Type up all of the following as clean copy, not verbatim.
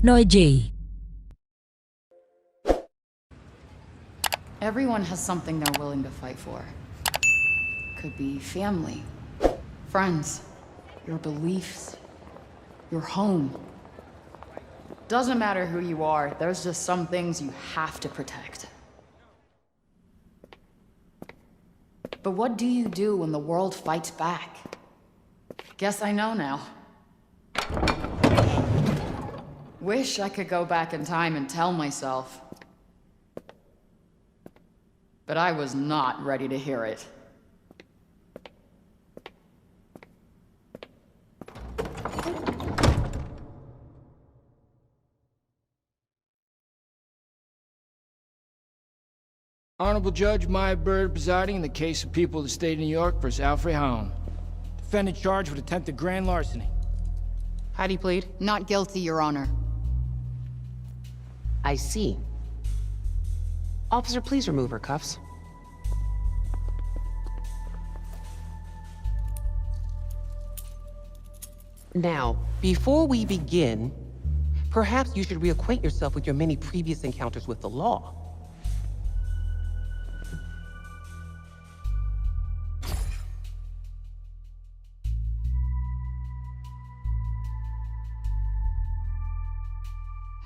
NoeG. Everyone has something they're willing to fight for. Could be family, friends, your beliefs, your home. Doesn't matter who you are, there's just some things you have to protect. But what do you do when the world fights back? Guess I know now. Wish I could go back in time and tell myself. But I was not ready to hear it. Honorable Judge Maya Bird presiding in the case of People of the State of New York versus Alfred Auden. Defendant charged with attempted grand larceny. How'd he plead? Not guilty, Your Honor. I see. Officer, please remove her cuffs. Now, before we begin, perhaps you should reacquaint yourself with your many previous encounters with the law.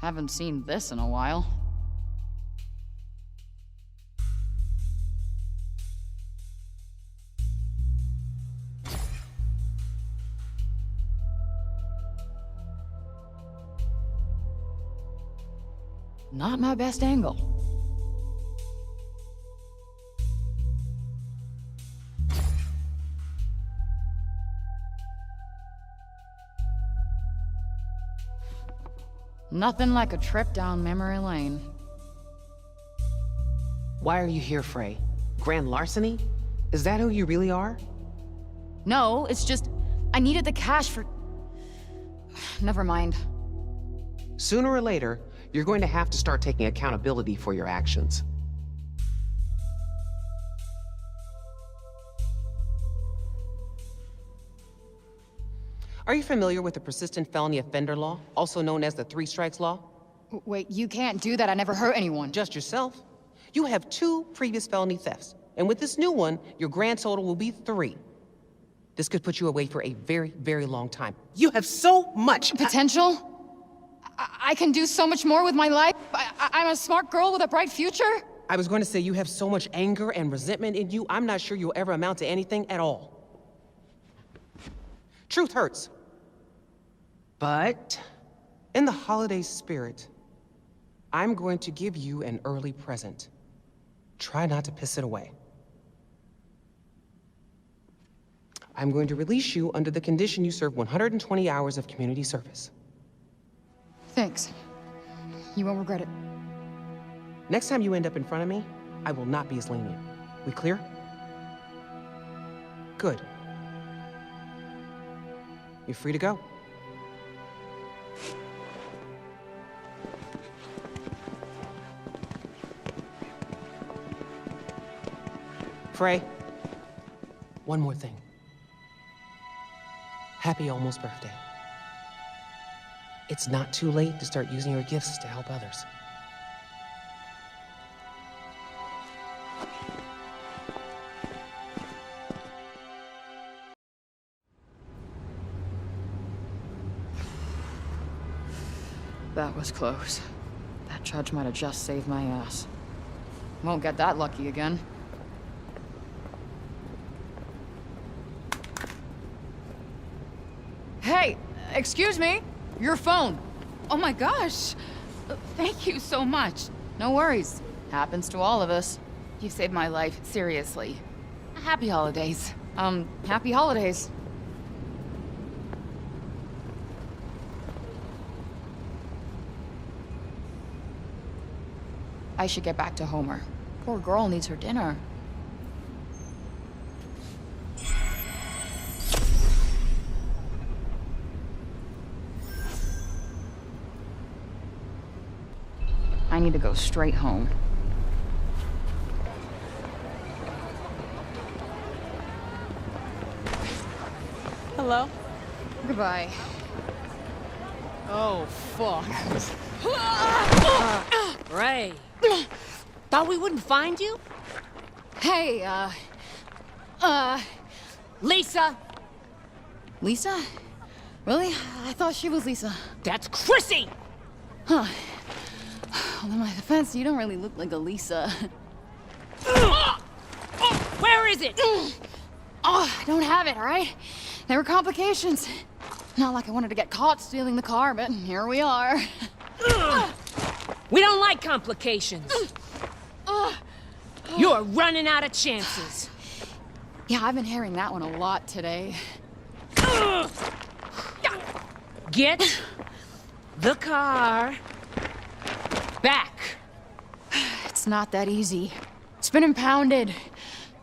Haven't seen this in a while. Not my best angle. Nothing like a trip down memory lane. Why are you here, Frey? Grand larceny? Is that who you really are? No, it's just... I needed the cash for... Never mind. Sooner or later, you're going to have to start taking accountability for your actions. Are you familiar with the persistent felony offender law, also known as the 3 strikes law? Wait, you can't do that. I never hurt anyone. Just yourself. You have 2 previous felony thefts, and with this new one, your grand total will be 3. This could put you away for a very, very long time. You have so much potential? I can do so much more with my life. I'm a smart girl with a bright future. I was going to say you have so much anger and resentment in you, I'm not sure you'll ever amount to anything at all. Truth hurts. But, in the holiday spirit, I'm going to give you an early present. Try not to piss it away. I'm going to release you under the condition you serve 120 hours of community service. Thanks. You won't regret it. Next time you end up in front of me, I will not be as lenient. We clear? Good. You're free to go. Frey, one more thing. Happy almost birthday. It's not too late to start using your gifts to help others. That was close. That judge might have just saved my ass. Won't get that lucky again. Hey, excuse me. Your phone. Oh my gosh. Thank you so much. No worries. Happens to all of us. You saved my life, seriously. Happy holidays. Happy holidays. I should get back to Homer. Poor girl needs her dinner. I need to go straight home. Hello? Goodbye. Oh, fuck. Ray. Thought we wouldn't find you? Hey, Lisa! Lisa? Really? I thought she was Lisa. That's Chrissy! Huh. Well, in my defense, you don't really look like a Lisa. Where is it? Oh, I don't have it, all right? There were complications. Not like I wanted to get caught stealing the car, but here we are. We don't like complications. You're running out of chances. Yeah, I've been hearing that one a lot today. Get the car back. It's not that easy. It's been impounded.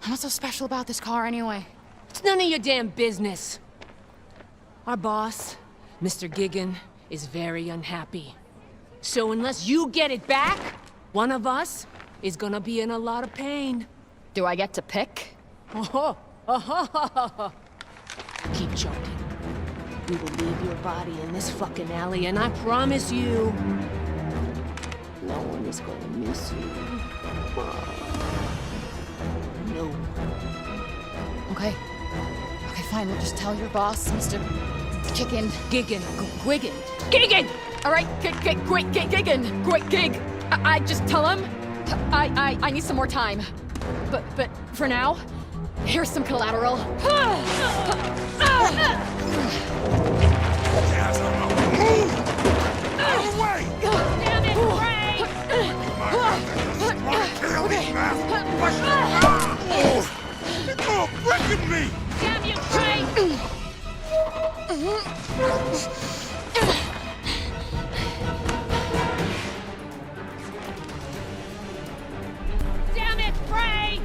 What's so special about this car anyway? It's none of your damn business. Our boss, Mr. Gigan, is very unhappy. So unless you get it back, one of us is gonna be in a lot of pain. Do I get to pick? Keep joking. We will leave your body in this fucking alley, and I promise you, no one is gonna miss you. No. Okay. Okay, fine. We'll just tell your boss, Mr. Gigan. Gigan! All right, Gigan. Great gig. I just tell him I need some more time. But for now, here's some collateral. Damn it, Frey! You're breaking me! Damn you, Frey! Damn it, Frey!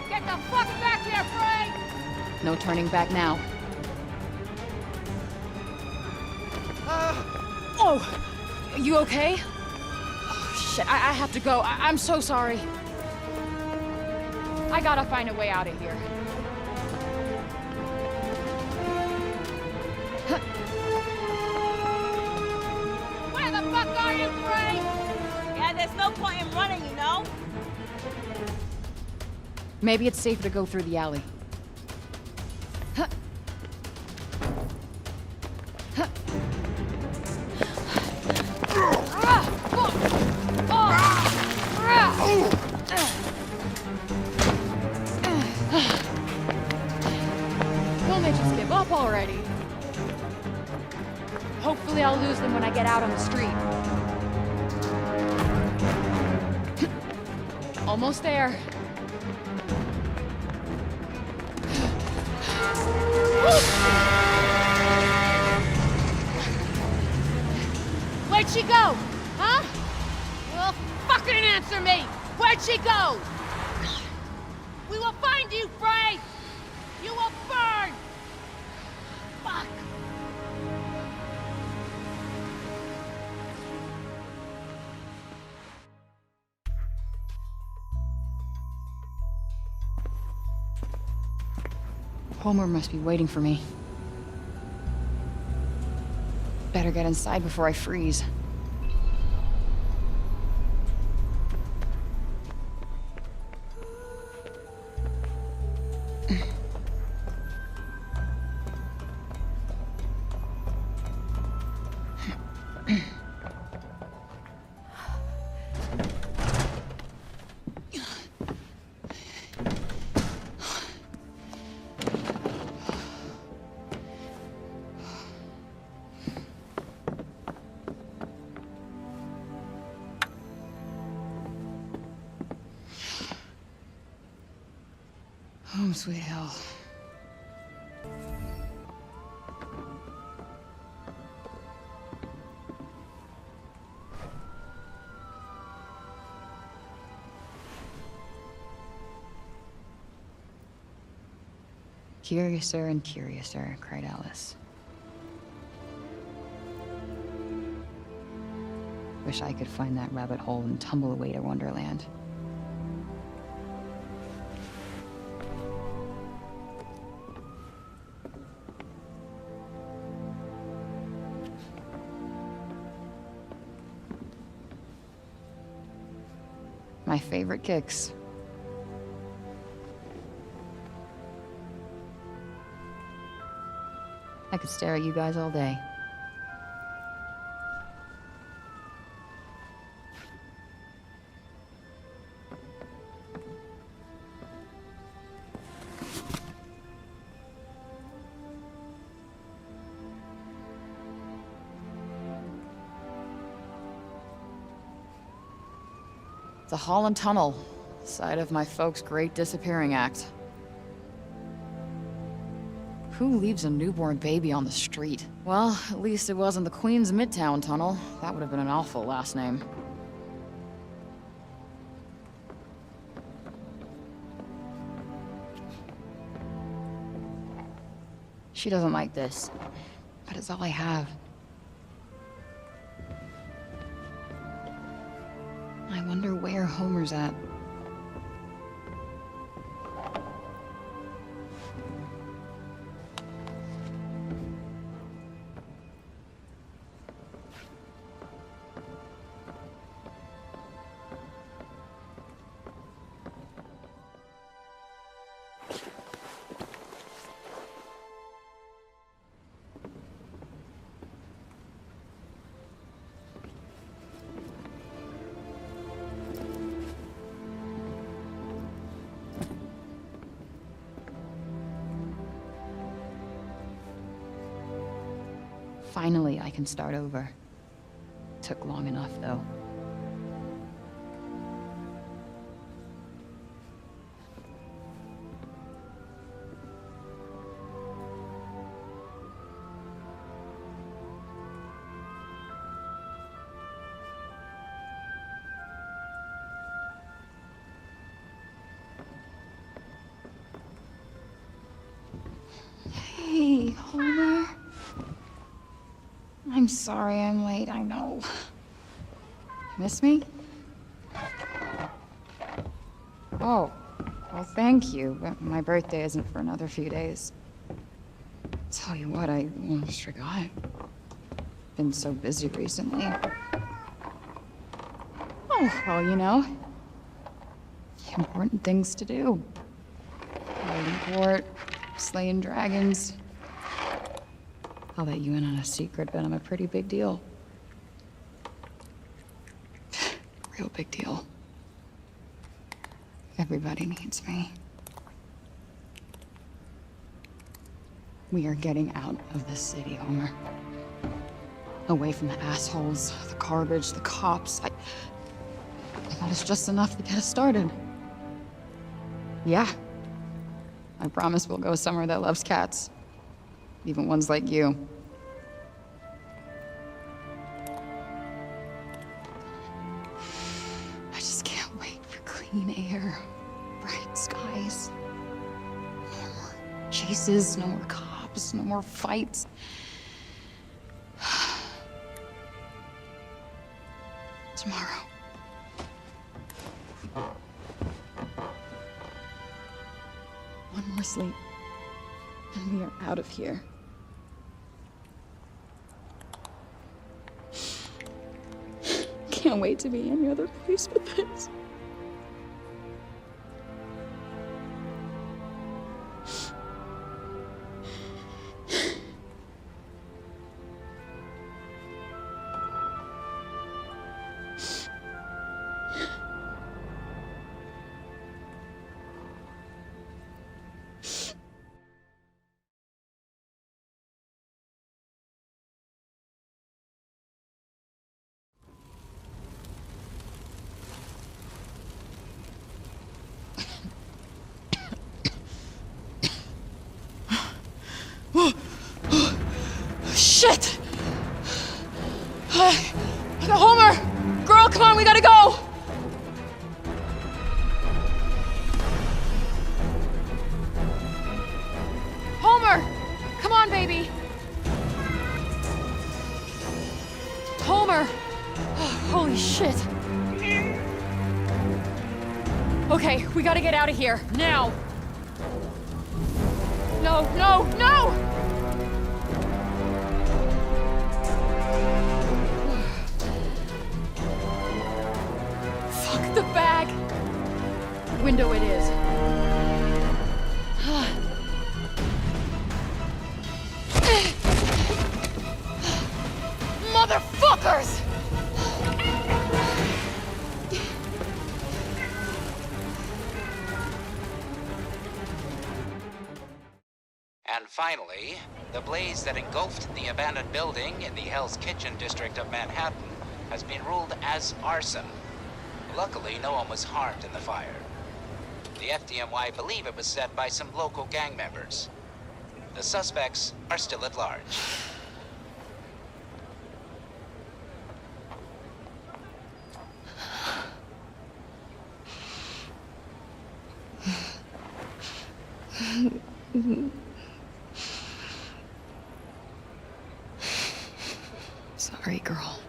Get the fuck back here, Frey! No turning back now. Oh! You okay? Oh, shit, I have to go. I'm so sorry. I gotta find a way out of here. Where the fuck are you, Frey? Yeah, there's no point in running, you know? Maybe it's safer to go through the alley. Don't they just give up already? Hopefully I'll lose them when I get out on the street. Almost there. Where'd she go? Huh? Well, fucking answer me! Where'd she go? We will find you, Frey! You will burn! Fuck! Homer must be waiting for me. Better get inside before I freeze. Home sweet hell. Curiouser and curiouser, cried Alice. Wish I could find that rabbit hole and tumble away to Wonderland. my favorite kicks. I could stare at you guys all day. The Holland Tunnel, site of my folks' great disappearing act. Who leaves a newborn baby on the street? Well, at least it wasn't the Queen's Midtown Tunnel. That would have been an awful last name. She doesn't like this, but it's all I have. I wonder where Homer's at. Finally, I can start over. Took long enough, though. Hey, Homer. I'm sorry I'm late, I know. Miss me? Oh, well, thank you, but my birthday isn't for another few days. Tell you what, I almost forgot. Been so busy recently. Oh, well, you know. Important things to do. Holding court, slaying dragons. I'll let you in on a secret, but I'm a pretty big deal. Real big deal. Everybody needs me. We are getting out of this city, Homer. Away from the assholes, the garbage, the cops. That is just enough to get us started. Yeah. I promise we'll go somewhere that loves cats. Even ones like you. I just can't wait for clean air, bright skies. No more chases, no more cops, no more fights. Tomorrow. One more sleep, and we are out of here. Can't wait to be any other place but this. Shit! Homer! Girl, come on, we gotta go! Homer! Come on, baby! Homer! Oh, holy shit! Okay, we gotta get out of here, now! No, no, no! Fuck the bag! window it is. Motherfuckers! And finally, the blaze that engulfed the abandoned building in the Hell's Kitchen district of Manhattan has been ruled as arson. Luckily, no one was harmed in the fire. The FDNY believe it was set by some local gang members. The suspects are still at large. Sorry, girl.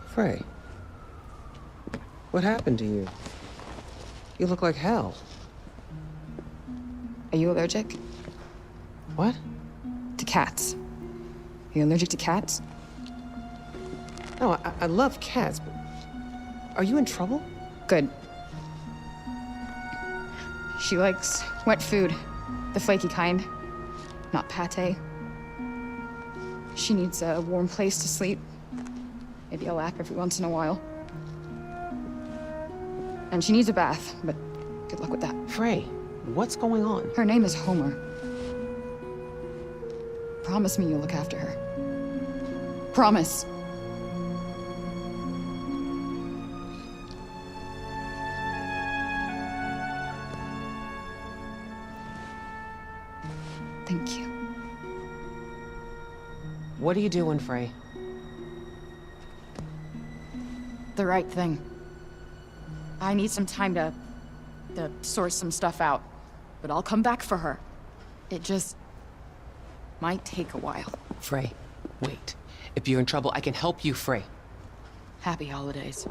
Frey, what happened to you? You look like hell. Are you allergic? What? To cats. Are you allergic to cats? No, I love cats, but are you in trouble? Good. She likes wet food. The flaky kind. Not pate. She needs a warm place to sleep. Maybe a lap every once in a while. And she needs a bath, but good luck with that. Frey, what's going on? Her name is Homer. Promise me you'll look after her. Promise. Thank you. What are you doing, Frey? The right thing. I need some time to sort some stuff out, but I'll come back for her. It just might take a while. Frey, wait. If you're in trouble, I can help you, Frey. Happy holidays.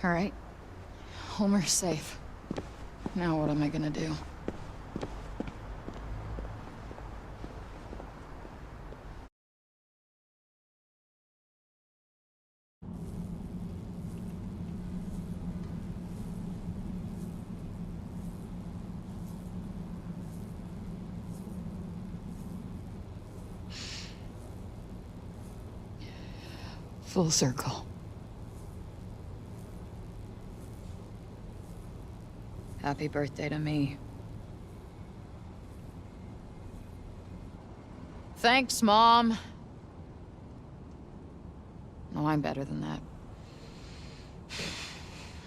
All right. Homer's safe. Now what am I gonna do? Full circle. Happy birthday to me. Thanks, Mom. No, I'm better than that.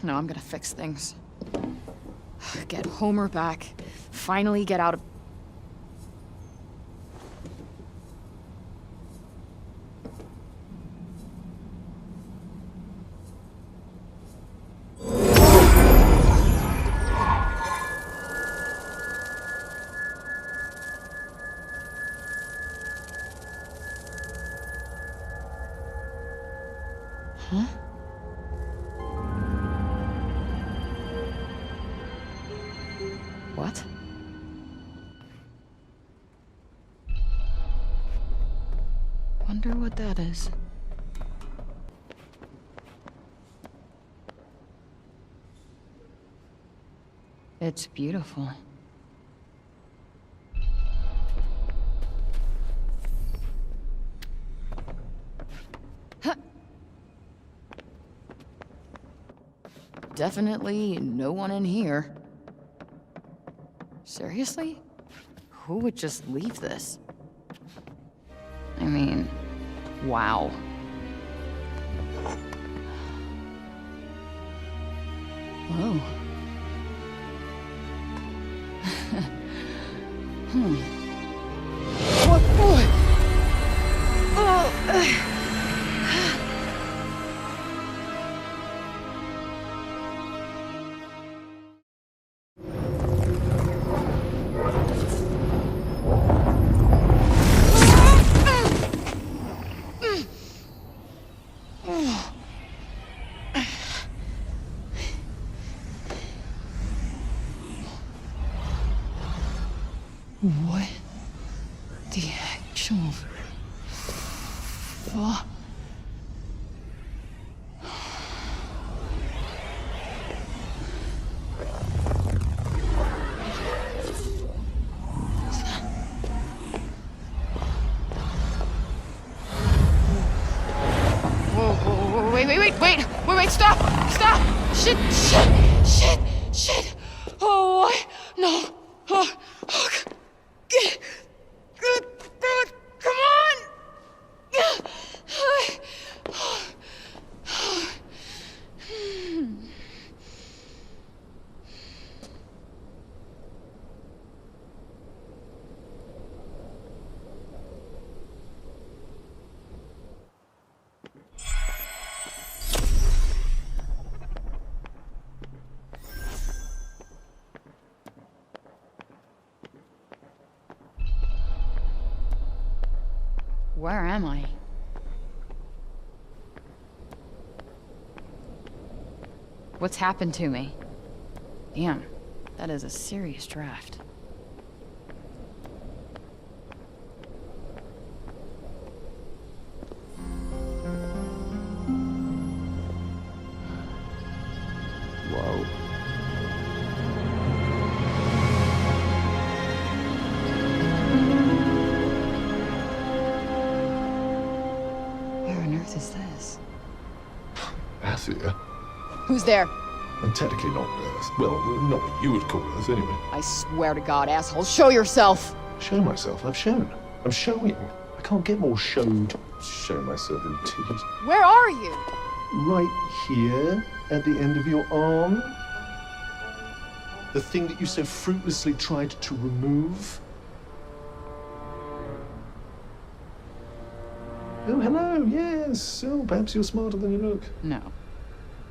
No, I'm gonna fix things. Get Homer back. Finally get out of... Huh? What? Wonder what that is. It's beautiful. Definitely no one in here. Seriously? Who would just leave this? I mean, wow. Whoa. What? Oh. What the actual fuck? Wait, stop! Shit! Oh, what? No. Oh, come on! Where am I? What's happened to me? Damn, that is a serious draft. Whoa. Is this? Athia? Who's there? And technically not Earth. Well, not what you would call Earth, anyway. I swear to God, asshole, show yourself! Show myself? I've shown. I'm showing. I can't get more showed. Show myself indeed. Where are you? Right here, at the end of your arm. The thing that you so fruitlessly tried to remove. Oh, hello, yes. Oh, perhaps you're smarter than you look. No.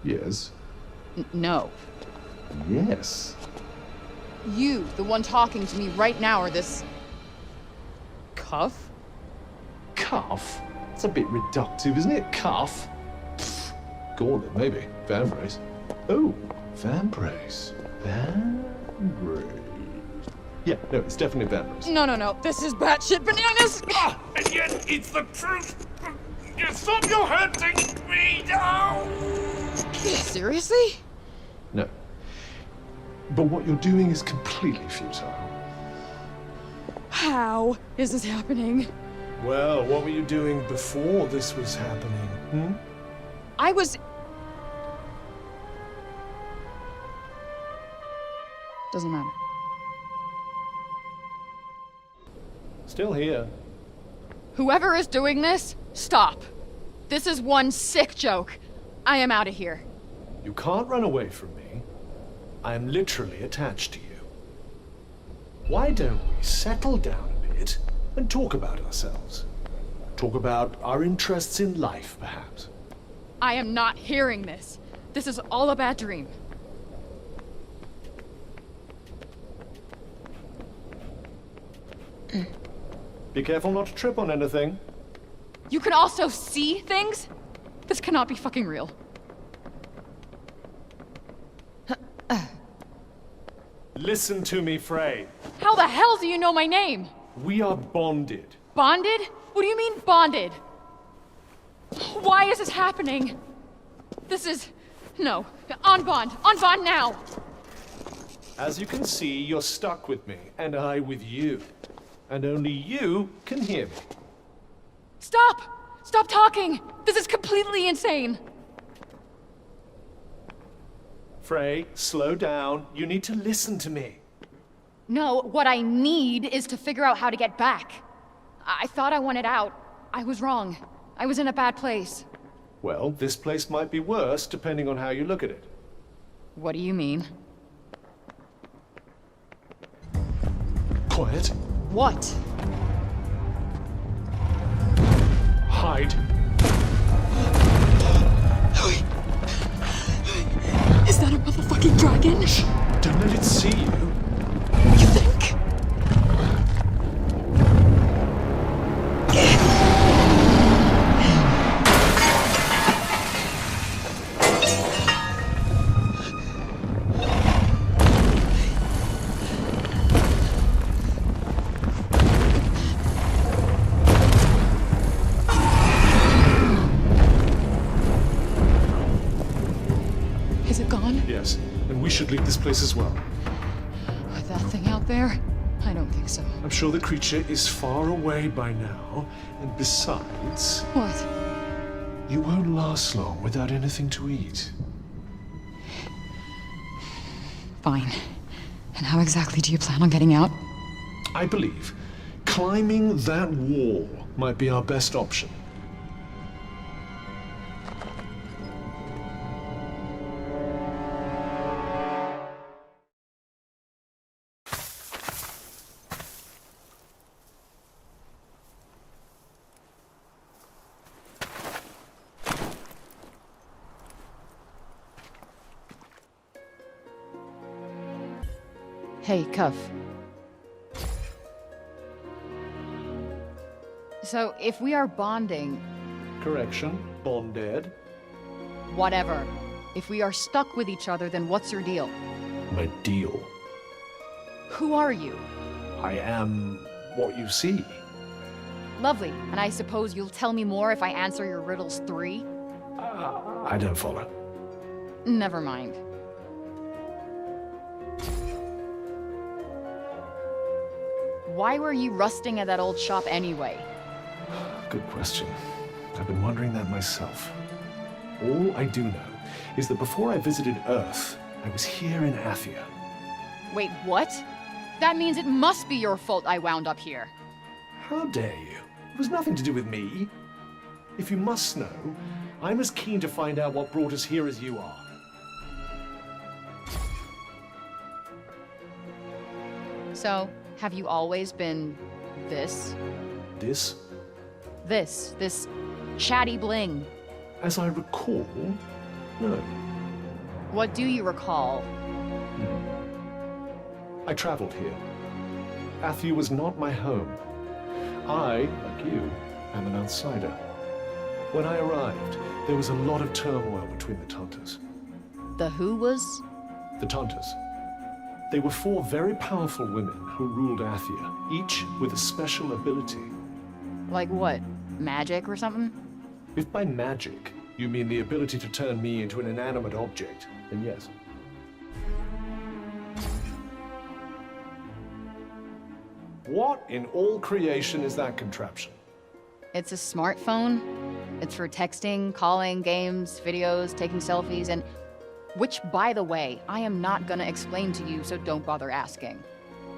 Yes. No. Yes. You, the one talking to me right now, are this... cuff? Cuff? That's a bit reductive, isn't it? Cuff? Pfft. Go on then, maybe. Vambrace. Oh, Vambrace. Vambrace. Yeah, no, it's definitely Vambrace. No. This is batshit bananas! Ah, and yet it's the truth. Stop your hurting me now. Seriously? No. But what you're doing is completely futile. How is this happening? Well, what were you doing before this was happening, I was... Doesn't matter. Still here. Whoever is doing this, stop. This is one sick joke. I am out of here. You can't run away from me. I am literally attached to you. Why don't we settle down a bit and talk about ourselves? Talk about our interests in life, perhaps. I am not hearing this. This is all a bad dream. Be careful not to trip on anything. You can also see things? This cannot be fucking real. Listen to me, Frey. How the hell do you know my name? We are bonded. Bonded? What do you mean, bonded? Why is this happening? This is... No. On bond now! As you can see, you're stuck with me, and I with you. And only you can hear me. Stop! Stop talking! This is completely insane! Frey, slow down. You need to listen to me. No, what I need is to figure out how to get back. I thought I wanted out. I was wrong. I was in a bad place. Well, this place might be worse, depending on how you look at it. What do you mean? Quiet. What? Hide. Is that a motherfucking dragon? Shh! Don't let it see you. You think? we should leave this place as well. With that thing out there? I don't think so. I'm sure the creature is far away by now, and besides... What? You won't last long without anything to eat. Fine. And how exactly do you plan on getting out? I believe climbing that wall might be our best option. Hey, Cuff. So, if we are bonding, Correction, bonded. whatever. If we are stuck with each other, then what's your deal? My deal. Who are you? I am what you see. Lovely. And I suppose you'll tell me more if I answer your riddles 3? I don't follow. Never mind. Why were you rusting at that old shop anyway? Good question. I've been wondering that myself. All I do know is that before I visited Earth, I was here in Athia. Wait, what? That means it must be your fault I wound up here. How dare you? It was nothing to do with me. If you must know, I'm as keen to find out what brought us here as you are. So, have you always been this? This, This chatty bling. as I recall, no. What do you recall? I traveled here. Athia was not my home. I, like you, am an outsider. When I arrived, there was a lot of turmoil between the Tantas. The who was? The Tantas. They were 4 very powerful women who ruled Athia, each with a special ability. Like what? Magic or something? If by magic you mean the ability to turn me into an inanimate object, then yes. What in all creation is that contraption? It's a smartphone. It's for texting, calling, games, videos, taking selfies, and... Which, by the way, I am not gonna explain to you, so don't bother asking.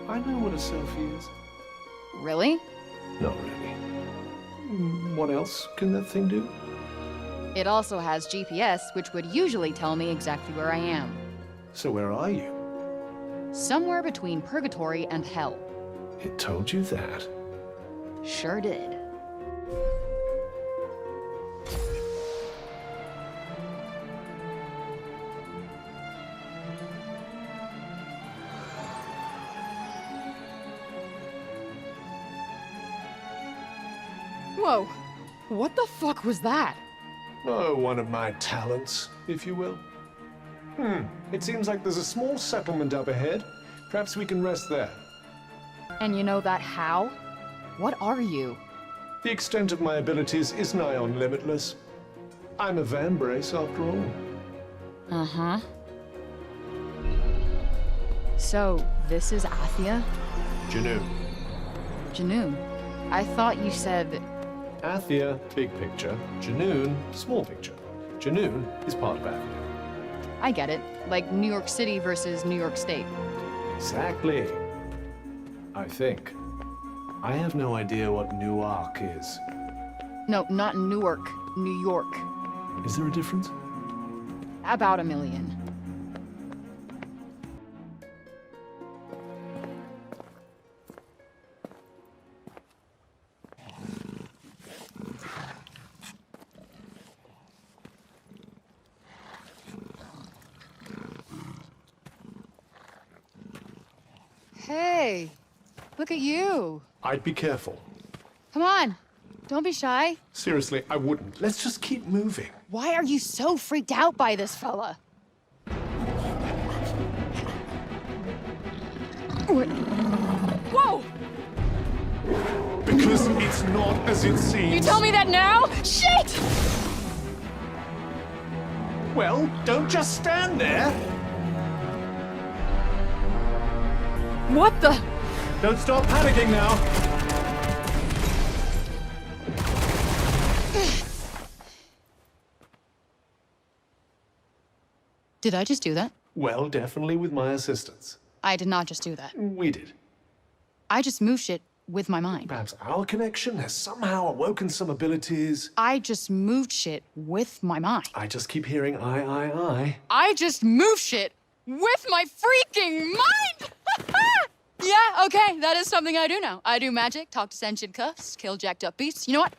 I know what a selfie is. Really? Not really. What else can that thing do? It also has GPS, which would usually tell me exactly where I am. So where are you? Somewhere between purgatory and hell. It told you that. Sure did. Whoa, what the fuck was that? Oh, one of my talents, if you will. It seems like there's a small settlement up ahead. Perhaps we can rest there. And you know that how? What are you? The extent of my abilities is nigh on limitless. I'm a vambrace, after all. Uh-huh. So, this is Athia? Janu. Janu? I thought you said... Athia, big picture. Janoon, small picture. Janoon is part of Athia. I get it. Like New York City versus New York State. Exactly. I think. I have no idea what Newark is. No, not Newark. New York. Is there a difference? About 1 million. Hey, look at you. I'd be careful. Come on, don't be shy. Seriously, I wouldn't. Let's just keep moving. Why are you so freaked out by this fella? Whoa! Because it's not as it seems. You tell me that now? Shit! Well, don't just stand there. What the? Don't start panicking now. Did I just do that? Well, definitely with my assistance. I did not just do that. We did. I just moved shit with my mind. Perhaps our connection has somehow awoken some abilities. I just moved shit with my mind. I just keep hearing I. I just moved shit with my freaking mind! Yeah, okay, that is something I do now. I do magic, talk to sentient cuffs, kill jacked up beasts. You know what?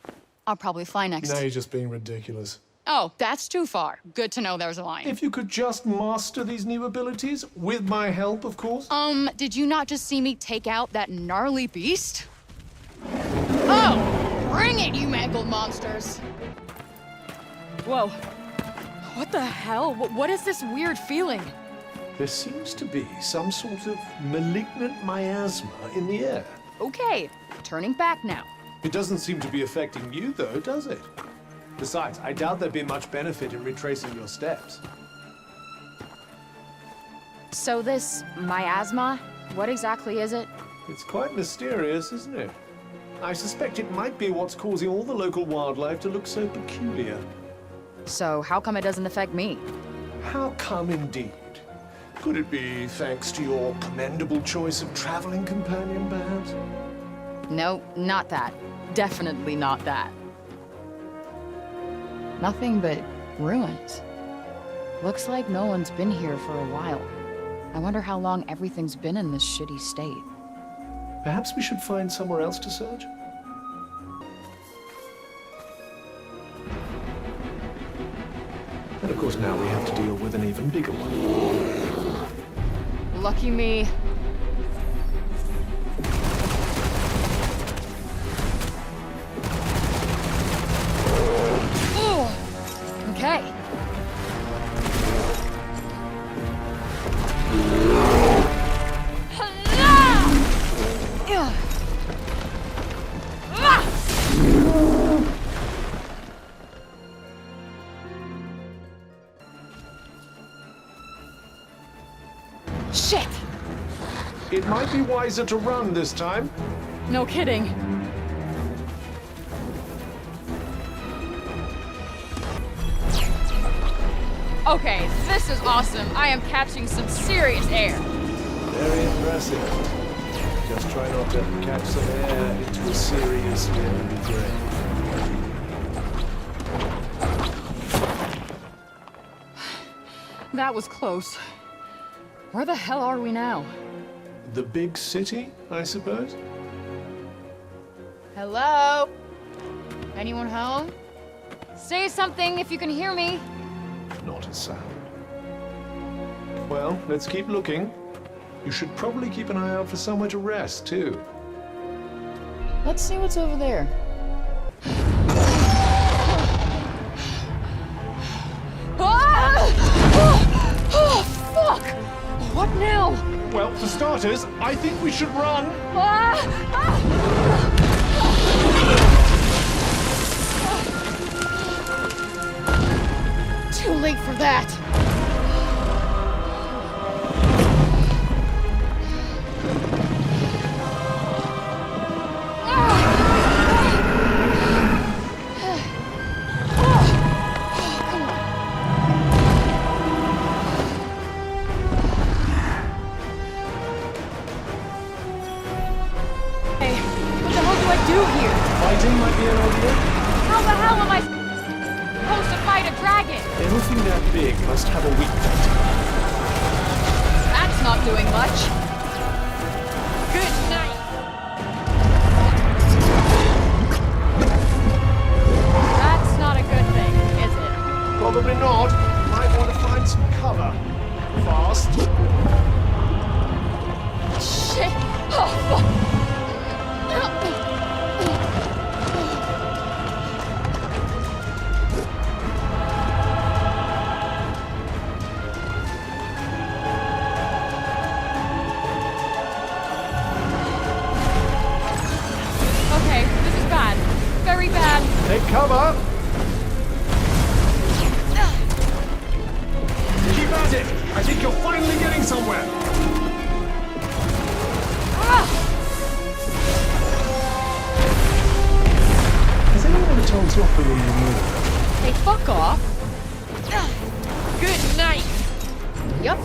I'll probably fly next. Now you're just being ridiculous. Oh, that's too far. Good to know there's a line. If you could just master these new abilities, with my help, of course. Did you not just see me take out that gnarly beast? Oh, bring it, you mangled monsters! Whoa. What the hell? What is this weird feeling? There seems to be some sort of malignant miasma in the air. Okay, turning back now. It doesn't seem to be affecting you, though, does it? Besides, I doubt there'd be much benefit in retracing your steps. So this miasma, what exactly is it? It's quite mysterious, isn't it? I suspect it might be what's causing all the local wildlife to look so peculiar. So how come it doesn't affect me? How come indeed? Could it be thanks to your commendable choice of traveling companion, perhaps? No, not that. Definitely not that. Nothing but ruins. Looks like no one's been here for a while. I wonder how long everything's been in this shitty state. Perhaps we should find somewhere else to search? And of course now we have to deal with an even bigger one. Lucky me. Okay. Shit! It might be wiser to run this time. No kidding. Okay, this is awesome. I am catching some serious air. Very impressive. Just try not to catch some air into a serious deadly brain. That was close. Where the hell are we now? The big city, I suppose? Hello? Anyone home? Say something if you can hear me. Not a sound. Well, let's keep looking. You should probably keep an eye out for somewhere to rest, too. Let's see what's over there. Oh, fuck! What now? Well, for starters, I think we should run. Too late for that. Fighting might be an idea. How the hell am I supposed to fight a dragon? Anything that big must have a weak point. That's not doing much. Good night. That's not a good thing, is it? Probably not. Might want to find some cover. Fast. Shit. Oh, fuck. Take cover! Keep at it! I think you're finally getting somewhere! fuck off. Good night. Yup.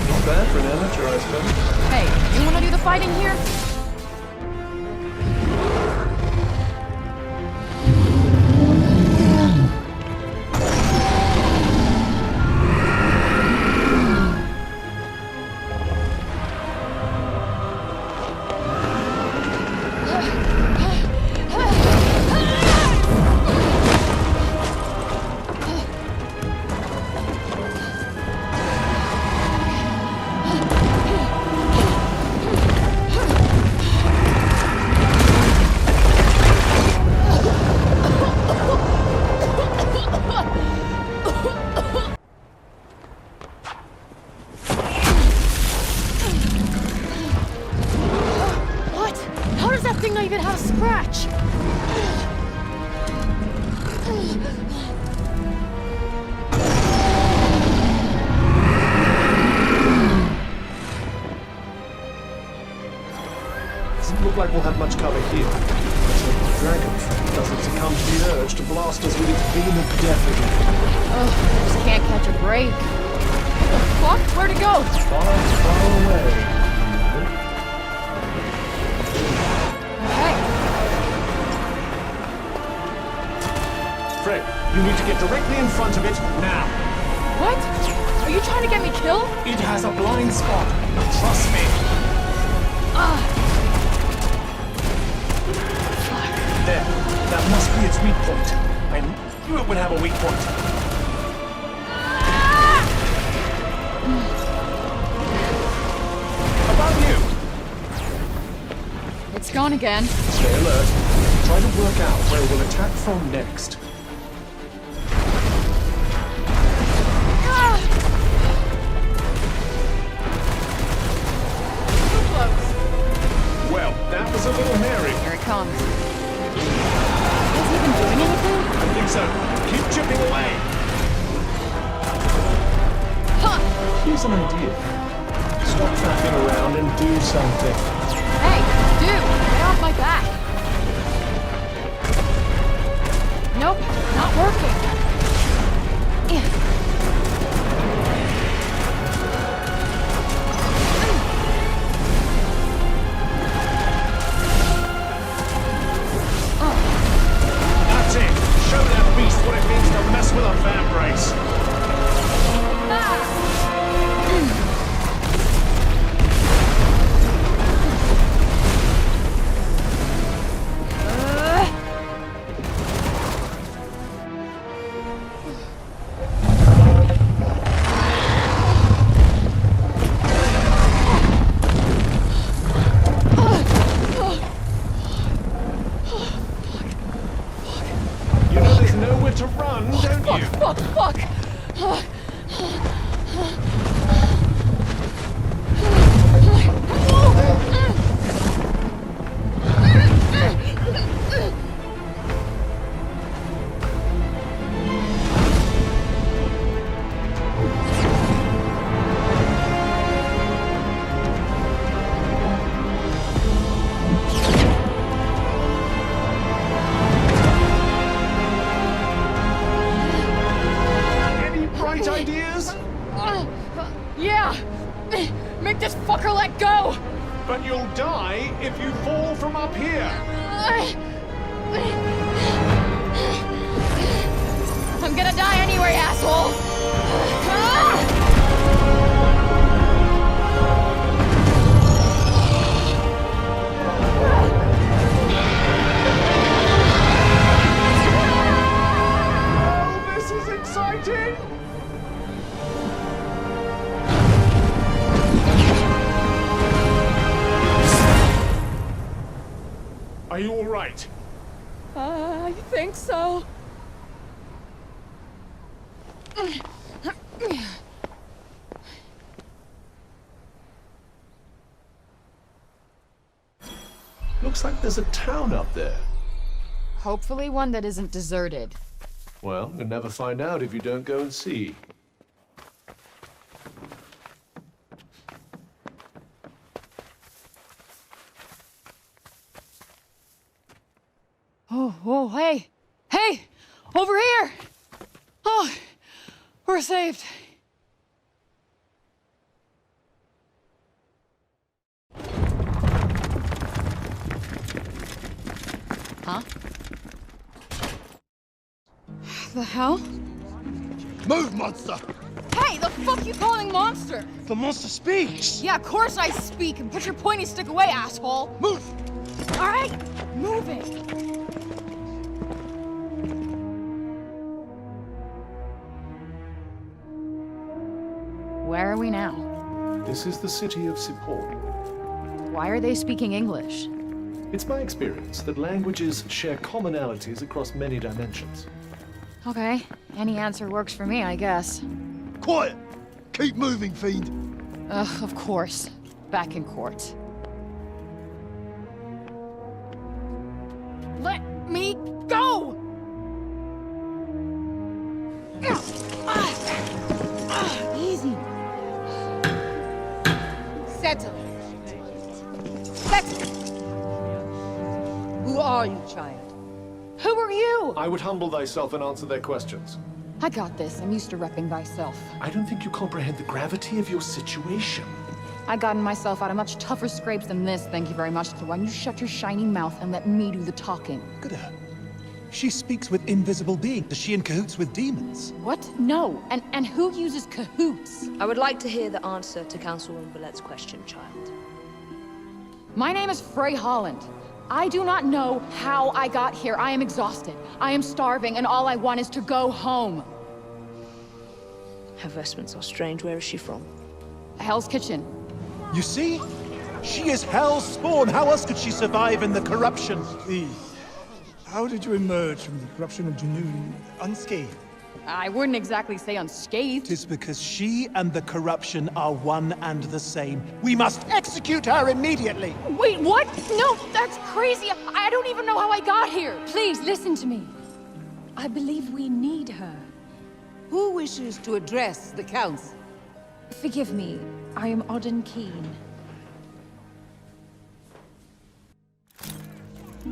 Not bad for an amateur, I suppose. Hey, you wanna do the fighting here? Like we'll have much cover here. Let's hope the dragon friend doesn't succumb to the urge to blast us with its beam of death again. Ugh, just can't catch a break. What the fuck? Where'd it go? Far, far away. Hey. Frey, you need to get directly in front of it now. What? Are you trying to get me killed? It has a blind spot. Trust me. There. That must be its weak point. I knew it would have a weak point. About you. It's gone again. Stay alert. Try to work out where it will attack from next. Well, that was a little hairy. Here it comes. Is he even doing anything? I think so. Keep chipping away. Here's an idea. Stop faffing around and do something. Hey, dude, get off my back. Nope, not working. That's it. Show that beast what it means to mess with a vamp race. You know there's nowhere to run, don't you? Fuck. Any bright ideas? Yeah! Make this fucker let go! But you'll die if you fall from up here. I'm gonna die anyway, asshole! Oh, this is exciting! Are you all right? I think so. Looks like there's a town up there. Hopefully one that isn't deserted. Well, you'll never find out if you don't go and see. Huh? The hell? Move, monster! Hey, the fuck you calling monster? The monster speaks! Yeah, of course I speak, and put your pointy stick away, asshole! Move! Alright, moving! Where are we now? This is the city of Sipor. Why are they speaking English? It's my experience that languages share commonalities across many dimensions. Okay, any answer works for me, I guess. Quiet! Keep moving, fiend! Ugh, of course. Back in court. Let me go! Easy. Settle. Settle. Who are you, child? Who are you? I would humble thyself and answer their questions. I got this. I'm used to repping thyself. I don't think you comprehend the gravity of your situation. I gotten myself out of much tougher scrapes than this, thank you very much. So why don't you shut your shiny mouth and let me do the talking? Look at her. She speaks with invisible beings. Is she in cahoots with demons? What? No. And who uses cahoots? I would like to hear the answer to Councilwoman Ballette's question, child. My name is Frey Holland. I do not know how I got here. I am exhausted. I am starving, and all I want is to go home. Her vestments are strange. Where is she from? Hell's Kitchen. You see? She is Hell's spawn. How else could she survive in the corruption? Please, how did you emerge from the corruption of Junoon unscathed? I wouldn't exactly say unscathed. It is because she and the corruption are one and the same. We must execute her immediately! Wait, what? No, that's crazy. I don't even know how I got here. Please, listen to me. I believe we need her. Who wishes to address the council? Forgive me, I am Auden Keen.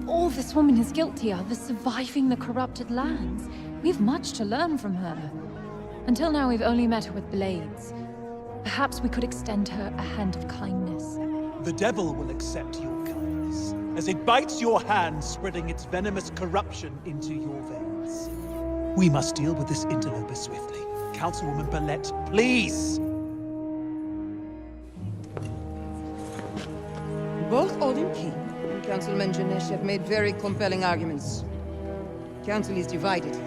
All this woman is guilty of is surviving the corrupted lands. We have much to learn from her. Until now, we've only met her with blades. Perhaps we could extend her a hand of kindness. The devil will accept your kindness, as it bites your hand, spreading its venomous corruption into your veins. We must deal with this interloper swiftly. Councilwoman Ballette, please! Both Auden King and Councilman Janesh have made very compelling arguments. Council is divided.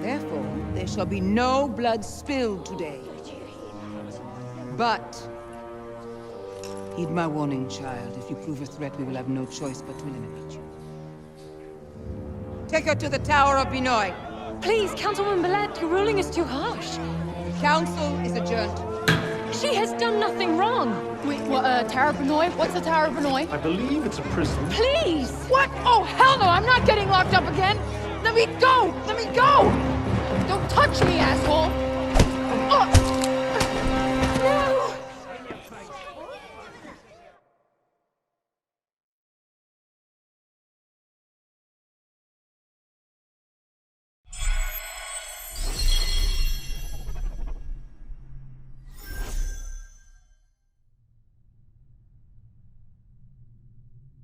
Therefore, there shall be no blood spilled today. But heed my warning, child. If you prove a threat, we will have no choice but to eliminate you. Take her to the Tower of Binoy. Please, Councilwoman Ballette, your ruling is too harsh. The council is adjourned. She has done nothing wrong. Wait, what, Tower of Binoy? What's the Tower of Binoy? I believe it's a prison. Please! What? Oh, hell no! I'm not getting locked up again! Let me go! Let me go! Don't touch me, asshole! No!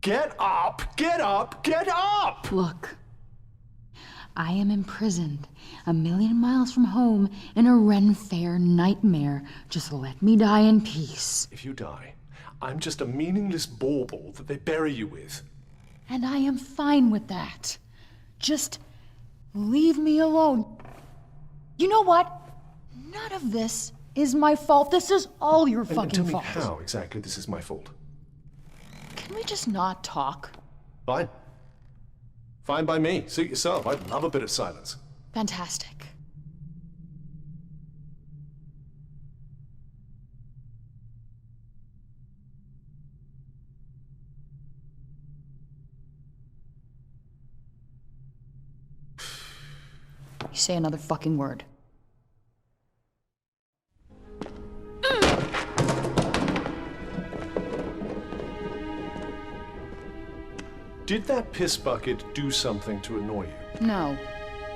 Get up! Get up! Get up! Look. I am imprisoned, 1,000,000 miles from home, in a Ren Fair nightmare. Just let me die in peace. If you die, I'm just a meaningless bauble that they bury you with. And I am fine with that. Just leave me alone. You know what? None of this is my fault. This is all your fucking Tell me fault. how exactly this is my fault. Can we just not talk? Fine. Fine by me. Suit yourself. I'd love a bit of silence. Fantastic. You say another fucking word. Did that piss bucket do something to annoy you? No.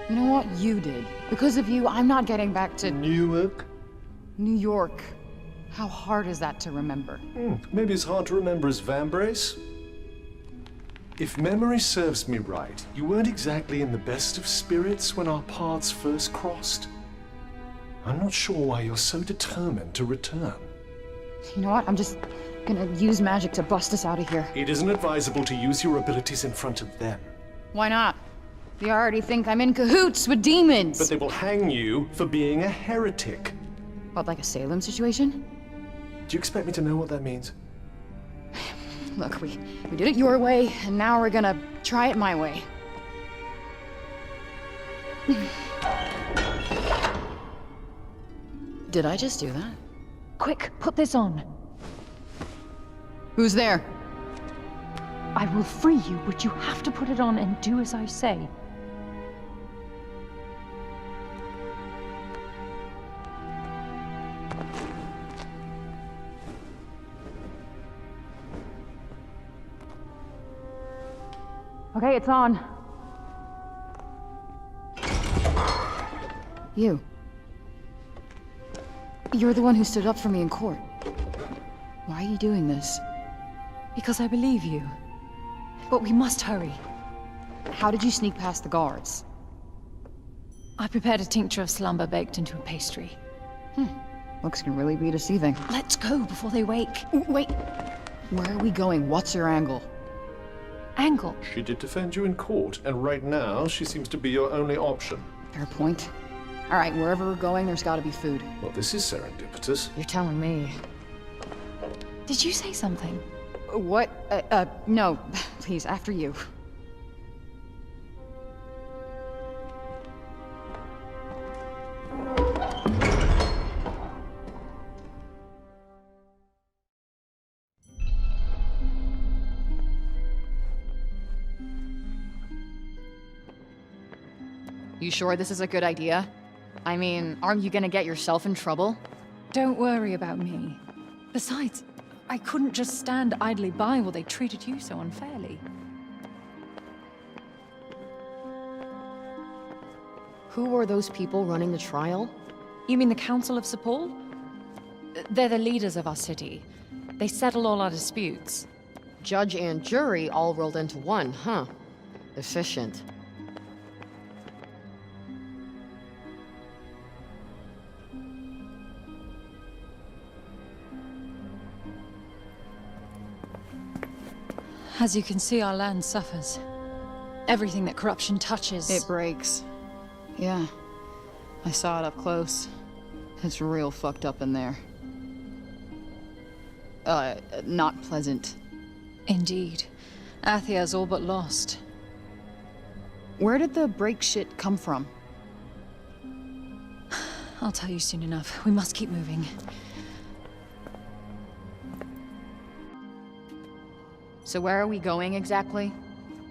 You know what? You did. Because of you, I'm not getting back to... Newark? New York. How hard is that to remember? Maybe as hard to remember as Vambrace? If memory serves me right, you weren't exactly in the best of spirits when our paths first crossed. I'm not sure why you're so determined to return. You know what? I'm just gonna use magic to bust us out of here. It isn't advisable to use your abilities in front of them. Why not? They already think I'm in cahoots with demons! But they will hang you for being a heretic. What, like a Salem situation? Do you expect me to know what that means? Look, we did it your way, and now we're gonna try it my way. Did I just do that? Quick, put this on. Who's there? I will free you, but you have to put it on and do as I say. Okay, it's on. You. You're the one who stood up for me in court. Why are you doing this? Because I believe you. But we must hurry. How did you sneak past the guards? I prepared a tincture of slumber baked into a pastry. Looks can really be deceiving. Let's go before they wake. Wait. Where are we going? What's your angle? Angle? She did defend you in court, and right now she seems to be your only option. Fair point. All right, wherever we're going, there's gotta be food. Well, this is serendipitous. You're telling me. Did you say something? What? No. Please, after you. You sure this is a good idea? I mean, aren't you gonna get yourself in trouble? Don't worry about me. Besides, I couldn't just stand idly by while they treated you so unfairly. Who were those people running the trial? You mean the Council of Sir Paul? They're the leaders of our city. They settle all our disputes. Judge and jury all rolled into one, huh? Efficient. As you can see, our land suffers. Everything that corruption touches... It breaks. Yeah. I saw it up close. It's real fucked up in there. Not pleasant. Indeed. Athia's all but lost. Where did the break shit come from? I'll tell you soon enough. We must keep moving. So where are we going exactly?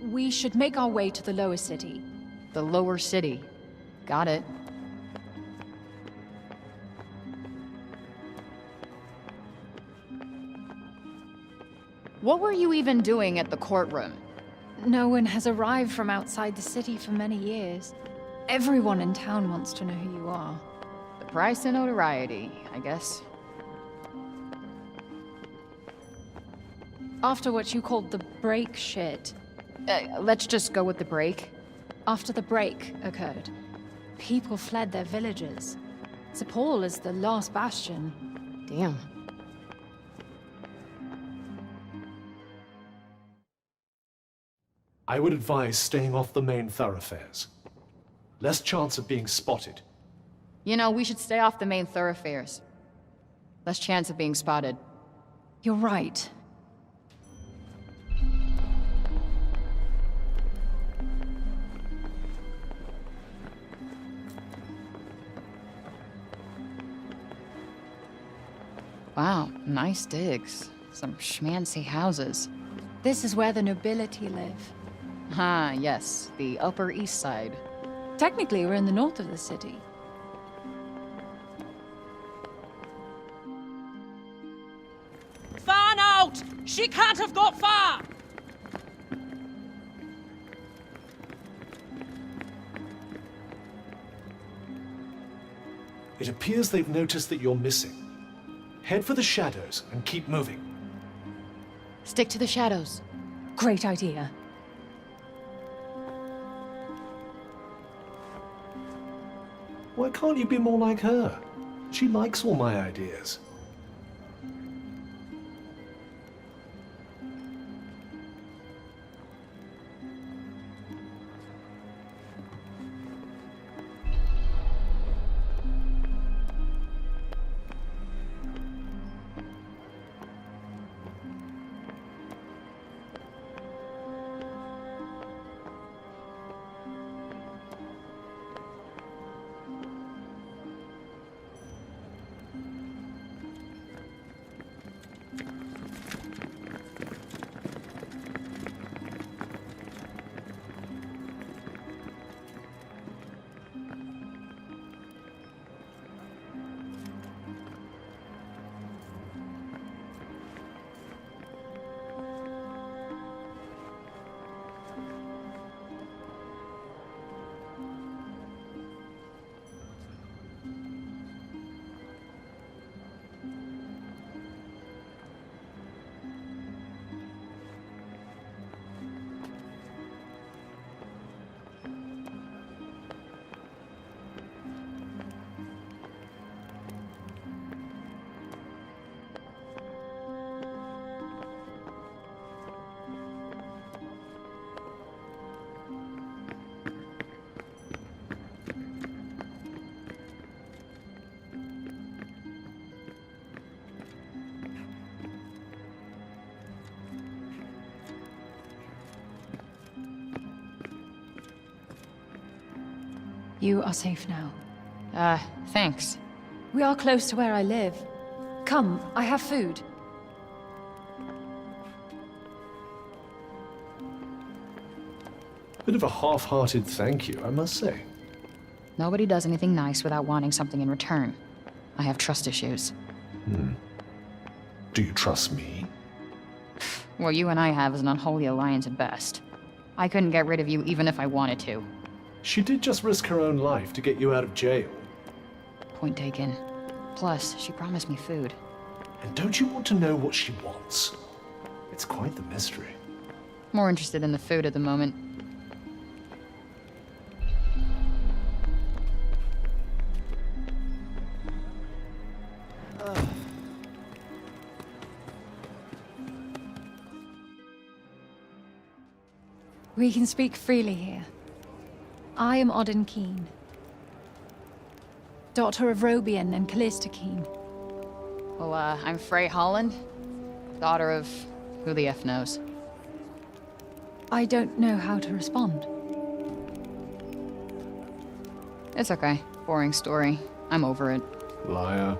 We should make our way to the lower city. The lower city. Got it. What were you even doing at the courtroom? No one has arrived from outside the city for many years. Everyone in town wants to know who you are. The price of notoriety, I guess. After what you called the break shit. Let's just go with the break. After the break occurred, people fled their villages. Sir Paul is the last bastion. Damn. I would advise staying off the main thoroughfares. Less chance of being spotted. You know, we should stay off the main thoroughfares. Less chance of being spotted. You're right. Wow, nice digs. Some schmancy houses. This is where the nobility live. Ah, yes, the Upper East Side. Technically, we're in the north of the city. Fan out! She can't have got far! It appears they've noticed that you're missing. Head for the shadows and keep moving. Stick to the shadows. Great idea. Why can't you be more like her? She likes all my ideas. You are safe now. Thanks. We are close to where I live. Come, I have food. Bit of a half-hearted thank you, I must say. Nobody does anything nice without wanting something in return. I have trust issues. Do you trust me? What you and I have is an unholy alliance at best. I couldn't get rid of you even if I wanted to. She did just risk her own life to get you out of jail. Point taken. Plus, she promised me food. And don't you want to know what she wants? It's quite the mystery. More interested in the food at the moment. We can speak freely here. I am Auden Keen, daughter of Robian and Callista Keen. Well, I'm Frey Holland, daughter of who the F knows. I don't know how to respond. It's okay. Boring story. I'm over it. Liar.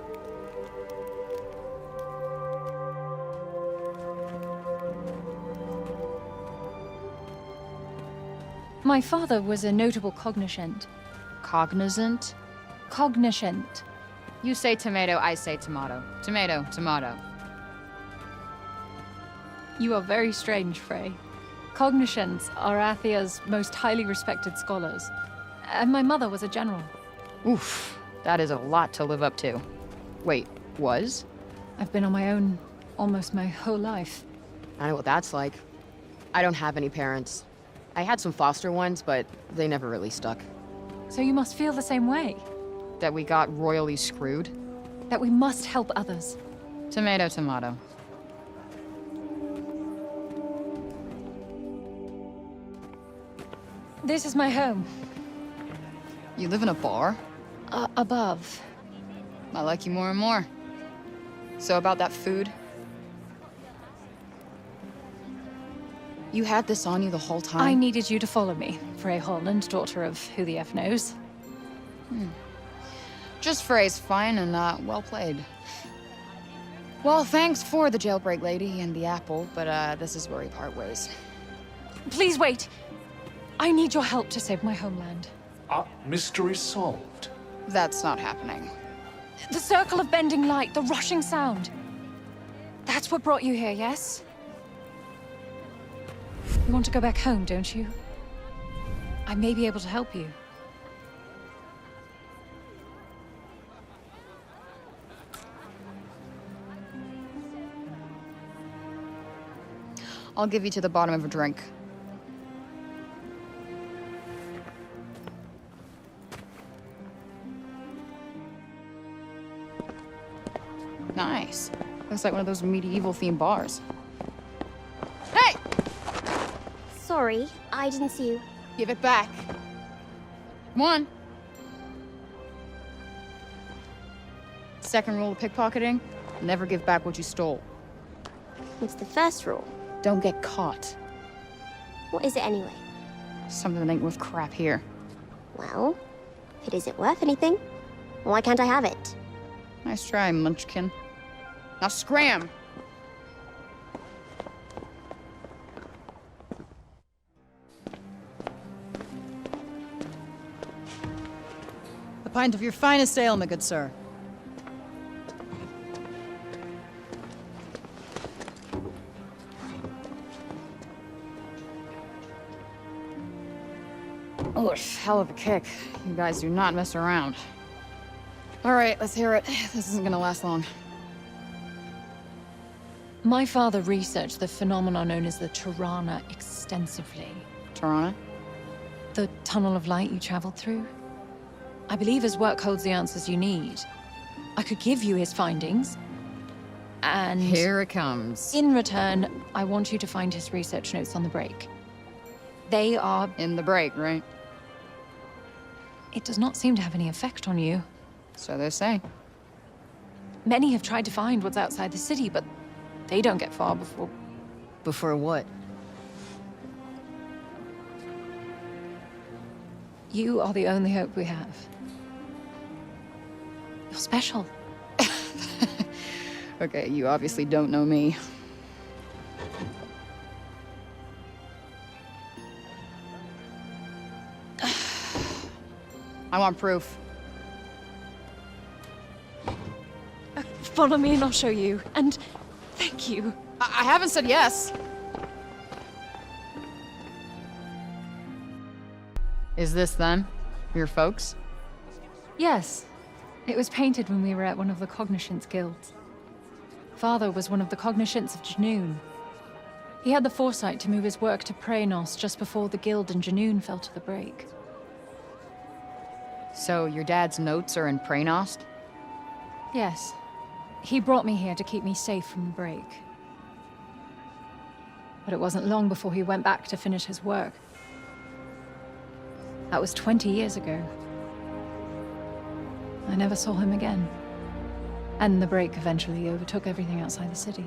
My father was a notable cognoscent. Cognizant? Cognoscent. You say tomato, I say tomato. Tomato, tomato. You are very strange, Frey. Cognoscents are Athia's most highly respected scholars. And my mother was a general. Oof, that is a lot to live up to. Wait, was? I've been on my own almost my whole life. I know what that's like. I don't have any parents. I had some foster ones, but they never really stuck. So you must feel the same way? That we got royally screwed? That we must help others. Tomato, tomato. This is my home. You live in a bar? Above. I like you more and more. So about that food? You had this on you the whole time? I needed you to follow me, Frey Holland, daughter of who the F knows. Just Frey's fine and well played. Well, thanks for the jailbreak lady and the apple, but this is where we part ways. Please wait! I need your help to save my homeland. Mystery solved. That's not happening. The circle of bending light, the rushing sound. That's what brought you here, yes? You want to go back home, don't you? I may be able to help you. I'll give you to the bottom of a drink. Nice. Looks like one of those medieval-themed bars. Hey! Sorry, I didn't see you. Give it back. Come on. Second rule of pickpocketing, never give back what you stole. What's the first rule? Don't get caught. What is it anyway? Something that ain't worth crap here. Well, if it isn't worth anything, why can't I have it? Nice try, Munchkin. Now scram! A pint of your finest ale, my good sir. Oh, hell of a kick. You guys do not mess around. All right, let's hear it. This isn't gonna last long. My father researched the phenomenon known as the Tirana extensively. Tirana? The tunnel of light you traveled through? I believe his work holds the answers you need. I could give you his findings, and... Here it comes. In return, I want you to find his research notes on the break. They are... In the break, right? It does not seem to have any effect on you. So they say. Many have tried to find what's outside the city, but they don't get far before... Before what? You are the only hope we have. You're special. Okay, you obviously don't know me. I want proof. Follow me and I'll show you. And thank you. I haven't said yes. Is this them? Your folks? Yes. It was painted when we were at one of the Cognoscence guilds. Father was one of the Cognoscence of Junoon. He had the foresight to move his work to Praenos just before the guild and Junoon fell to the break. So your dad's notes are in Praenost? Yes. He brought me here to keep me safe from the break. But it wasn't long before he went back to finish his work. That was 20 years ago. I never saw him again. And the break eventually overtook everything outside the city.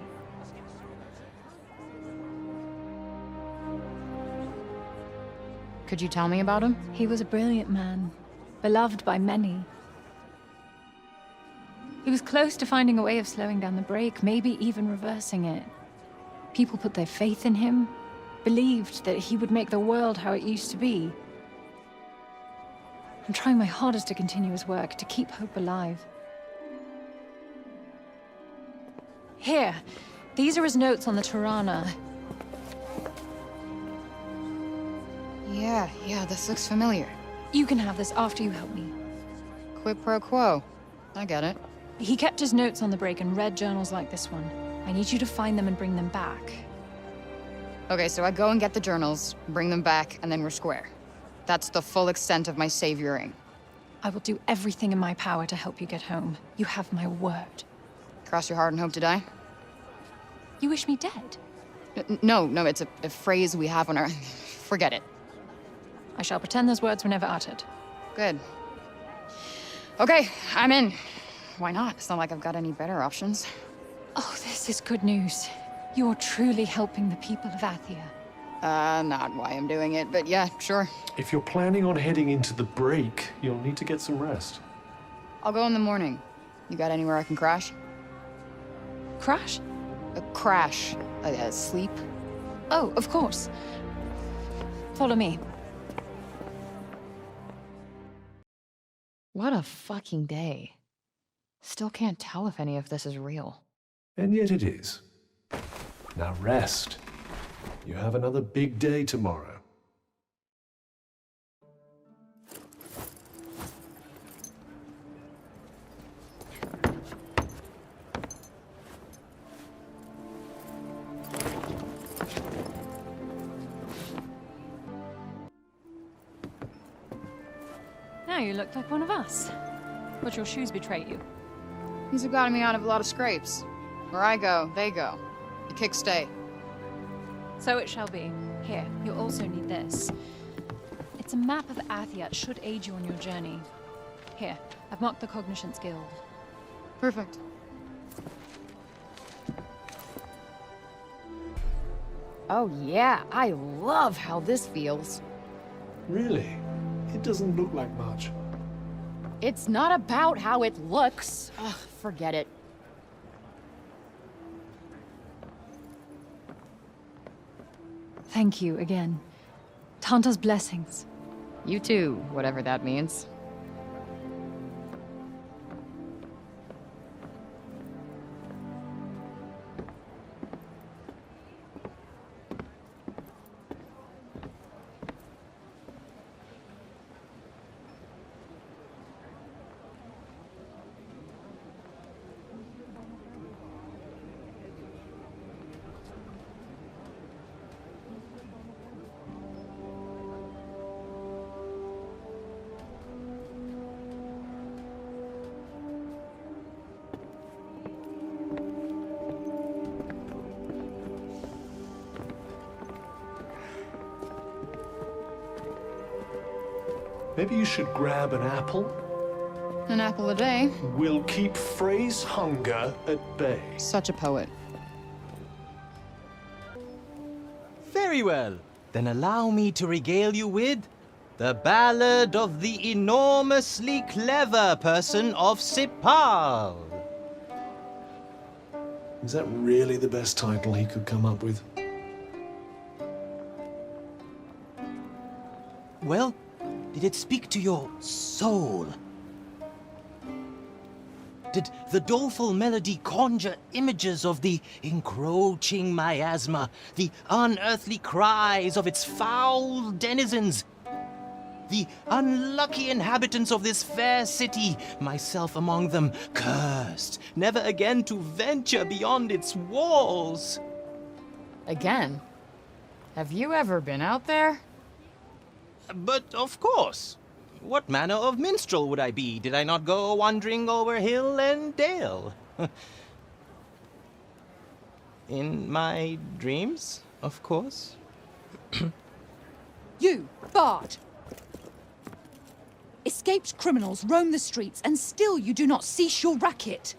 Could you tell me about him? He was a brilliant man, beloved by many. He was close to finding a way of slowing down the break, maybe even reversing it. People put their faith in him, believed that he would make the world how it used to be. I'm trying my hardest to continue his work, to keep hope alive. Here, these are his notes on the Tirana. Yeah, this looks familiar. You can have this after you help me. Quid pro quo. I get it. He kept his notes on the break and read journals like this one. I need you to find them and bring them back. Okay, so I go and get the journals, bring them back, and then we're square. That's the full extent of my savioring. I will do everything in my power to help you get home. You have my word. Cross your heart and hope to die? You wish me dead? No, it's a phrase we have on our... Forget it. I shall pretend those words were never uttered. Good. Okay, I'm in. Why not? It's not like I've got any better options. Oh, this is good news. You're truly helping the people of Athia. Not why I'm doing it, but yeah, sure. If you're planning on heading into the break, you'll need to get some rest. I'll go in the morning. You got anywhere I can crash? Crash? Crash. Sleep? Oh, of course. Follow me. What a fucking day. Still can't tell if any of this is real. And yet it is. Now rest. You have another big day tomorrow. Now you look like one of us. But your shoes betray you. These have gotten me out of a lot of scrapes. Where I go, they go. The kicks stay. So it shall be. Here, you'll also need this. It's a map of Athia. It should aid you on your journey. Here, I've marked the Cognitions Guild. Perfect. Oh yeah, I love how this feels. Really? It doesn't look like much. It's not about how it looks. Ugh, forget it. Thank you again. Tanta's blessings. You too, whatever that means. Maybe you should grab an apple. An apple a day. We'll keep Frey's hunger at bay. Such a poet. Very well. Then allow me to regale you with the Ballad of the Enormously Clever Person of Sipal. Is that really the best title he could come up with? Well, did it speak to your soul? Did the doleful melody conjure images of the encroaching miasma, the unearthly cries of its foul denizens, the unlucky inhabitants of this fair city, myself among them, cursed, never again to venture beyond its walls? Again? Have you ever been out there? But of course. What manner of minstrel would I be, did I not go wandering over hill and dale? In my dreams, of course. You, Bard! Escaped criminals roam the streets, and still you do not cease your racket.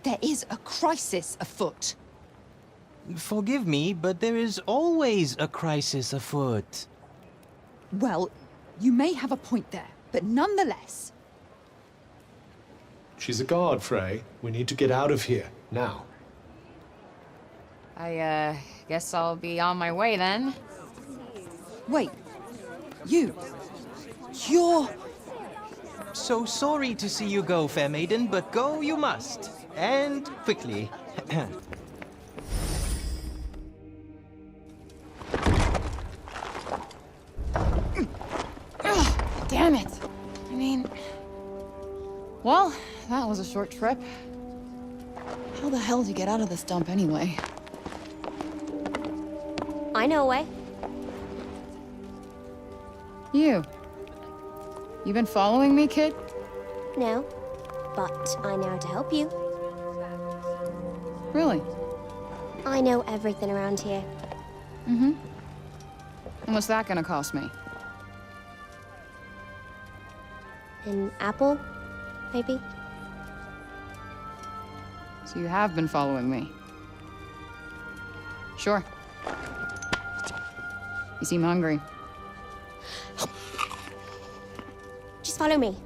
There is a crisis afoot. Forgive me, but there is always a crisis afoot. Well, you may have a point there, but nonetheless... She's a guard, Frey. We need to get out of here, now. I, guess I'll be on my way then. Wait. You're... So sorry to see you go, fair maiden, but go you must. And quickly. Damn it. I mean... Well, that was a short trip. How the hell did you get out of this dump anyway? I know a way. You been following me, kid? No, but I know how to help you. Really? I know everything around here. Mm-hmm. And what's that gonna cost me? An apple, maybe? So you have been following me? Sure. You seem hungry. Just follow me.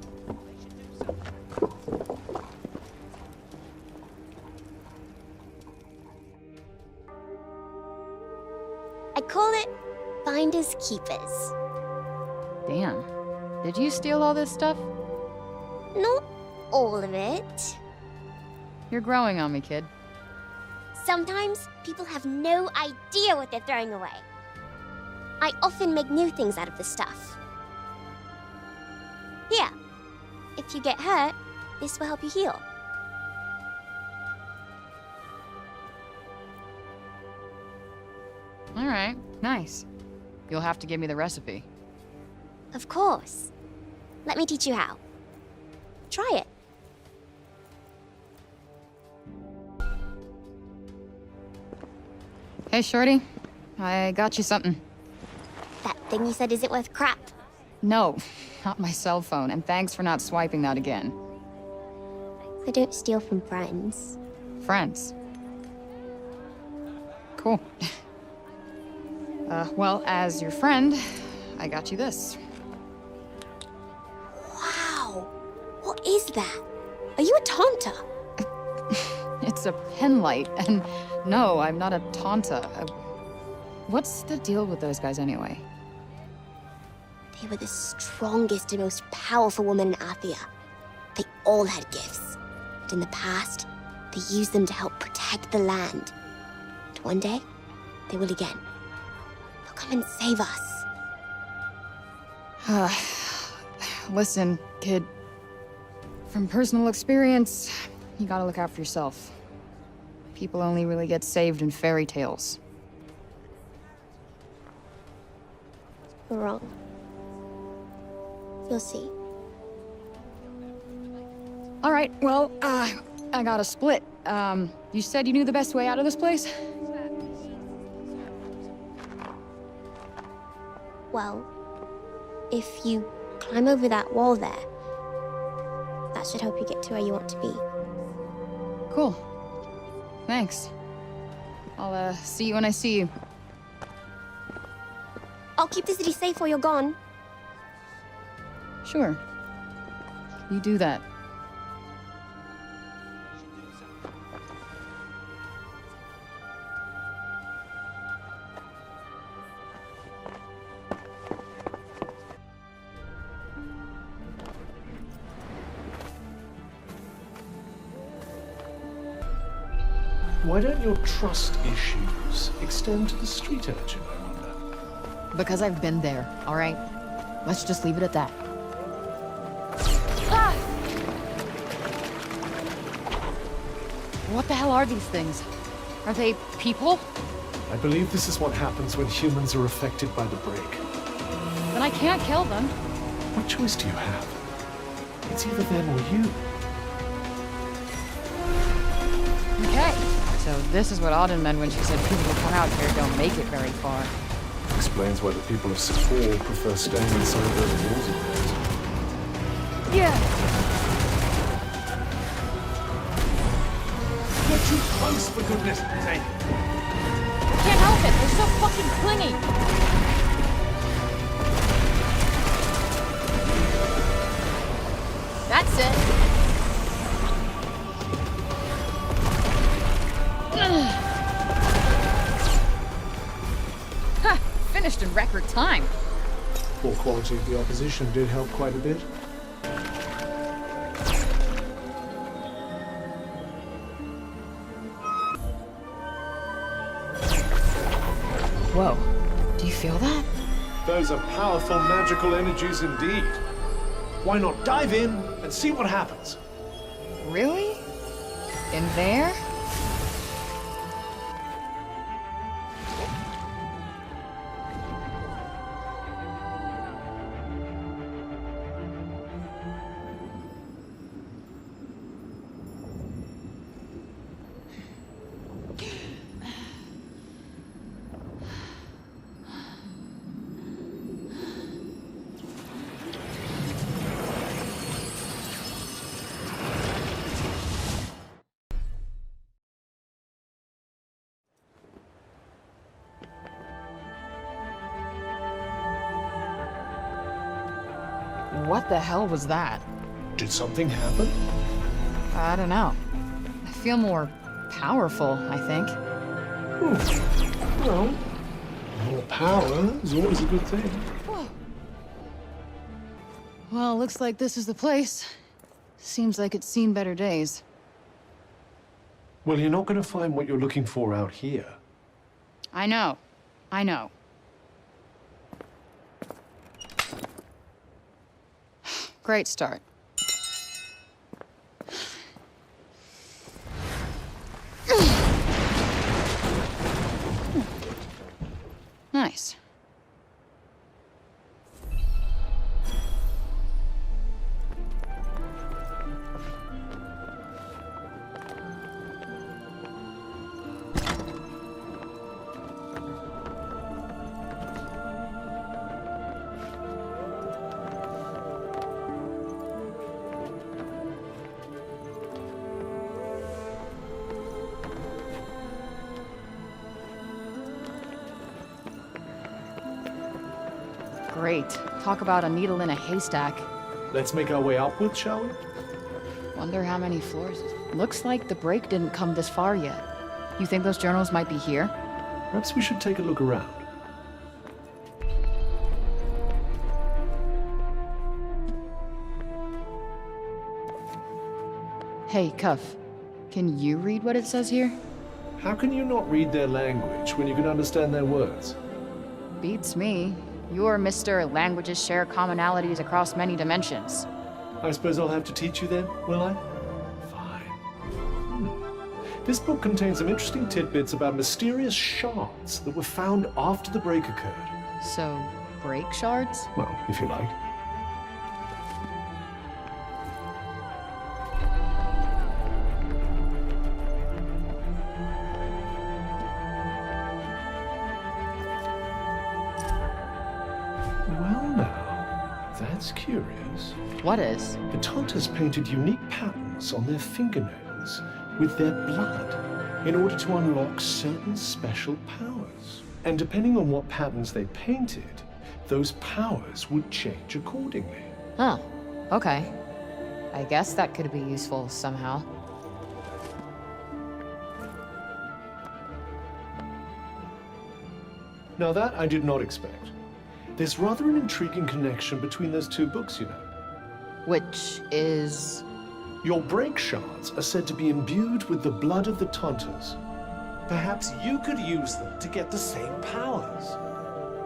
I call it finders keepers. Damn. Did you steal all this stuff? Not all of it. You're growing on me, kid. Sometimes people have no idea what they're throwing away. I often make new things out of the stuff. Here, if you get hurt, this will help you heal. All right, nice. You'll have to give me the recipe. Of course. Let me teach you how. Try it. Hey, Shorty. I got you something. That thing you said isn't worth crap. No, not my cell phone, and thanks for not swiping that again. I don't steal from friends. Friends. Cool. Well, as your friend, I got you this. Wow! What is that? Are you a taunter? It's a pen light, and no, I'm not a taunta. What's the deal with those guys anyway? They were the strongest and most powerful women in Athia. They all had gifts. But in the past, they used them to help protect the land. And one day, they will again. They'll come and save us. Listen, kid. From personal experience, you gotta look out for yourself. People only really get saved in fairy tales. You're wrong. You'll see. All right, well, I gotta split. You said you knew the best way out of this place? Well, if you climb over that wall there, that should help you get to where you want to be. Cool. Thanks. I'll, see you when I see you. I'll keep the city safe while you're gone. Sure. You do that. Why don't your trust issues extend to the street urchin, I wonder? Because I've been there, all right? Let's just leave it at that. Ah! What the hell are these things? Are they people? I believe this is what happens when humans are affected by the break. Then I can't kill them. What choice do you have? It's either them or you. Okay. So this is what Auden meant when she said people who come out here don't make it very far. Explains why the people of Sepul prefer staying inside their walls of theirs. Yeah. You're too close, for goodness sake. I can't help it. They're so fucking clingy. That's it. Ha! Finished in record time. Poor quality of the opposition did help quite a bit. Whoa. Do you feel that? Those are powerful magical energies indeed. Why not dive in and see what happens? Really? In there? What the hell was that? Did something happen? I don't know. I feel more powerful, I think. Well, more power is always a good thing. Whoa. Well, looks like this is the place. Seems like it's seen better days. Well, you're not going to find what you're looking for out here. I know. I know. Great start. Nice. Great. Talk about a needle in a haystack. Let's make our way upwards, shall we? Wonder how many floors. Looks like the break didn't come this far yet. You think those journals might be here? Perhaps we should take a look around. Hey, Cuff. Can you read what it says here? How can you not read their language when you can understand their words? Beats me. You're Mr. Languages share commonalities across many dimensions. I suppose I'll have to teach you then, will I? This book contains some interesting tidbits about mysterious shards that were found after the break occurred. So, break shards? Well, if you like. Well now, that's curious. What is? The Tantas painted unique patterns on their fingernails with their blood in order to unlock certain special powers. And depending on what patterns they painted, those powers would change accordingly. Huh. Okay. I guess that could be useful somehow. Now that I did not expect. There's rather an intriguing connection between those two books, you know. Which is... Your break shards are said to be imbued with the blood of the Tantas. Perhaps you could use them to get the same powers.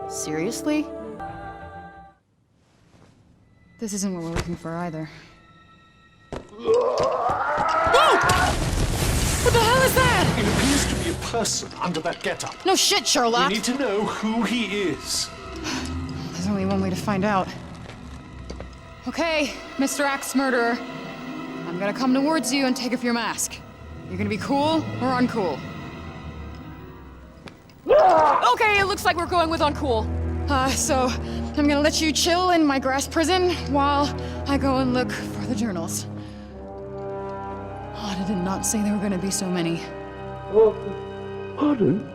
Seriously? This isn't what we're looking for either. What the hell is that? It appears to be a person under that getup. No shit, Sherlock! We need to know who he is. There's only one way to find out. Okay, Mr. Axe Murderer. I'm gonna come towards you and take off your mask. You're gonna be cool or uncool? Okay, it looks like we're going with uncool. So I'm gonna let you chill in my grass prison while I go and look for the journals. Auden did not say there were gonna be so many. Auden?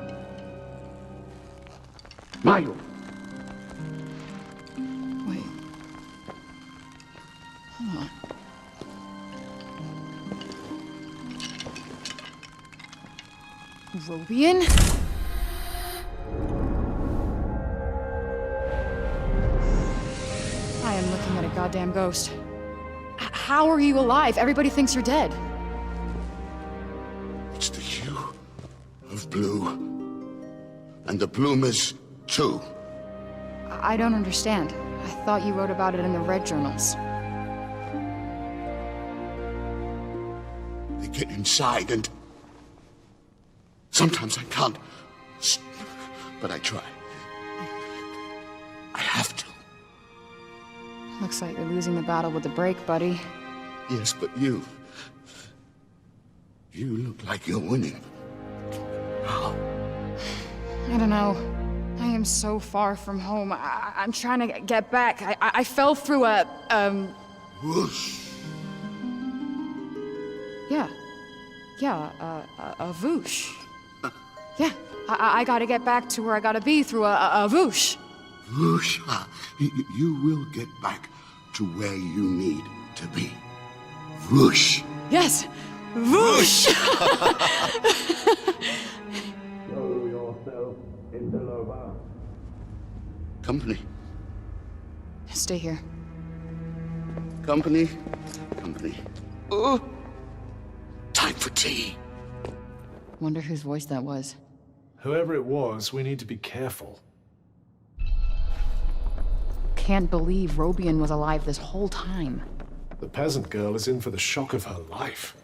Michael. Wait. Hold on. Robian? I am looking at a goddamn ghost. How are you alive? Everybody thinks you're dead. It's the hue of blue. And the bloomers, too. I don't understand. I thought you wrote about it in the red journals. They get inside and... Sometimes I can't. But I try. I have to. Looks like you're losing the battle with the break, buddy. Yes, but you... You look like you're winning. How? I don't know. I am so far from home. I'm trying to get back. I fell through a, Whoosh. Yeah. Yeah, a whoosh. Yeah, I gotta get back to where I gotta be through a whoosh. Whoosh. You will get back to where you need to be. Whoosh. Yes, whoosh! Show yourself in the lower. Company. Stay here. Company. Company. Oh! Time for tea. Wonder whose voice that was. Whoever it was, we need to be careful. Can't believe Robian was alive this whole time. The peasant girl is in for the shock of her life.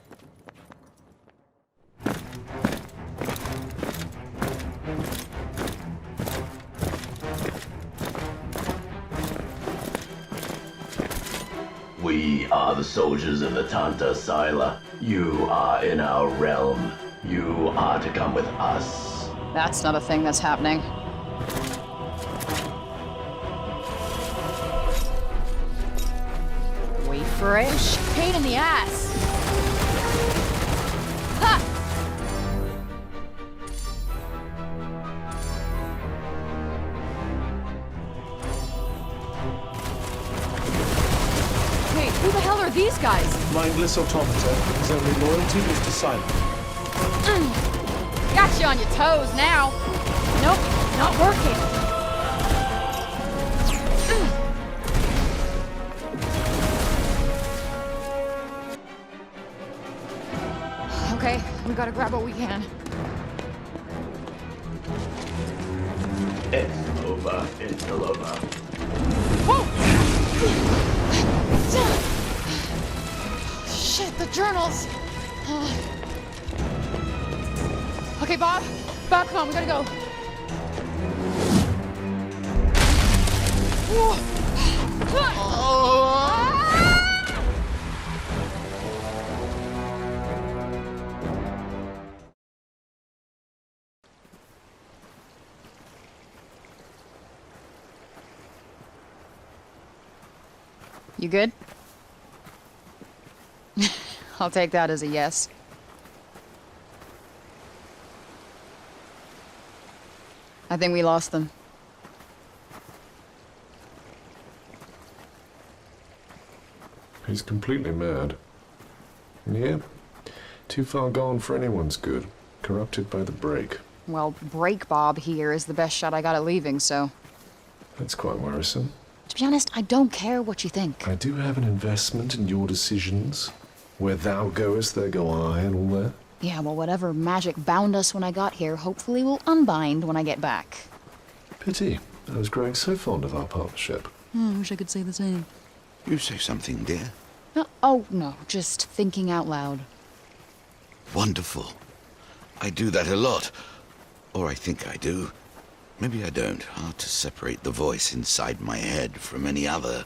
We are the soldiers of the Tanta Sila. You are in our realm. You are to come with us. That's not a thing that's happening. Wait for it. Pain in the ass! Ha! guys? Mindless automata, his only loyalty is to silence. Got you on your toes now. Nope, not working. Okay, we gotta grab what we can. It's over. It's all over. Shit, the journals. Okay, Bob. Bob, come on, we gotta go. You good? I'll take that as a yes. I think we lost them. He's completely mad. Yeah, too far gone for anyone's good. Corrupted by the break. Well, Break Bob here is the best shot I got at leaving, so... That's quite worrisome. To be honest, I don't care what you think. I do have an investment in your decisions. Where thou goest, there go I, and all that. Yeah, well, whatever magic bound us when I got here, hopefully will unbind when I get back. Pity. I was growing so fond of our partnership. I wish I could say the same. You say something, dear? Oh, no, just thinking out loud. Wonderful. I do that a lot. Or I think I do. Maybe I don't. Hard to separate the voice inside my head from any other.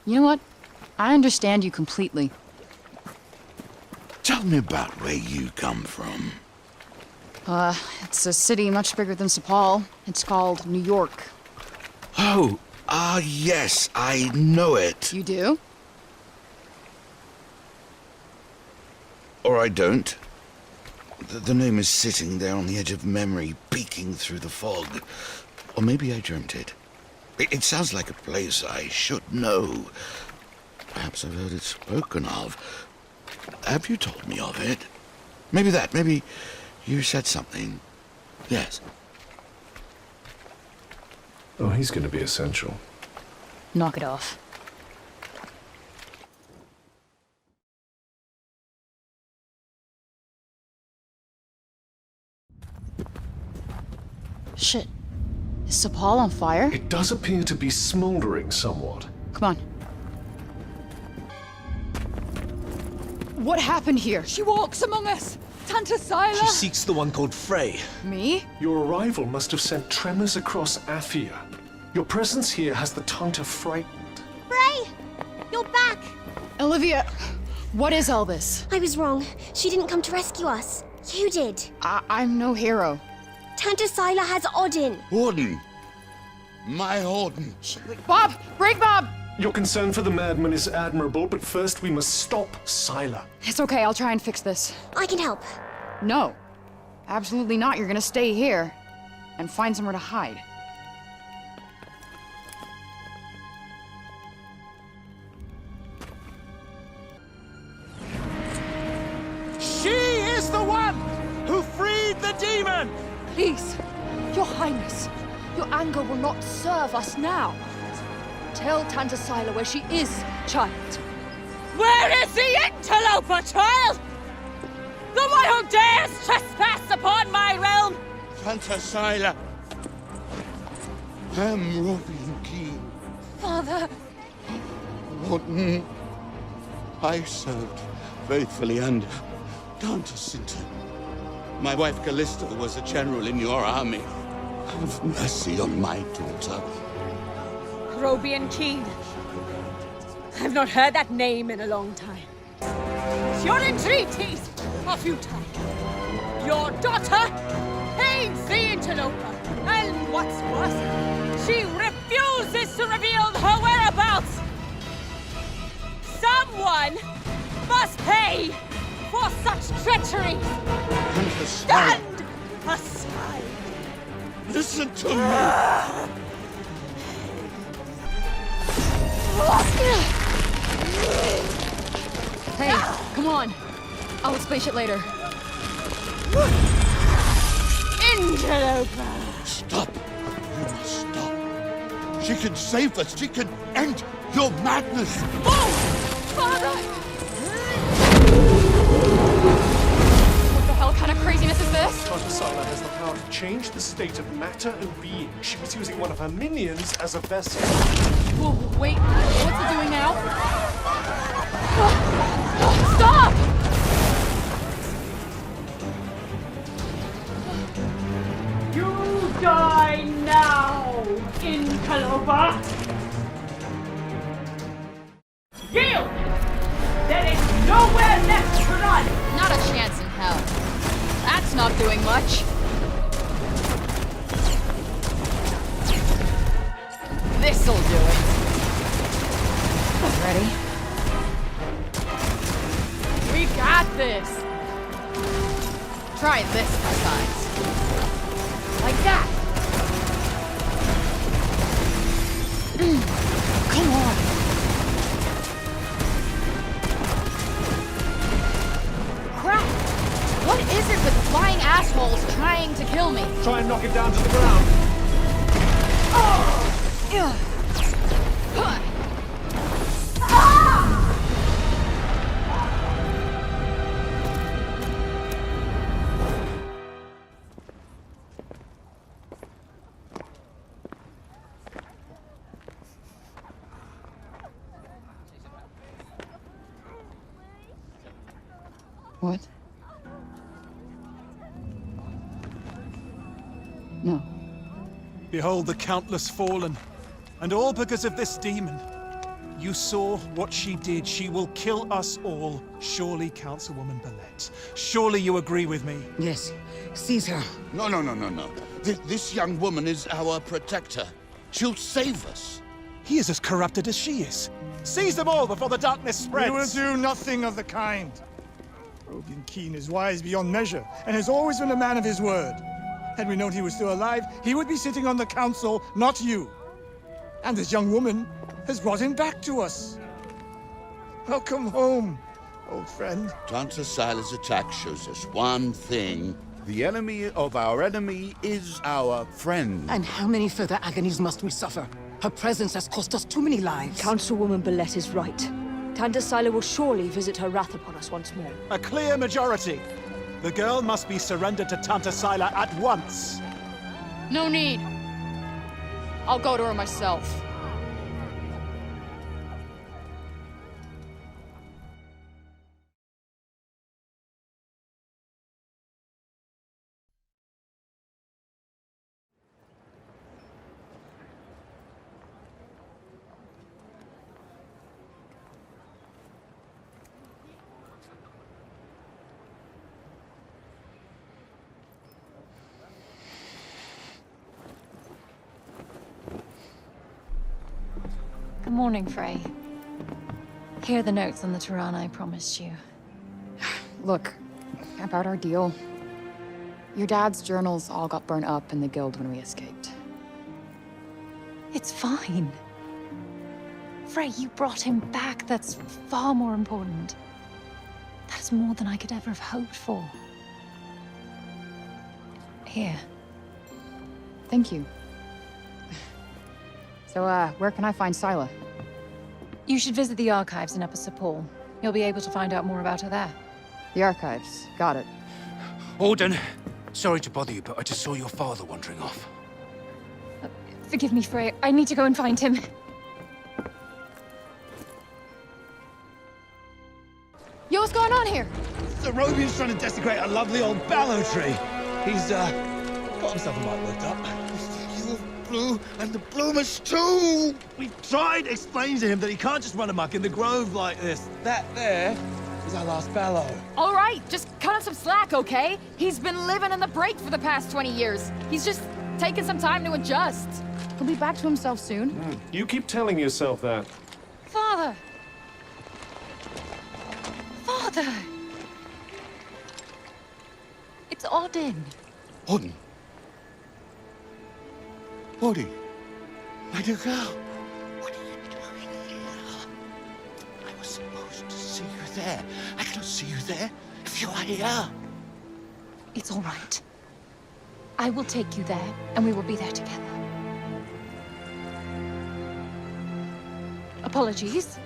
You know what? I understand you completely. Tell me about where you come from. It's a city much bigger than Sepal. It's called New York. Oh, yes, I know it. You do? Or I don't. The name is sitting there on the edge of memory, peeking through the fog. Or maybe I dreamt it. It sounds like a place I should know. Perhaps I've heard it spoken of. Have you told me of it? Maybe that. Maybe you said something. Yes. Oh, he's going to be essential. Knock it off. Shit. Is Sepal on fire? It does appear to be smoldering somewhat. Come on. What happened here? She walks among us! Tanta Sila! She seeks the one called Frey. Me? Your arrival must have sent tremors across Athia. Your presence here has the Tanta frightened. Frey! You're back! Olivia, what is all this? I was wrong. She didn't come to rescue us. You did. I'm no hero. Tanta Sila has Auden. Auden. My Auden. Bob! Break Bob! Your concern for the madman is admirable, but first we must stop Sila. It's okay, I'll try and fix this. I can help. No. Absolutely not. You're gonna stay here and find somewhere to hide. She is the one who freed the demon! Please, Your Highness, your anger will not serve us now. Tell Tanta Sila where she is, child. Where is the interloper, child? The one who dares trespass upon my realm? Tanta Sila. I'm Robin King. Father. Auden. I served faithfully under Tanta Sinta. My wife Callista was a general in your army. Have mercy on my daughter. Robian Keen. I've not heard that name in a long time. Your entreaties are futile. Your daughter aids the interloper. And what's worse, she refuses to reveal her whereabouts. Someone must pay for such treachery. Stand aside. Listen to me. Hey, come on. I'll explain shit later. Interloper! Stop! You must stop. She can save us. She can end your madness. Oh! Father! What the hell kind of craziness is this? Tanta Sila has the power to change the state of matter and being. She was using one of her minions as a vessel. Whoa, wait, what's it doing now? Stop! You die now, interloper! Yield! There is nowhere left to run! Not a chance in hell. That's not doing much. This'll do it. Ready? We got this! Try this, my size. Like that! Come on! Crap! What is it with flying assholes trying to kill me? Try and knock it down to the ground. What? No. Behold the countless fallen, and all because of this demon. You saw what she did. She will kill us all. Surely, Councilwoman Billette. Surely you agree with me. Yes. Seize her. No. This young woman is our protector. She'll save us. He is as corrupted as she is. Seize them all before the darkness spreads. We will do nothing of the kind. Rogan Keen is wise beyond measure, and has always been a man of his word. Had we known he was still alive, he would be sitting on the council, not you. And this young woman has brought him back to us. Welcome home, old friend. Tanta Sila's attack shows us one thing. The enemy of our enemy is our friend. And how many further agonies must we suffer? Her presence has cost us too many lives. Councilwoman Billette is right. Tanta Sila will surely visit her wrath upon us once more. A clear majority. The girl must be surrendered to Tanta Sila at once. No need. I'll go to her myself. Good morning, Frey. Here are the notes on the Tirana I promised you. Look, about our deal. Your dad's journals all got burnt up in the guild when we escaped. It's fine. Frey, you brought him back. That's far more important. That's more than I could ever have hoped for. Here. Thank you. So, where can I find Sila? You should visit the archives in Upper Sepul. You'll be able to find out more about her there. The archives. Got it. Auden, sorry to bother you, but I just saw your father wandering off. Forgive me, Frey. I need to go and find him. Yo, what's going on here? The Robian's trying to desecrate a lovely old ballow tree. He's, got himself a mite worked up. Blue, and the bloomers too! We've tried explaining to him that he can't just run amok in the grove like this. That there is our last ballow. All right, just cut him some slack, okay? He's been living in the break for the past 20 years. He's just taking some time to adjust. He'll be back to himself soon. You keep telling yourself that. Father! Father! It's Auden. Auden? Auden, my dear girl, what are you doing here? I was supposed to see you there. I cannot see you there if you are here. It's all right. I will take you there, and we will be there together. Apologies.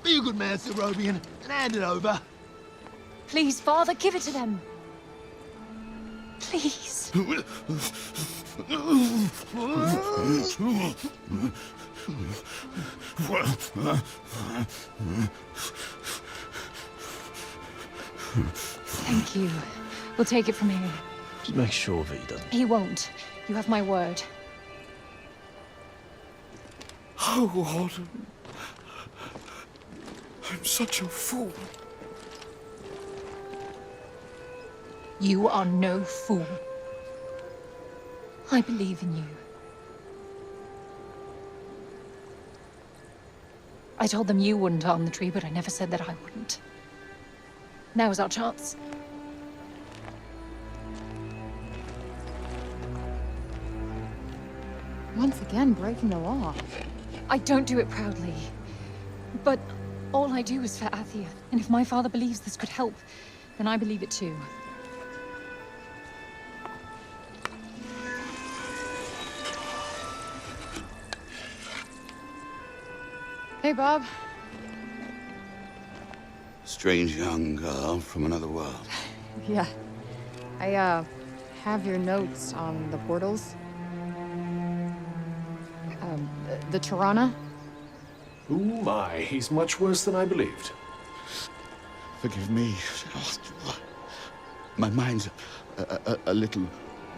Be a good man, Sir Robian, and hand it over. Please, Father, give it to them. Please. Thank you. We'll take it from here. Just make sure that he doesn't. He won't. You have my word. Oh, Auden. I'm such a fool. You are no fool. I believe in you. I told them you wouldn't harm the tree, but I never said that I wouldn't. Now is our chance. Once again, breaking the law. I don't do it proudly. But all I do is for Athia. And if my father believes this could help, then I believe it too. Hey, Bob. Strange young girl from another world. Yeah. I, have your notes on the portals. The Tirana? Oh my, he's much worse than I believed. Forgive me. My mind's a little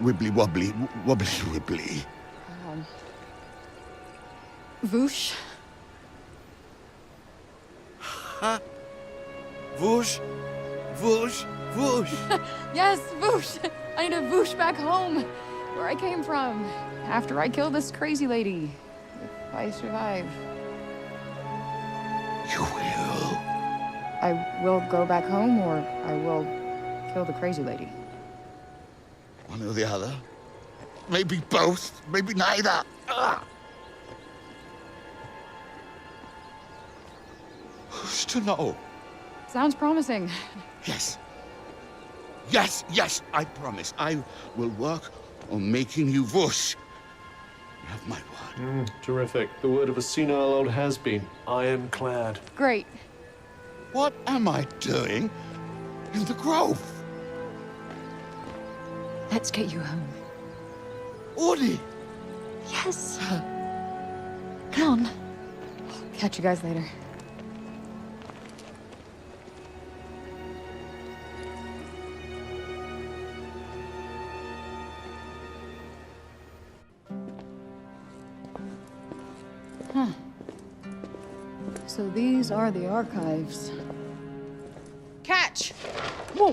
wibbly-wobbly, wobbly-wibbly. Voosh? Ha! Whoosh! Whoosh! Whoosh! Yes, Voosh! I need to Voosh back home, where I came from, after I killed this crazy lady. If I survive. You will? I will go back home, or I will kill the crazy lady. One or the other. Maybe both, maybe neither. Ugh. Who's to know? Sounds promising. Yes. Yes, yes, I promise. I will work on making you whoosh. You have my word. Terrific. The word of a senile old has-been. Ironclad. Great. What am I doing in the grove? Let's get you home. Audi! Yes. Come on. Catch you guys later. Huh. So these are the archives. Catch! Whoa!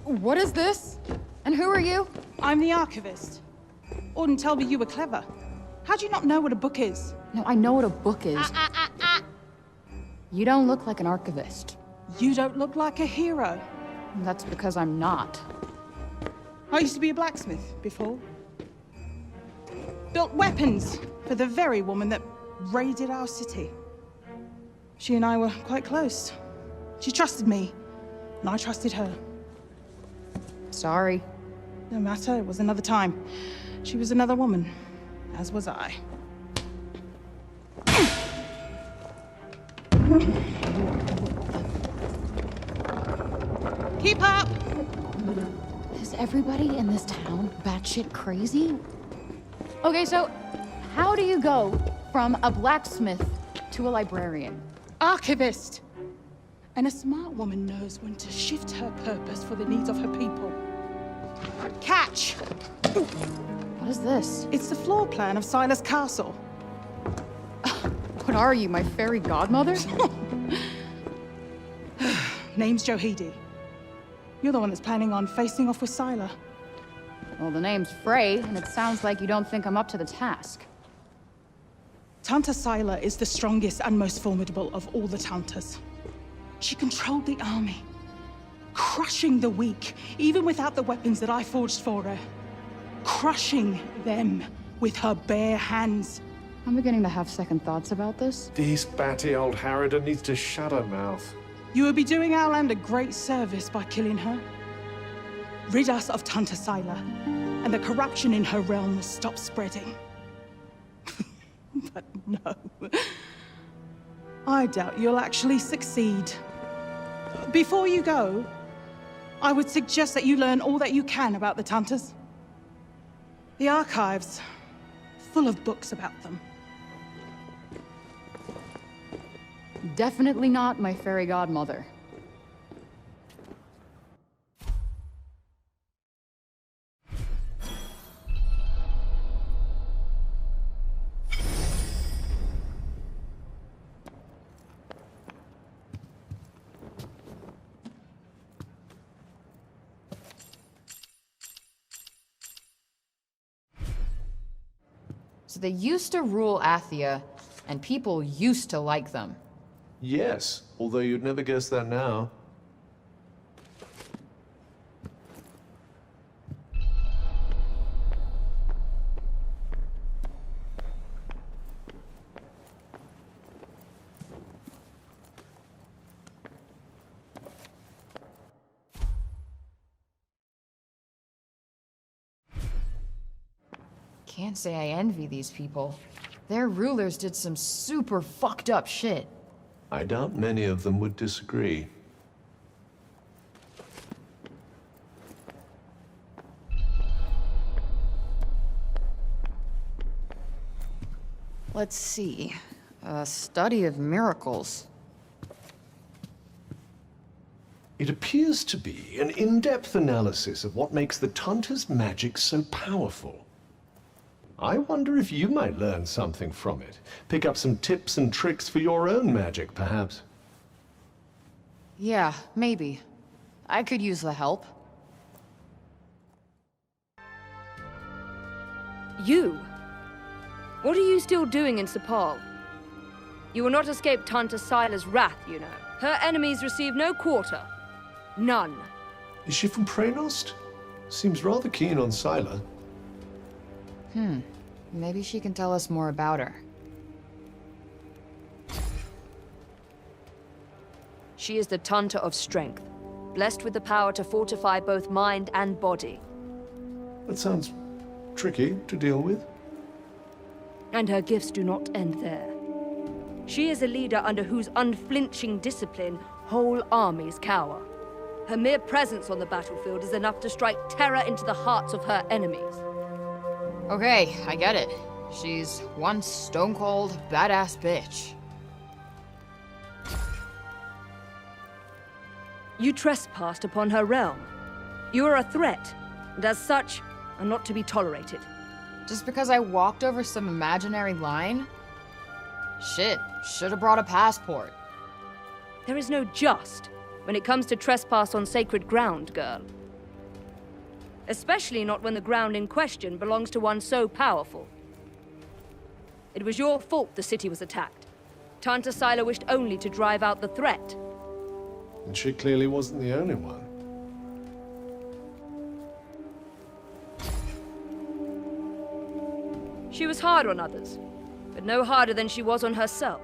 What is this? And who are you? I'm the archivist. Auden told me you were clever. How do you not know what a book is? No, I know what a book is. You don't look like an archivist. You don't look like a hero. That's because I'm not. I used to be a blacksmith before. Built weapons for the very woman that raided our city. She and I were quite close. She trusted me, and I trusted her. Sorry. No matter, it was another time. She was another woman, as was I. Keep up! Is everybody in this town batshit crazy? Okay, so how do you go from a blacksmith to a librarian? Archivist! And a smart woman knows when to shift her purpose for the needs of her people. Catch! What is this? It's the floor plan of Silas Castle. What are you, my fairy godmother? Name's Johedy. You're the one that's planning on facing off with Sila. Well, the name's Frey, and it sounds like you don't think I'm up to the task. Tanta Sila is the strongest and most formidable of all the Tantas. She controlled the army, crushing the weak, even without the weapons that I forged for her. Crushing them with her bare hands. I'm beginning to have second thoughts about this. This batty old harridan needs to shut her mouth. You would be doing our land a great service by killing her. Rid us of Tanta Sila, and the corruption in her realm will stop spreading. But no. I doubt you'll actually succeed. Before you go, I would suggest that you learn all that you can about the Tantas. The archives, full of books about them. Definitely not my fairy godmother. So they used to rule Athia, and people used to like them. Yes, although you'd never guess that now. Can't say I envy these people. Their rulers did some super fucked up shit. I doubt many of them would disagree. Let's see. A study of miracles. It appears to be an in-depth analysis of what makes the Tanta's magic so powerful. I wonder if you might learn something from it. Pick up some tips and tricks for your own magic, perhaps. Yeah, maybe. I could use the help. You? What are you still doing in Sepal? You will not escape Tanta Sila's wrath, you know. Her enemies receive no quarter. None. Is she from Preynost? Seems rather keen on Sila. Maybe she can tell us more about her. She is the Tanta of Strength, blessed with the power to fortify both mind and body. That sounds tricky to deal with. And her gifts do not end there. She is a leader under whose unflinching discipline whole armies cower. Her mere presence on the battlefield is enough to strike terror into the hearts of her enemies. Okay, I get it. She's one stone-cold, badass bitch. You trespassed upon her realm. You are a threat, and as such, are not to be tolerated. Just because I walked over some imaginary line? Shit, should've brought a passport. There is no just when it comes to trespass on sacred ground, girl. Especially not when the ground in question belongs to one so powerful. It was your fault the city was attacked. Tanta Sila wished only to drive out the threat. And she clearly wasn't the only one. She was hard on others, but no harder than she was on herself.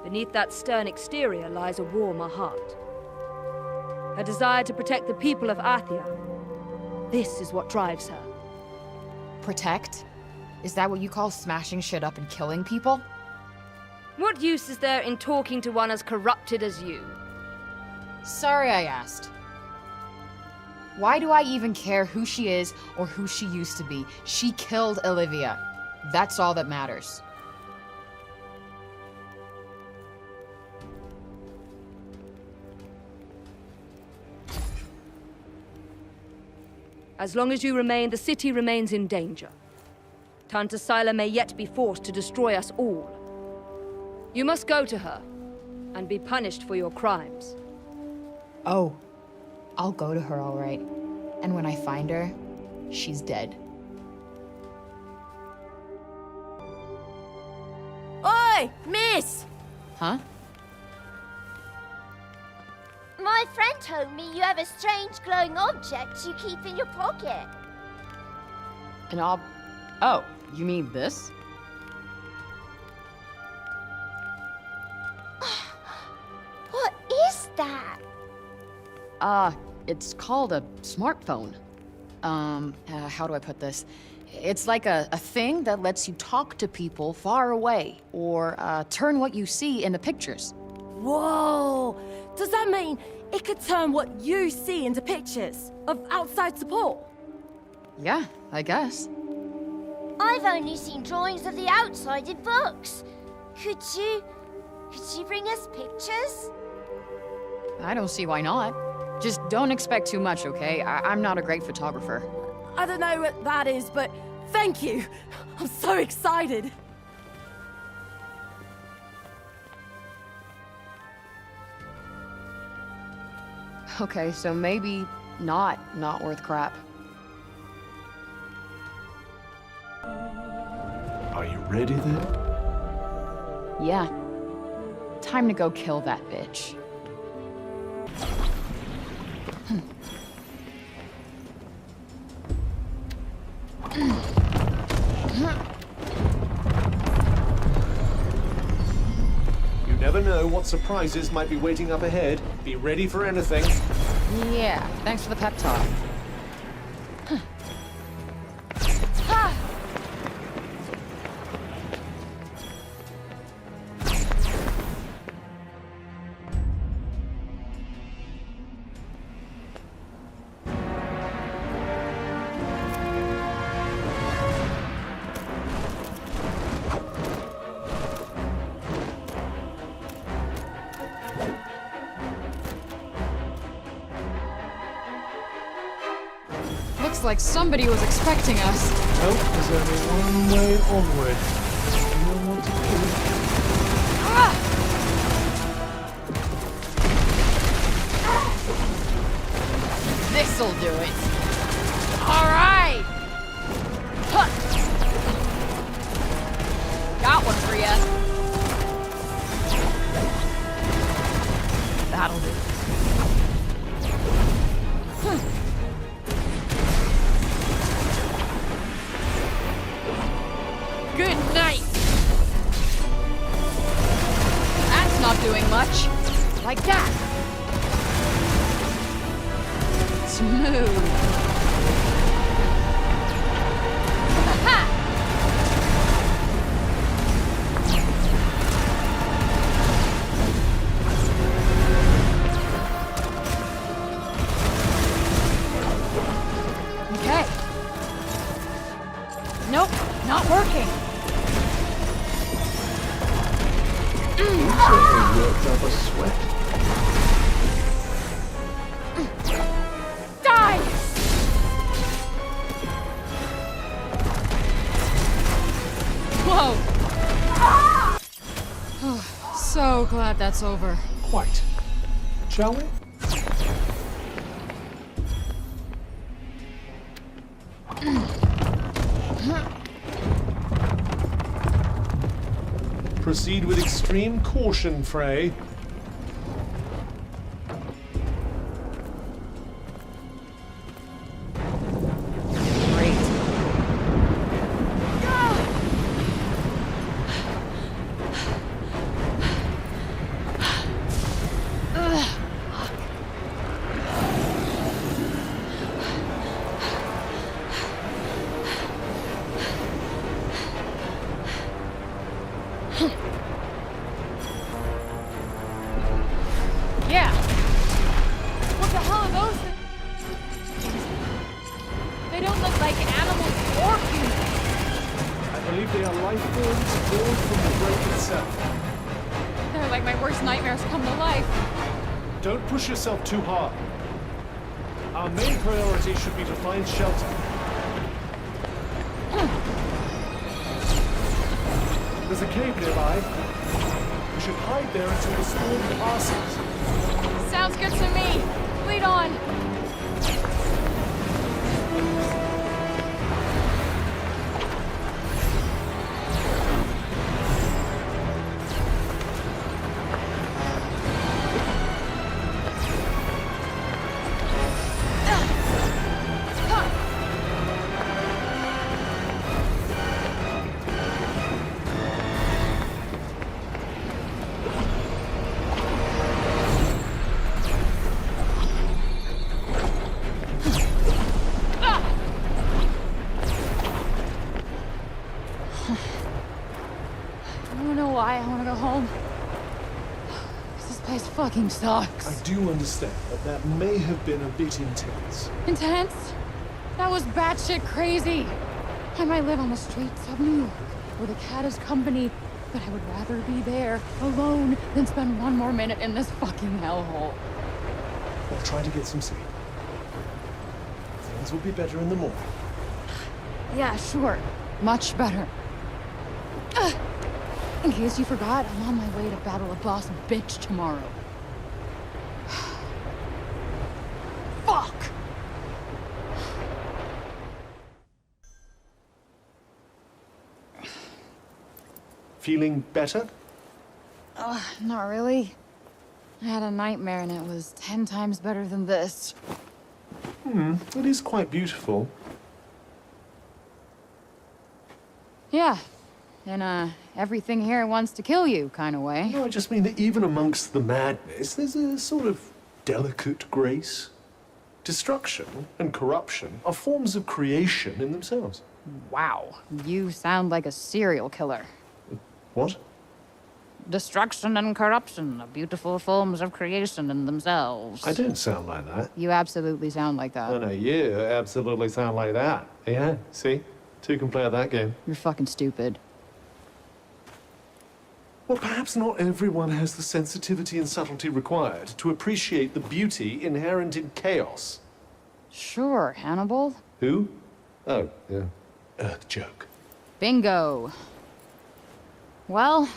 Beneath that stern exterior lies a warmer heart. Her desire to protect the people of Athia. This is what drives her. Protect? Is that what you call smashing shit up and killing people? What use is there in talking to one as corrupted as you? Sorry I asked. Why do I even care who she is or who she used to be? She killed Olivia. That's all that matters. As long as you remain, the city remains in danger. Tanta Sila may yet be forced to destroy us all. You must go to her, and be punished for your crimes. Oh, I'll go to her all right. And when I find her, she's dead. Oi, miss! Huh? My friend told me you have a strange glowing object you keep in your pocket. Oh, you mean this? It's called a smartphone. How do I put this? It's like a thing that lets you talk to people far away, or turn what you see into pictures. Whoa! Does that mean it could turn what you see into pictures of outside support? Yeah, I guess. I've only seen drawings of the outside in books. Could you bring us pictures? I don't see why not. Just don't expect too much, okay? I'm not a great photographer. I don't know what that is, but thank you. I'm so excited. Okay, so maybe not worth crap. Are you ready then? Yeah. Time to go kill that bitch. You never know what surprises might be waiting up ahead. Be ready for anything. Yeah, thanks for the pep talk. Looks like somebody was expecting us. Nope, there's only one way onward. You don't want to keep. This'll do it. All right. Huh. Got one for ya. That'll do. Good night! That's not doing much. Like that. Smooth. Ha! Okay. Nope, not working. You certainly worked up a sweat. Die! Whoa! So glad that's over. Quite. Shall we? Proceed with extreme caution, Frey. Yeah. What the hell are those things? They don't look like animals or humans. I believe they are life forms born from the break itself. They're like my worst nightmares come to life. Don't push yourself too hard. Our main priority should be to find shelter. There's a cave nearby. We should hide there until the storm passes. Sounds good to me. Lead on. fucking sucks. I do understand that may have been a bit intense. Intense? That was batshit crazy. I might live on the streets of New York, where the cat is company, but I would rather be there, alone, than spend one more minute in this fucking hellhole. I'll try to get some sleep. Things will be better in the morning. Yeah, sure. Much better. In case you forgot, I'm on my way to battle a boss bitch tomorrow. Fuck! Feeling better? Not really. I had a nightmare and it was 10 times better than this. It is quite beautiful. Yeah. In a everything here wants to kill you kind of way. No, I just mean that even amongst the madness, there's a sort of delicate grace. Destruction and corruption are forms of creation in themselves. Wow. You sound like a serial killer. What? Destruction and corruption are beautiful forms of creation in themselves. I don't sound like that. You absolutely sound like that. Oh, no, you absolutely sound like that. Yeah, see? Two can play at that game. You're fucking stupid. Well, perhaps not everyone has the sensitivity and subtlety required to appreciate the beauty inherent in chaos. Sure, Hannibal. Who? Oh, yeah. Joke. Bingo. Well,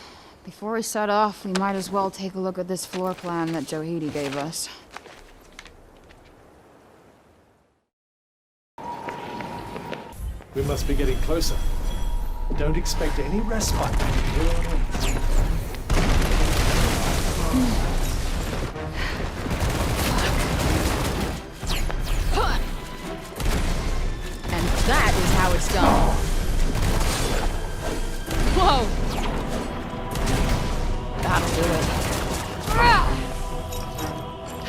before we set off, we might as well take a look at this floor plan that Johedy gave us. We must be getting closer. Don't expect any respite. And that is how it's done. Whoa! That'll do it.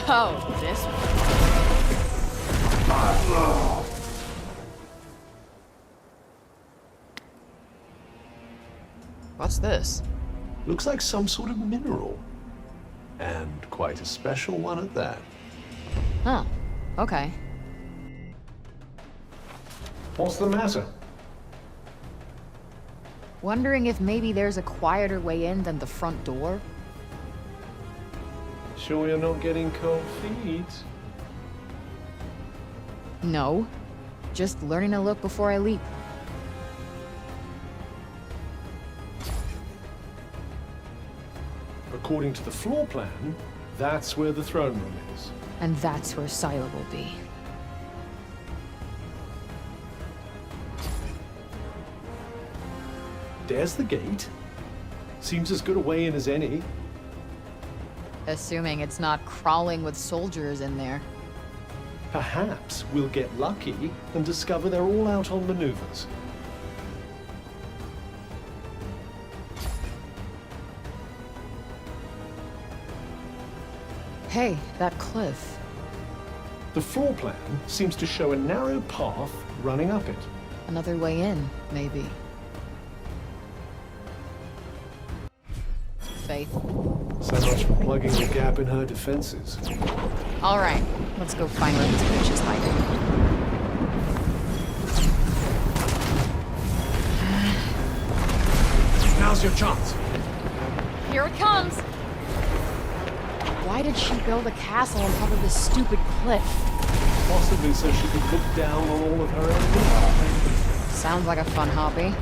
Oh, this one. What's this? Looks like some sort of mineral. And quite a special one at that. Huh. Okay. What's the matter? Wondering if maybe there's a quieter way in than the front door? Sure you're not getting cold feet? No. Just learning to look before I leap. According to the floor plan, that's where the throne room is. And that's where Sila will be. There's the gate. Seems as good a way in as any. Assuming it's not crawling with soldiers in there. Perhaps we'll get lucky and discover they're all out on maneuvers. Hey, that cliff. The floor plan seems to show a narrow path running up it. Another way in, maybe. Faith. So much for plugging the gap in her defenses. All right, let's go find where this bitch is hiding. Now's your chance. Here it comes. Why did she build a castle on top of this stupid cliff? Possibly so she could look down on all of her enemies. Sounds like a fun hobby.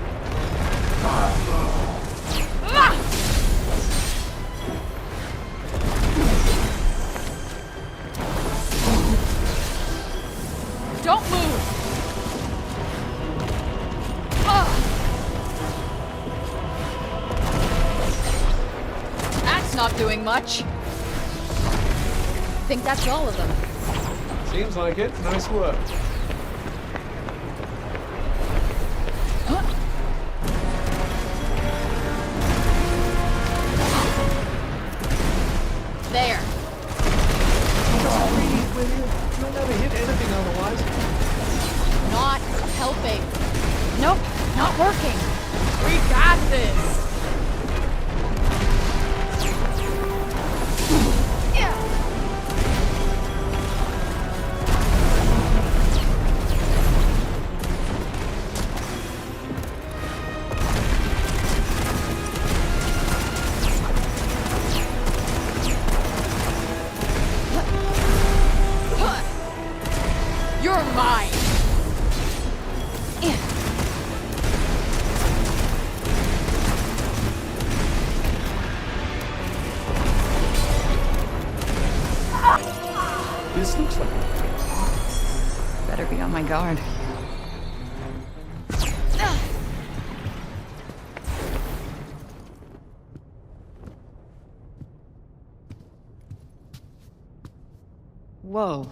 Don't move! That's not doing much. I think that's all of them. Seems like it. Nice work. There. You'll never hit anything otherwise. Not helping. Nope, not working. We got this. mine! This looks like Better be on my guard. Whoa.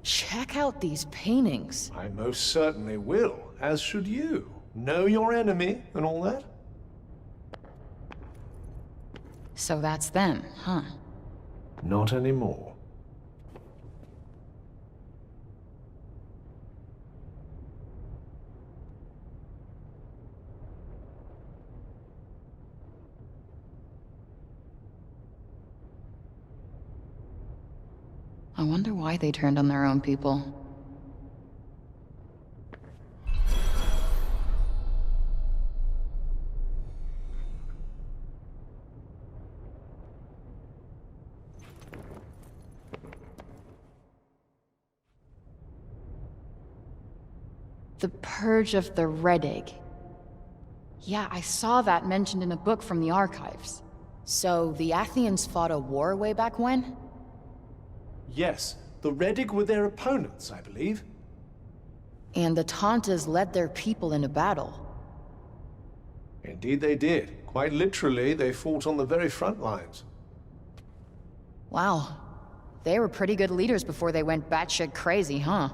Check out these paintings. I most certainly will, as should you. Know your enemy and all that. So that's them, huh? Not anymore. I wonder why they turned on their own people. The Purge of the Red Egg. Yeah, I saw that mentioned in a book from the archives. So, the Athians fought a war way back when? Yes, the Reddig were their opponents, I believe. And the Tantas led their people into battle. Indeed they did. Quite literally, they fought on the very front lines. Wow. They were pretty good leaders before they went batshit crazy, huh?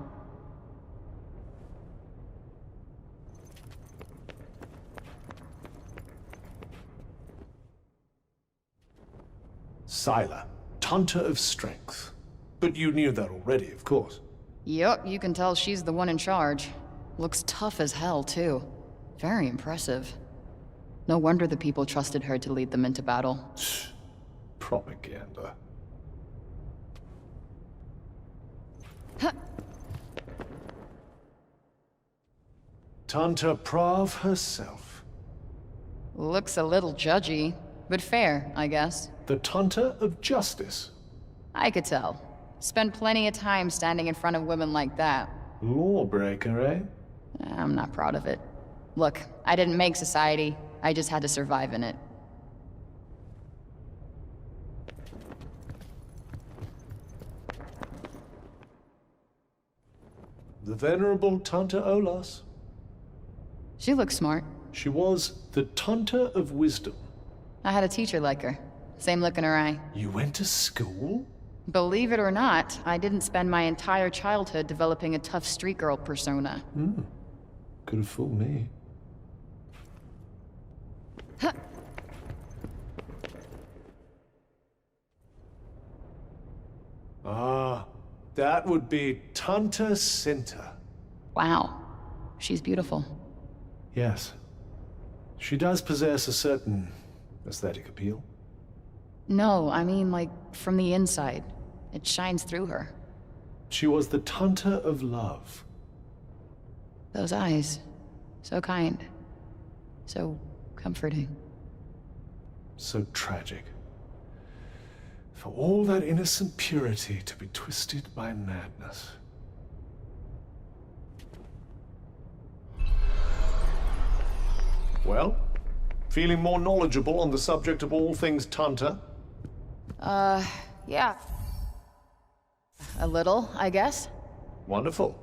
Scylla, Tanta of Strength. But you knew that already, of course. Yup, you can tell she's the one in charge. Looks tough as hell, too. Very impressive. No wonder the people trusted her to lead them into battle. Propaganda. Huh. Tanta Prav herself. Looks a little judgy, but fair, I guess. The Tanta of Justice. I could tell. Spent plenty of time standing in front of women like that. Lawbreaker, eh? I'm not proud of it. Look, I didn't make society. I just had to survive in it. The venerable Tanta Olas. She looks smart. She was the Tanta of Wisdom. I had a teacher like her. Same look in her eye. You went to school? Believe it or not, I didn't spend my entire childhood developing a tough street girl persona. Could have fooled me. Huh. Ah, that would be Tanta Cinta. Wow. She's beautiful. Yes. She does possess a certain aesthetic appeal. No, I mean, like, from the inside. It shines through her. She was the Tanta of Love. Those eyes. So kind. So comforting. So tragic. For all that innocent purity to be twisted by madness. Well, feeling more knowledgeable on the subject of all things Tanta? Yeah. A little, I guess. Wonderful.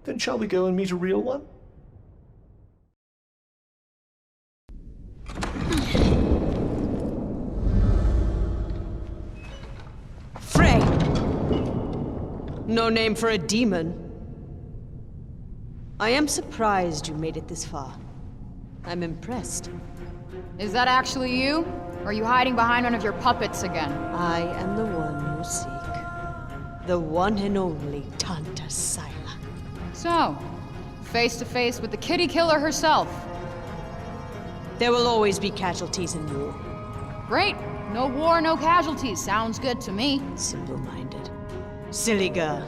Then shall we go and meet a real one? Frey! No name for a demon. I am surprised you made it this far. I'm impressed. Is that actually you? Or are you hiding behind one of your puppets again? I am the one you seek. The one and only Tanta Scylla. So, face to face with the kitty killer herself. There will always be casualties in war. Great. No war, no casualties. Sounds good to me. Simple-minded. Silly girl.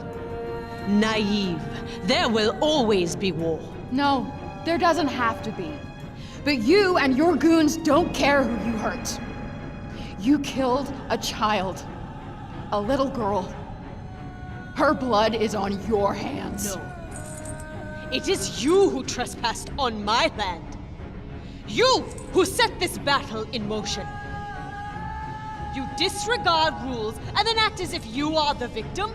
Naive. There will always be war. No, there doesn't have to be. But you and your goons don't care who you hurt. You killed a child. A little girl. Her blood is on your hands. No. It is you who trespassed on my land. You who set this battle in motion. You disregard rules and then act as if you are the victim?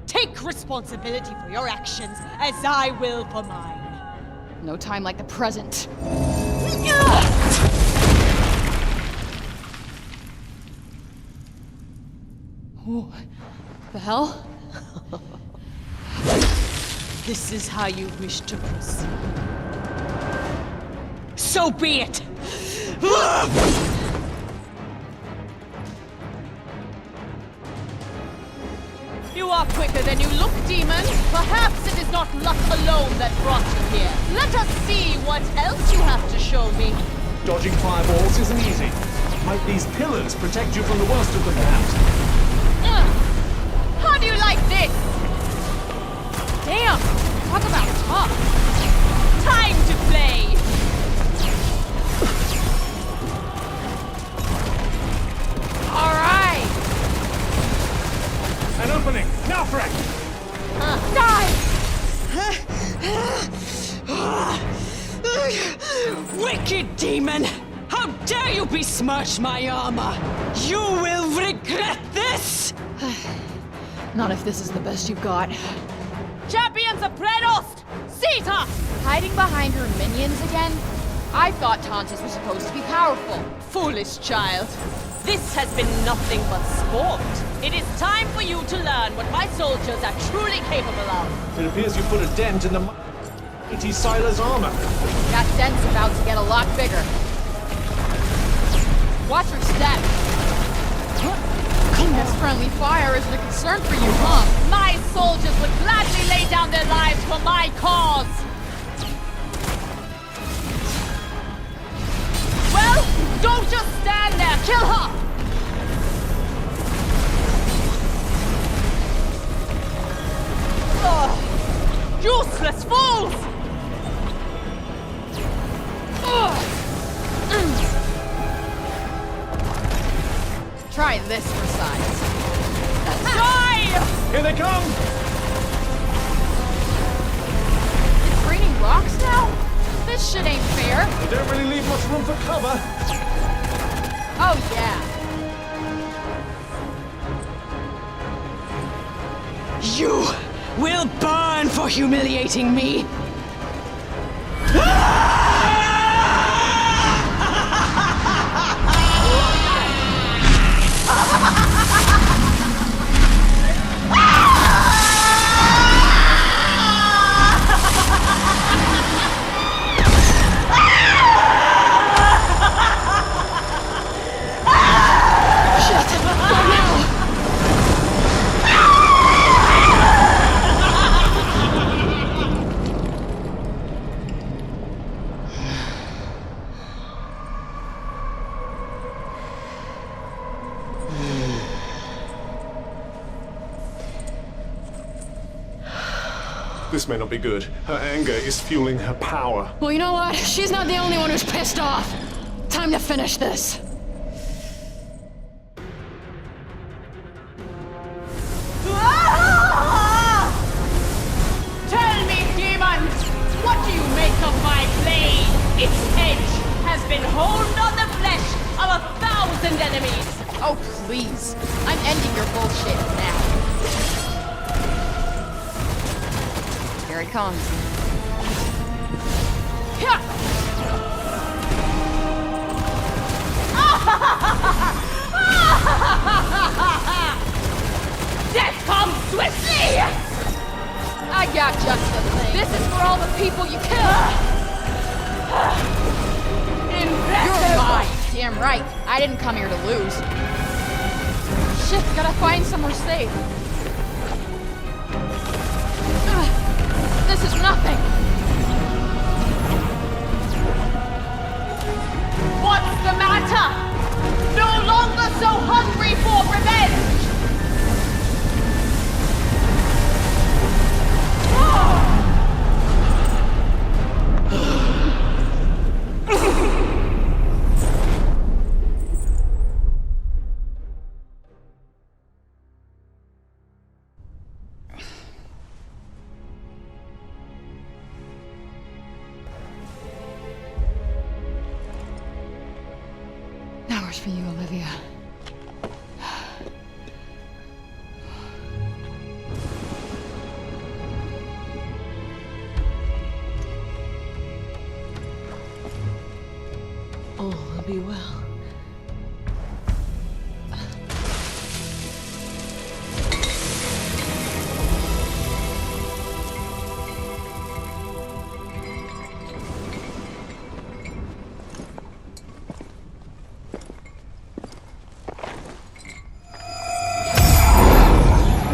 Take responsibility for your actions as I will for mine. No time like the present. What the hell? This is how you wish to proceed. So be it! You are quicker than you look, demon. Perhaps it is not luck alone that brought you here. Let us see what else you have to show me. Dodging fireballs isn't easy. Might these pillars protect you from the worst of them, perhaps? How do you like this? Damn! Talk about tough. Time to play! Alright! An opening! Now, Frank! Die! Wicked demon! How dare you besmirch my armor! You will regret this! Not if this is the best you've got. Champions of Predost! Sita! Hiding behind her minions again? I thought Tantas was supposed to be powerful. Foolish child. This has been nothing but sport. It is time for you to learn what my soldiers are truly capable of. It appears you put a dent in the mighty Sila's armor. That dent's about to get a lot bigger. Watch your step. This friendly fire isn't a concern for you, huh? My soldiers would gladly lay down their lives for my cause. Well, don't just stand there. Kill her! Ugh. Useless fools! Try this for size. Die! Here they come! It's raining rocks now? This shit ain't fair. They don't really leave much room for cover. Oh, yeah. You will burn for humiliating me! This may not be good. Her anger is fueling her power. Well, you know what? She's not the only one who's pissed off. Time to finish this. Tell me, demon, what do you make of my blade? Its edge has been honed on the flesh of 1,000 enemies. Oh, please. I'm ending your bullshit now. Here it comes. Death comes swiftly! I got just the thing. This is for all the people you killed. You're mine. Damn right. I didn't come here to lose. Shit, gotta find somewhere safe. This is nothing. What's the matter? No longer so hungry for revenge! much for you, Olivia. All will be well.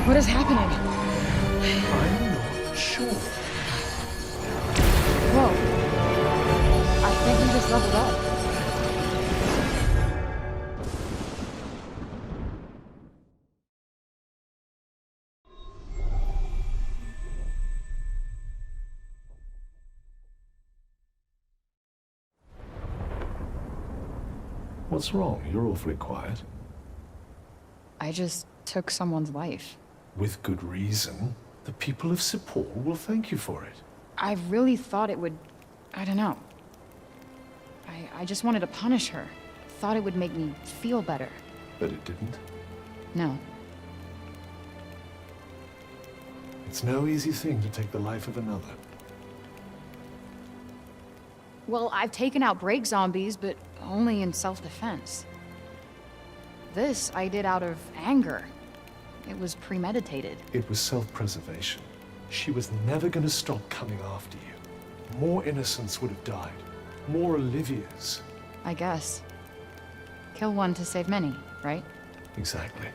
What is happening? I'm not sure. Whoa. I think we just leveled up. What's wrong? You're awfully quiet. I just took someone's life. With good reason. The people of Sepul will thank you for it. I really thought it would... I don't know. I just wanted to punish her. Thought it would make me feel better. But it didn't. No. It's no easy thing to take the life of another. Well, I've taken out break zombies, but only in self-defense. This I did out of anger. It was premeditated. It was self-preservation. She was never going to stop coming after you. More innocents would have died. More Olivias. I guess. Kill one to save many, right? Exactly.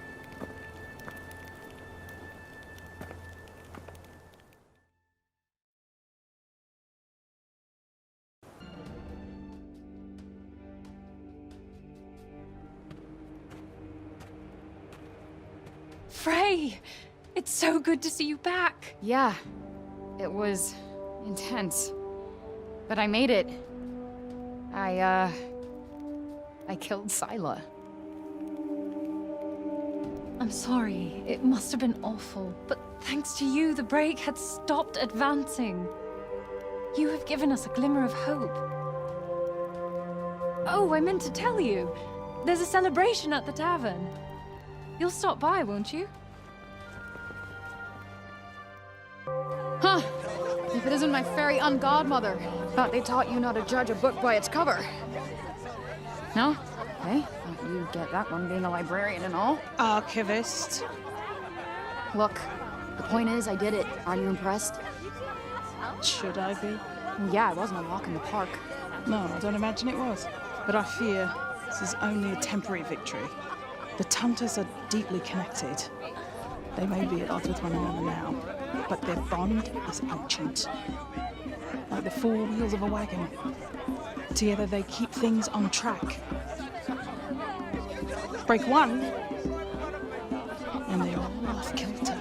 Frey! It's so good to see you back. Yeah. It was intense. But I made it. I killed Scylla. I'm sorry. It must have been awful. But thanks to you, the break had stopped advancing. You have given us a glimmer of hope. Oh, I meant to tell you. There's a celebration at the tavern. You'll stop by, won't you? Huh. If it isn't my fairy ungodmother. Thought they taught you not to judge a book by its cover. No? Okay. Thought you get that one, being a librarian and all. Archivist. Look, the point is, I did it. Aren't you impressed? Should I be? Yeah, it wasn't a walk in the park. No, I don't imagine it was. But I fear this is only a temporary victory. The Tantas are deeply connected. They may be at odds with one another now, but their bond is ancient. Like the four wheels of a wagon. Together they keep things on track. Break one, and they're all off kilter.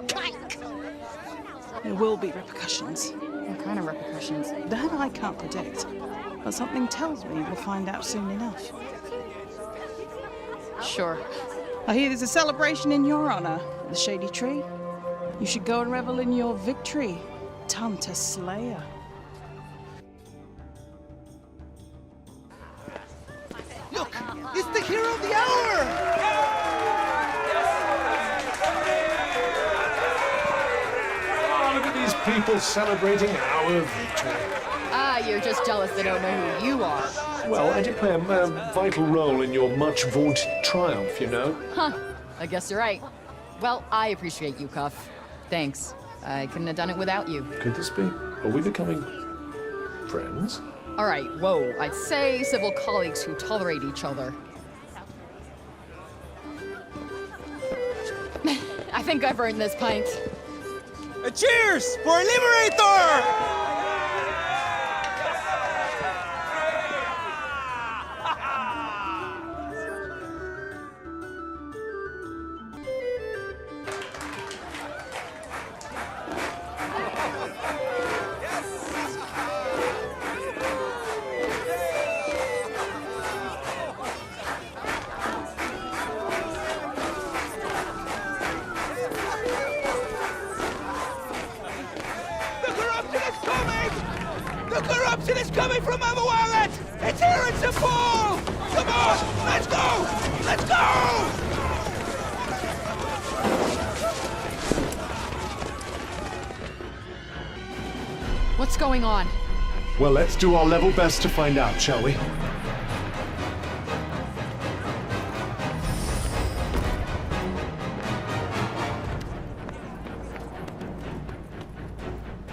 Clank! There will be repercussions. What kind of repercussions? That I can't predict, but something tells me we'll find out soon enough. Sure. I hear there's a celebration in your honor at the Shady Tree. You should go and revel in your victory, Tanta Slayer. Look! It's the hero of the hour! Oh, look at these people celebrating our victory. Ah, you're just jealous they don't know who you are. Well, I did play a vital role in your much vaunted triumph, you know. Huh. I guess you're right. Well, I appreciate you, Cuff. Thanks. I couldn't have done it without you. Could this be? Are we becoming friends? All right, whoa. I'd say civil colleagues who tolerate each other. I think I've earned this pint. A cheers for a Liberator! The corruption is coming from Overwhelmed! It's here in Sepul! Come on! Let's go! What's going on? Well, let's do our level best to find out, shall we?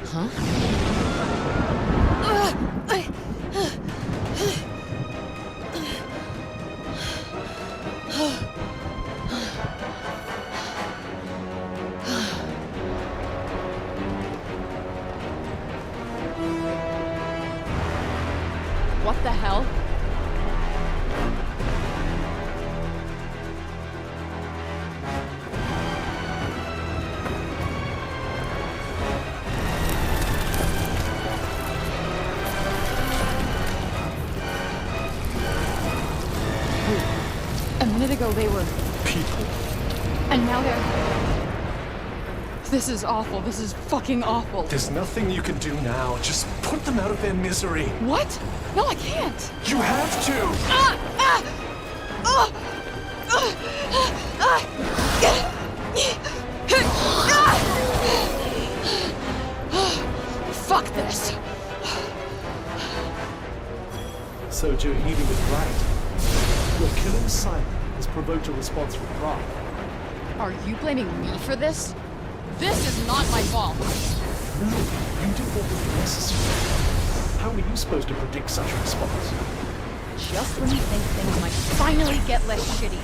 Huh? What the hell? A minute ago they were people. And now they're... This is awful. This is fucking awful. There's nothing you can do now. Just put them out of their misery. What? No, I can't. You have to! Fuck this. So Johedy was right. Your killing Simon has provoked a response from Prague. Are you blaming me for this? This is not my fault. No, you did what was necessary. How are you supposed to predict such a response? Just when you think things might finally get less shitty.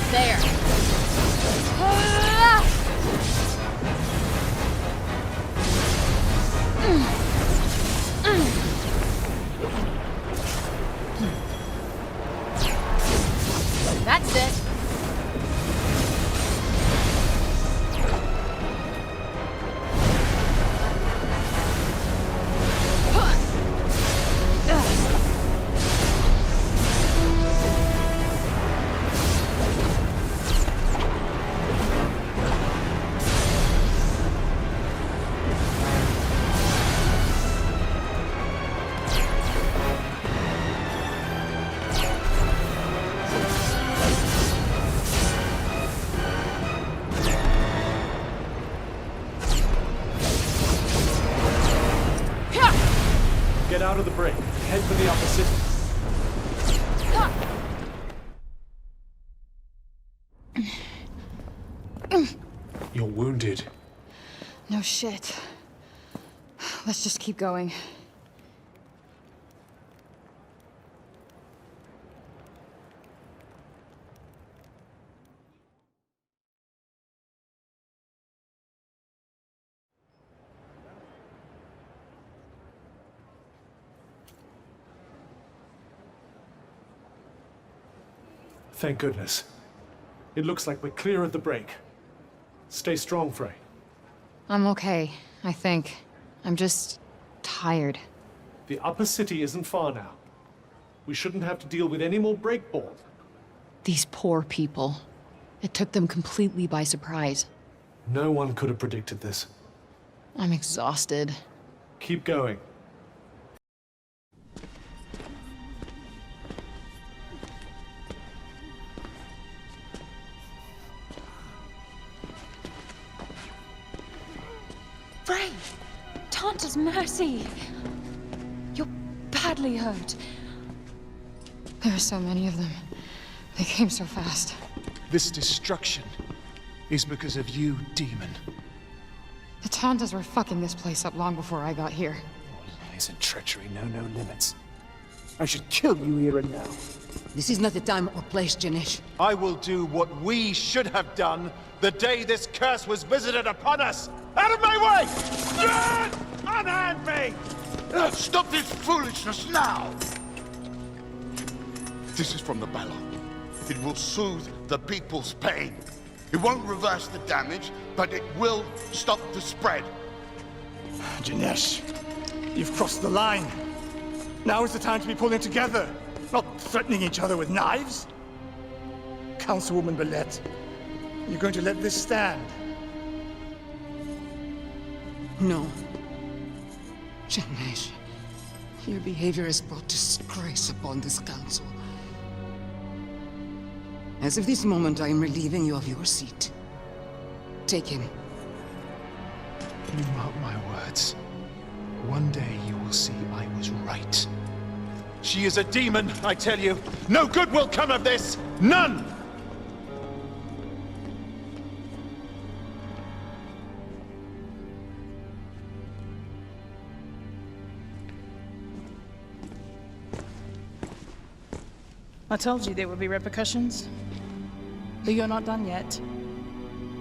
There. That's it. Get out of the break. Head for the upper city. You're wounded. No shit. Let's just keep going. Thank goodness. It looks like we're clear of the break. Stay strong, Frey. I'm okay, I think. I'm just... tired. The upper city isn't far now. We shouldn't have to deal with any more breakball. These poor people. It took them completely by surprise. No one could have predicted this. I'm exhausted. Keep going. Frey! Tanta's mercy! You're badly hurt. There are so many of them. They came so fast. This destruction is because of you, demon. The Tantas were fucking this place up long before I got here. Lies and treachery know no limits. I should kill you here and now. This is not the time or place, Janesh. I will do what we should have done the day this curse was visited upon us! Out of my way! Unhand me! Stop this foolishness now! This is from the Balor. It will soothe the people's pain. It won't reverse the damage, but it will stop the spread. Janesh, you've crossed the line. Now is the time to be pulling together, not threatening each other with knives. Councilwoman Belette, you're going to let this stand? No. Janesh, your behavior has brought disgrace upon this council. As of this moment, I am relieving you of your seat. Take him. You mark my words. One day you will see I was right. She is a demon, I tell you. No good will come of this! None! I told you there would be repercussions. But you're not done yet.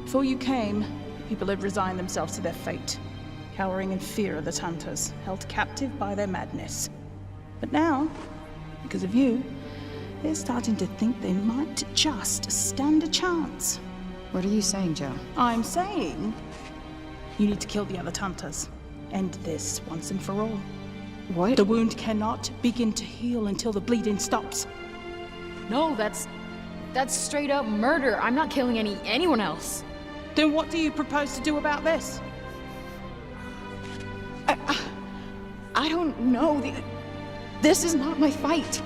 Before you came, people had resigned themselves to their fate, cowering in fear of the Tantas, held captive by their madness. But now, because of you, they're starting to think they might just stand a chance. What are you saying, Joe? I'm saying you need to kill the other Tantas. End this once and for all. What? The wound cannot begin to heal until the bleeding stops. No, that's straight up murder. I'm not killing anyone else. Then what do you propose to do about this? I don't know. This is not my fight.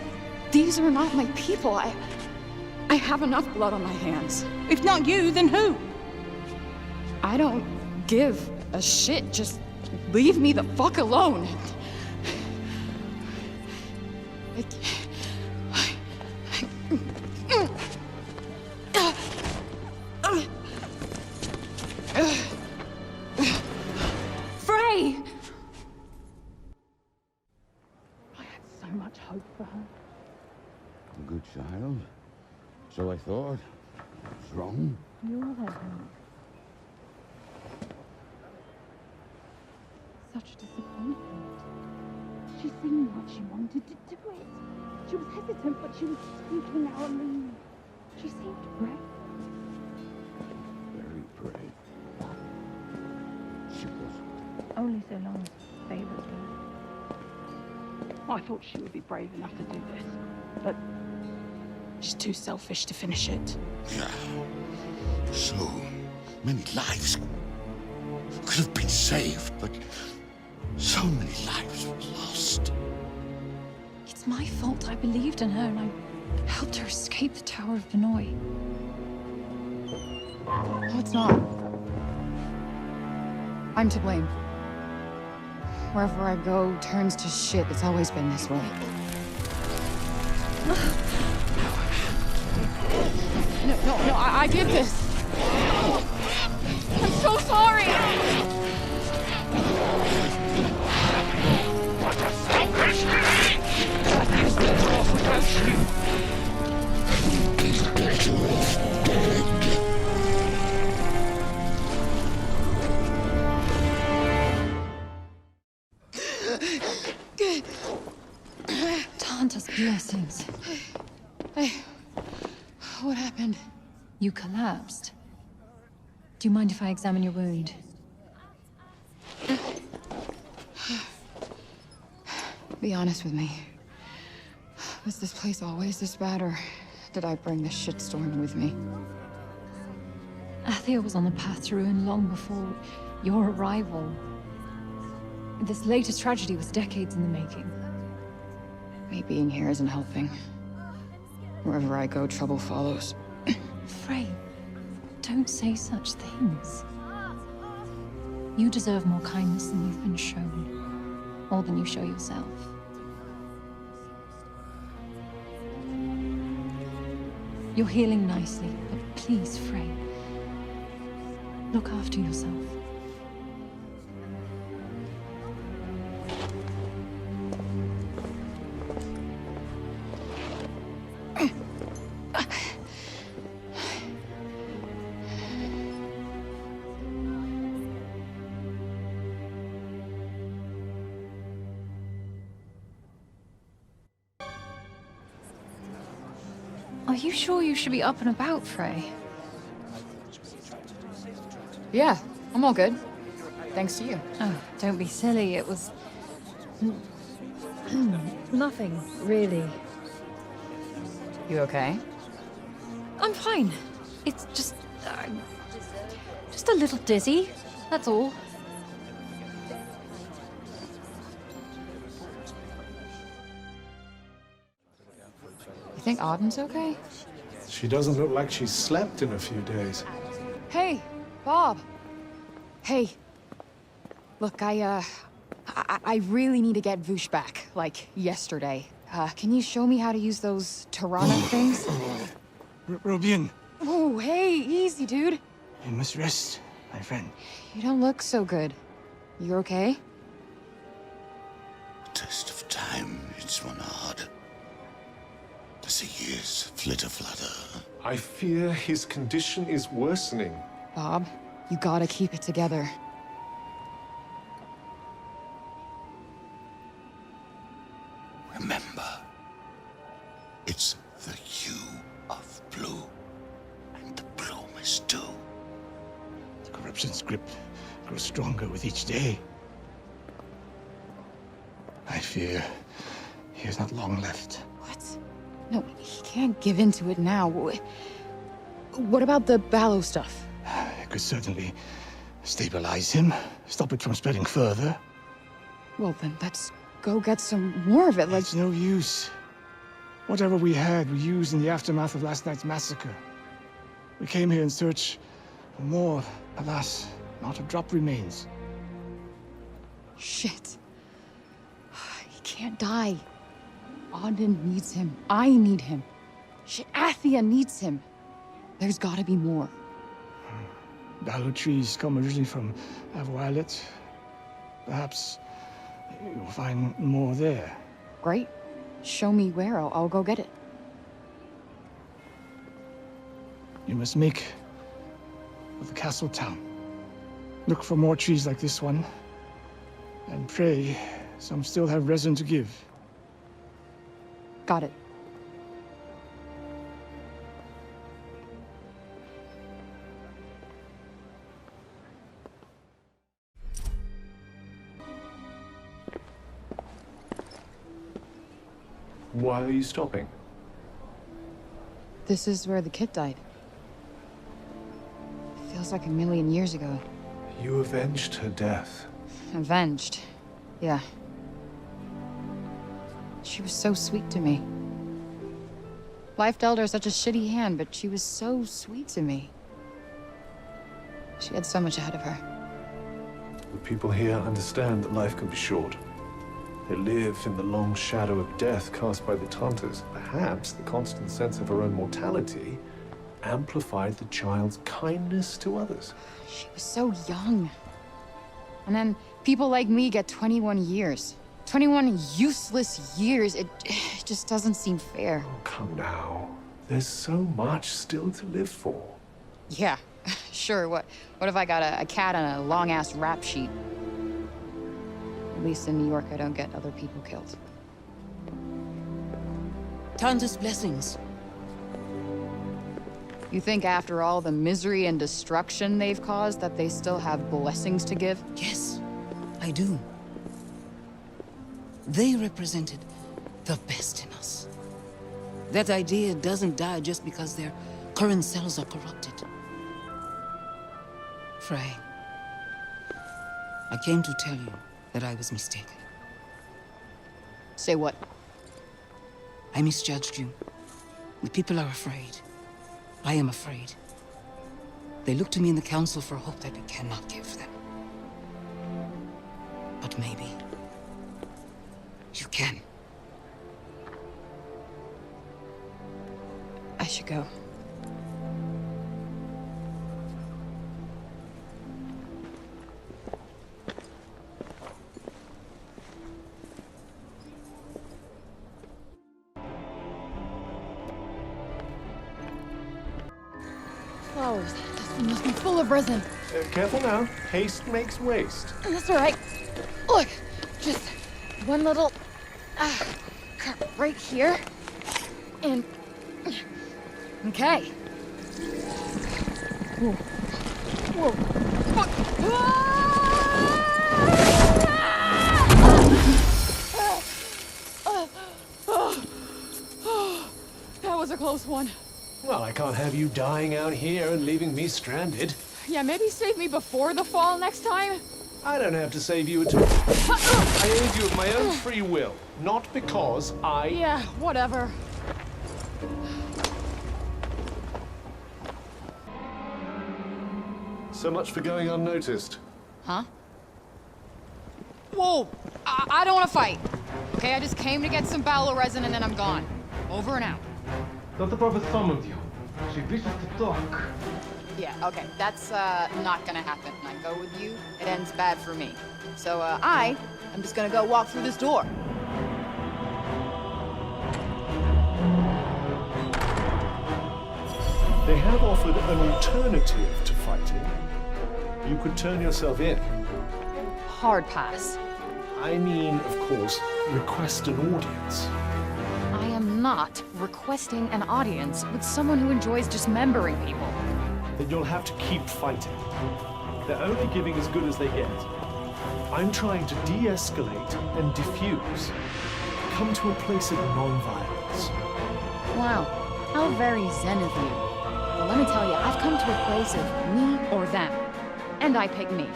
These are not my people. I have enough blood on my hands. If not you, then who? I don't give a shit. Just leave me the fuck alone. Frey! I had so much hope for her. A good child. So I thought. What's wrong? You're all right, honey. Such disappointment. She seen what she wanted to do it. She was hesitant, but she was speaking our lead. She seemed brave. Very brave. She wasn't. Only so long as favored her. I thought she would be brave enough to do this, but she's too selfish to finish it. Yeah. So many lives could have been saved, but so many lives were lost. It's my fault. I believed in her and I helped her escape the Tower of NoeG. No, it's not. I'm to blame. Wherever I go turns to shit. It's always been this way. No, I did this. I'm so sorry. Tanta's blessings. Hey, what happened? You collapsed. Do you mind if I examine your wound? Be honest with me. Was this place always this bad, or did I bring this shitstorm with me? Athia was on the path to ruin long before your arrival. This latest tragedy was decades in the making. Me being here isn't helping. Wherever I go, trouble follows. Frey, don't say such things. You deserve more kindness than you've been shown. More than you show yourself. You're healing nicely, but please, Frey, look after yourself. Are you sure you should be up and about, Frey? Yeah, I'm all good. thanks to you. Oh, don't be silly. It was... nothing, really. You okay? I'm fine. It's just... just a little dizzy, that's all. You think Auden's okay? She doesn't look like she's slept in a few days. Hey, Bob. Hey. Look, I really need to get Voosh back, like, yesterday. Can you show me how to use those Tirana things? Robin. Oh, hey, easy, dude. You must rest, my friend. You don't look so good. You okay? Test of time, it's one hard. As the years flitter-flutter. I fear his condition is worsening. Bob, you gotta keep it together. Remember, it's the hue of blue, and the bloom is too. The corruption's grip grows stronger with each day. I fear he has not long left. What? No, he can't give in to it now. What about the Ballo stuff? It could certainly stabilize him, stop it from spreading further. Well, then let's go get some more of it, like... It's no use. Whatever we had, we used in the aftermath of last night's massacre. We came here in search for more. Alas, not a drop remains. Shit. He can't die. Auden needs him. I need him. Shit, Athia needs him. There's gotta be more. Ballo trees come originally from Violet. Perhaps you'll find more there. Great. Show me where. I'll go get it. You must make for the castle town. Look for more trees like this one. And pray some still have resin to give. Got it. Why are you stopping? This is where the kid died. Feels like a million years ago. You avenged her death. Avenged. Yeah. She was so sweet to me. Life dealt her such a shitty hand, but she was so sweet to me. She had so much ahead of her. The people here understand that life can be short. They live in the long shadow of death cast by the Tantas. Perhaps the constant sense of her own mortality amplified the child's kindness to others. She was so young. And then people like me get 21 years. 21 useless years. It just doesn't seem fair. Oh, come now. There's so much still to live for. Yeah, sure. What if I got a cat on a long-ass rap sheet? At least in New York, I don't get other people killed. Tanta's blessings. You think after all the misery and destruction they've caused, that they still have blessings to give? Yes, I do. They represented the best in us. That idea doesn't die just because their current cells are corrupted. Frey, I came to tell you that I was mistaken. Say what? I misjudged you. The people are afraid. I am afraid. They look to me in the council for hope that we cannot give them. But maybe you can. I should go. Flowers. This one must be full of resin. Careful now. Haste makes waste. That's all right. Look, just one little cut right here, and okay. Whoa. Whoa. Ah! That was a close one. Well, I can't have you dying out here and leaving me stranded. Yeah, maybe save me before the fall next time? I don't have to save you at all. I aid you of my own free will, not because I... Yeah, whatever. So much for going unnoticed. Huh? Whoa! I don't want to fight. Okay, I just came to get some ballo resin and then I'm gone. Over and out. Thought the prophet summoned you. She wishes to talk. Yeah, okay, that's not gonna happen. I go with you, it ends bad for me. So I'm just gonna go walk through this door. They have offered an alternative to fighting. You could turn yourself in. Hard pass. I mean, of course, request an audience. I am not requesting an audience with someone who enjoys dismembering people. Then you'll have to keep fighting. They're only giving as good as they get. I'm trying to de-escalate and diffuse. Come to a place of non-violence. Wow, how very zen of you. Well, let me tell you, I've come to a place of me or them. And I pick me.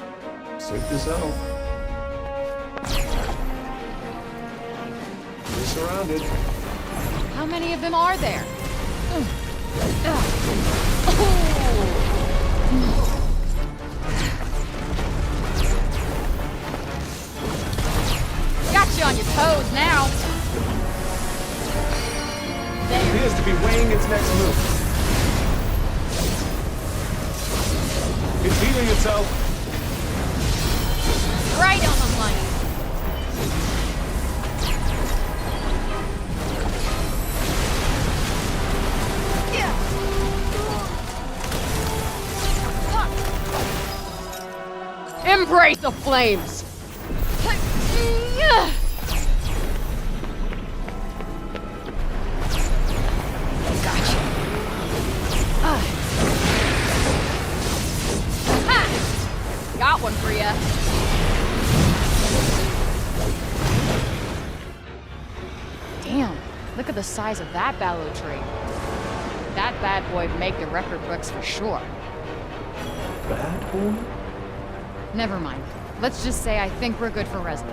Suit yourself. You're surrounded. How many of them are there? Got you on your toes now. It appears to be weighing its next move. It's healing itself. Right on the money. Embrace the flames! Gotcha. Got one for ya. Damn, look at the size of that ballow tree. That bad boy would make the record books for sure. Bad boy? Never mind. Let's just say I think we're good for resin.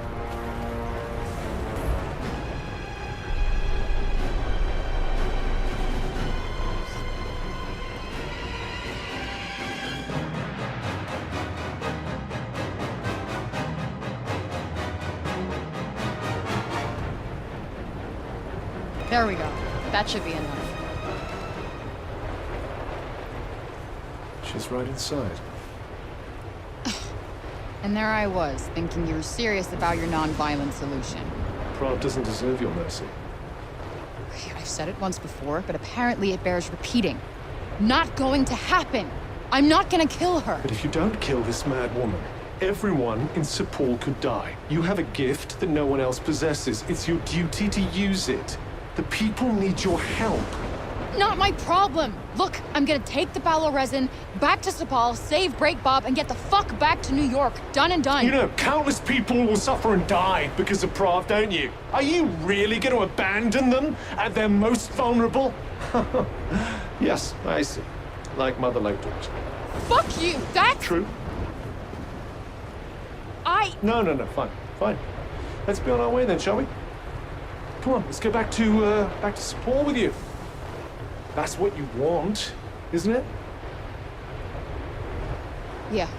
There we go. That should be enough. She's right inside. And there I was, thinking you were serious about your non-violent solution. Prague doesn't deserve your mercy. I've said it once before, but apparently it bears repeating. Not going to happen! I'm not gonna kill her! But if you don't kill this mad woman, everyone in Sepul could die. You have a gift that no one else possesses. It's your duty to use it. The people need your help. Not my problem! Look, I'm gonna take the ballow resin, back to Sepal, save Break Bob, and get the fuck back to New York. Done and done. You know, countless people will suffer and die because of Prague, don't you? Are you really going to abandon them at their most vulnerable? Yes, I see. Like mother, like daughter. Fuck you! That's... True. No, fine, fine. Let's be on our way then, shall we? Come on, let's go back to Sepal with you. That's what you want, isn't it? Yeah.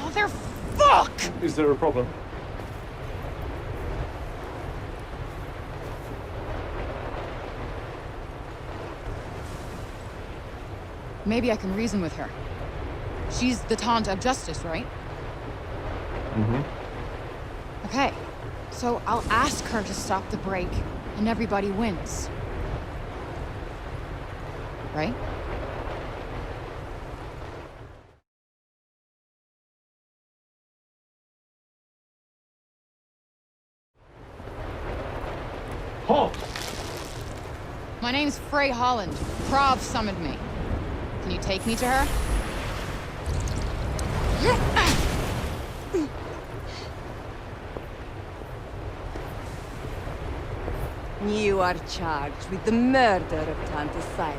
Motherfuck! Is there a problem? Maybe I can reason with her. She's the taunt of justice, right? Mm-hmm. Okay. So I'll ask her to stop the break, and everybody wins. Right? Halt! My name's Frey Holland. Prov summoned me. Can you take me to her? You are charged with the murder of Tanta Sila.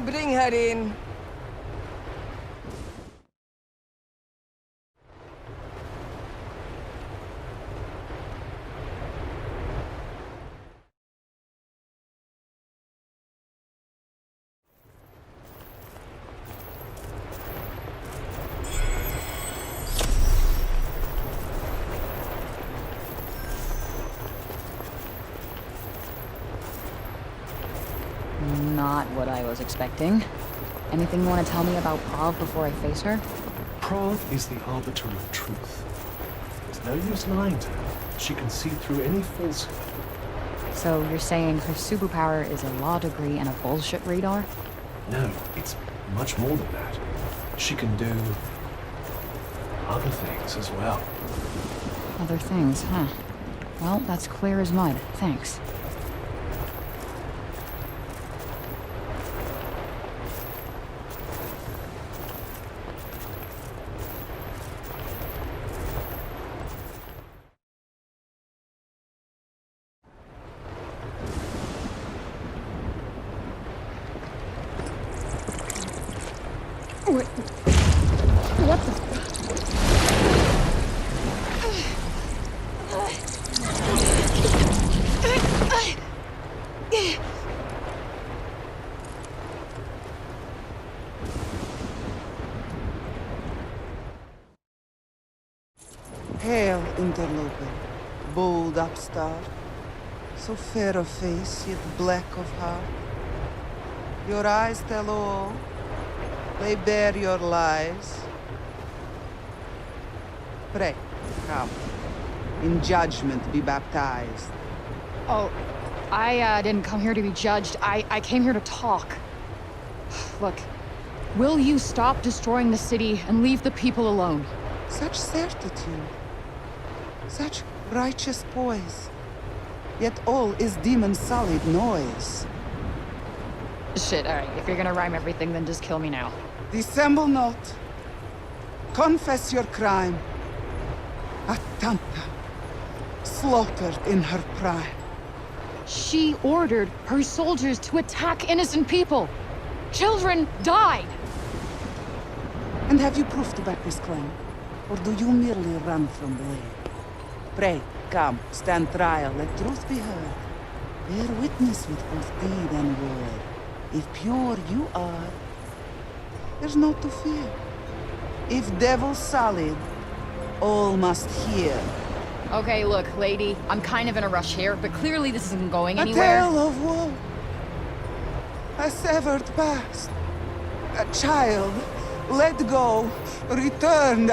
Bring her in. Not what I was expecting. Anything you want to tell me about Prav before I face her? Prav is the arbiter of truth. There's no use lying to her. She can see through any falsehood. So you're saying her superpower is a law degree and a bullshit radar? No, it's much more than that. She can do other things as well. Other things, huh? Well, that's clear as mud. Thanks. What the... Hail, interloper, bold upstart, so fair of face, yet black of heart. Your eyes tell all, they bear your lies. Pray, come. In judgment be baptized. Oh, I didn't come here to be judged. I came here to talk. Look, will you stop destroying the city and leave the people alone? Such certitude. Such righteous poise. Yet all is demon-solid noise. Shit, alright, if you're gonna rhyme everything, then just kill me now. Dissemble not. Confess your crime. Atanta, slaughtered in her prime. She ordered her soldiers to attack innocent people. Children died. And have you proof to back this claim? Or do you merely run from blame? Pray, come, stand trial, let truth be heard. Bear witness with both deed and word. If pure you are, there's naught to fear. If devil solid, all must hear. Okay, look, lady, I'm kind of in a rush here, but clearly this isn't going A anywhere. tale of woe. A severed past. A child let go, returned.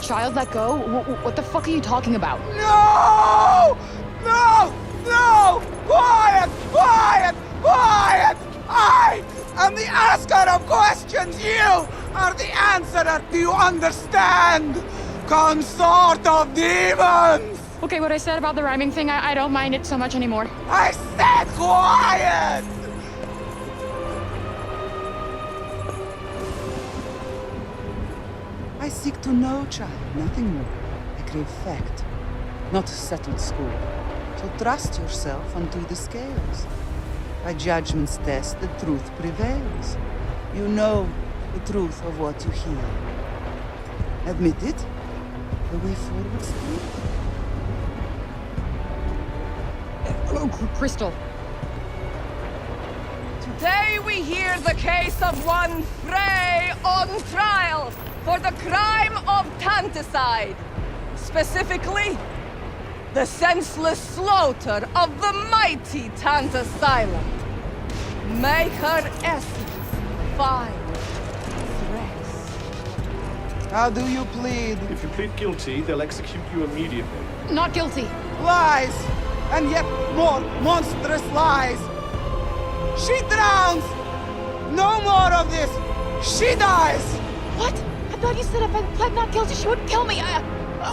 Child let go? What the fuck are you talking about? No! No! No! Quiet! Quiet! Quiet! I am the asker of questions. You are the answerer. Do you understand? Consort of demons! Okay, what I said about the rhyming thing, I don't mind it so much anymore. I said quiet! I seek to know, child, nothing more. I crave fact, not settled score. So trust yourself unto the scales. By judgment's test, the truth prevails. You know the truth of what you hear. Admit it, the way forward's clear. Crystal. Today we hear the case of one Frey on trial for the crime of tanticide. Specifically, the senseless slaughter of the mighty Tanta Sila. Make her essence fine threats. How do you plead? If you plead guilty, they'll execute you immediately. Not guilty. Lies! And yet more monstrous lies! She drowns! No more of this! She dies! What? I thought you said if I pled not guilty, she would kill me.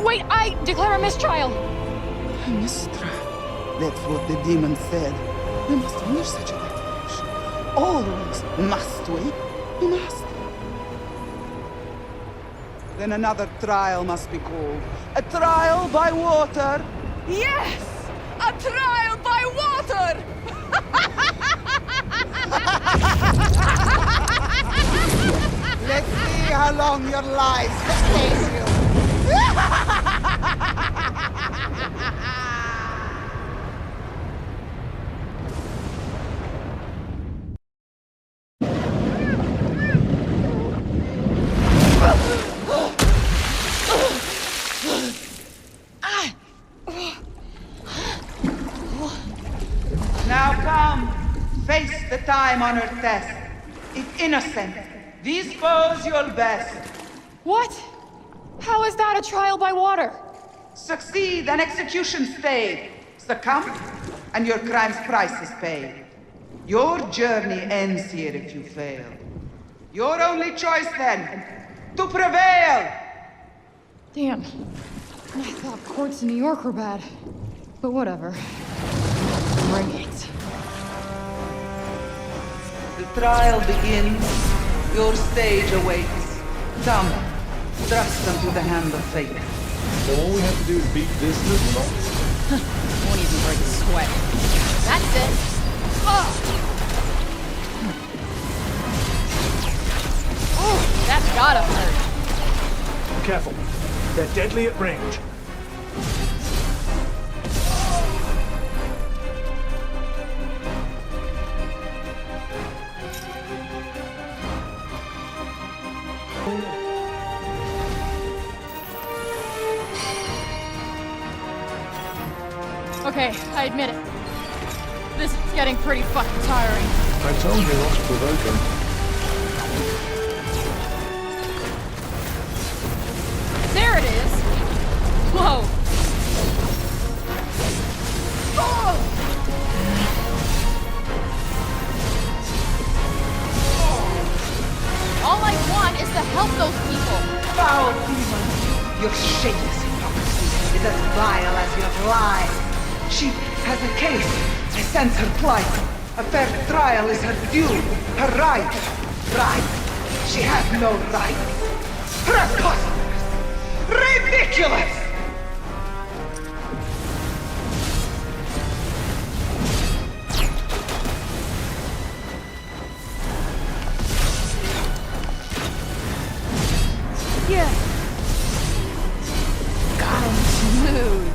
Wait, I declare a mistrial. A mistrial? That's what the demon said. We must hear such a declaration. Always must we? We must. Then another trial must be called. A trial by water. Yes! A trial by water! Let's see how long your lies sustain you. Now come, face the time-honored test. If innocent, dispose your best. What? How is that a trial by water? Succeed and execution stayed. Succumb, and your crime's price is paid. Your journey ends here if you fail. Your only choice then, to prevail! Damn. I thought courts in New York were bad. But whatever. Bring it. The trial begins. Your stage awaits. Come, thrust unto the hand of fate. So all we have to do is beat this little knot. Won't even break a sweat. That's it. Oh, that's gotta hurt. Careful. They're deadly at range. Okay, I admit it. This is getting pretty fucking tiring. I told you not to provoke him. There it is! Whoa! Oh! All I want is to help those people! Foul demon! Your shameless hypocrisy is as vile as your lies! She has a case. I sense her plight. A fair trial is her due, her right. Right? She has no right. Preposterous! Ridiculous! Yeah. Got him smooth.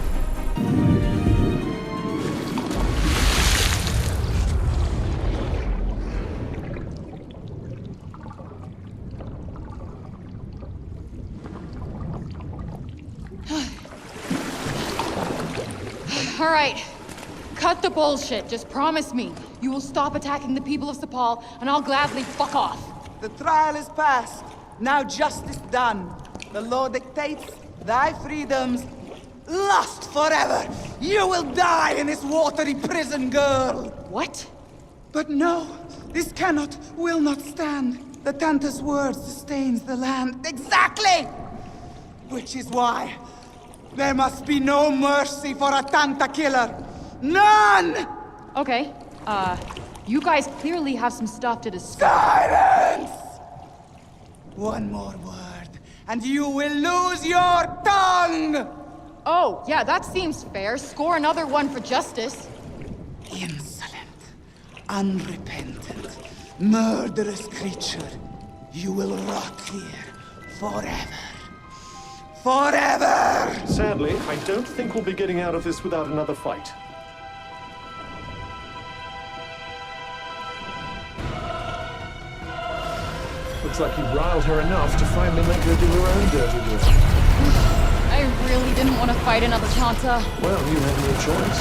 All right. Cut the bullshit. Just promise me you will stop attacking the people of Sepal, and I'll gladly fuck off. The trial is past. Now justice done. The law dictates thy freedoms. Lost forever. You will die in this watery prison, girl. What? But no, this cannot, will not stand. The Tanta's word sustains the land. Exactly! Which is why there must be no mercy for a Tanta killer. None! Okay, you guys clearly have some stuff to discuss. Silence! One more word, and you will lose your tongue! Oh, yeah, that seems fair. Score another one for justice. Insolent, unrepentant, murderous creature. You will rot here forever. Forever! Sadly, I don't think we'll be getting out of this without another fight. Looks like you riled her enough to finally make her do her own dirty work. I really didn't want to fight another Tanta. Well, you had no choice.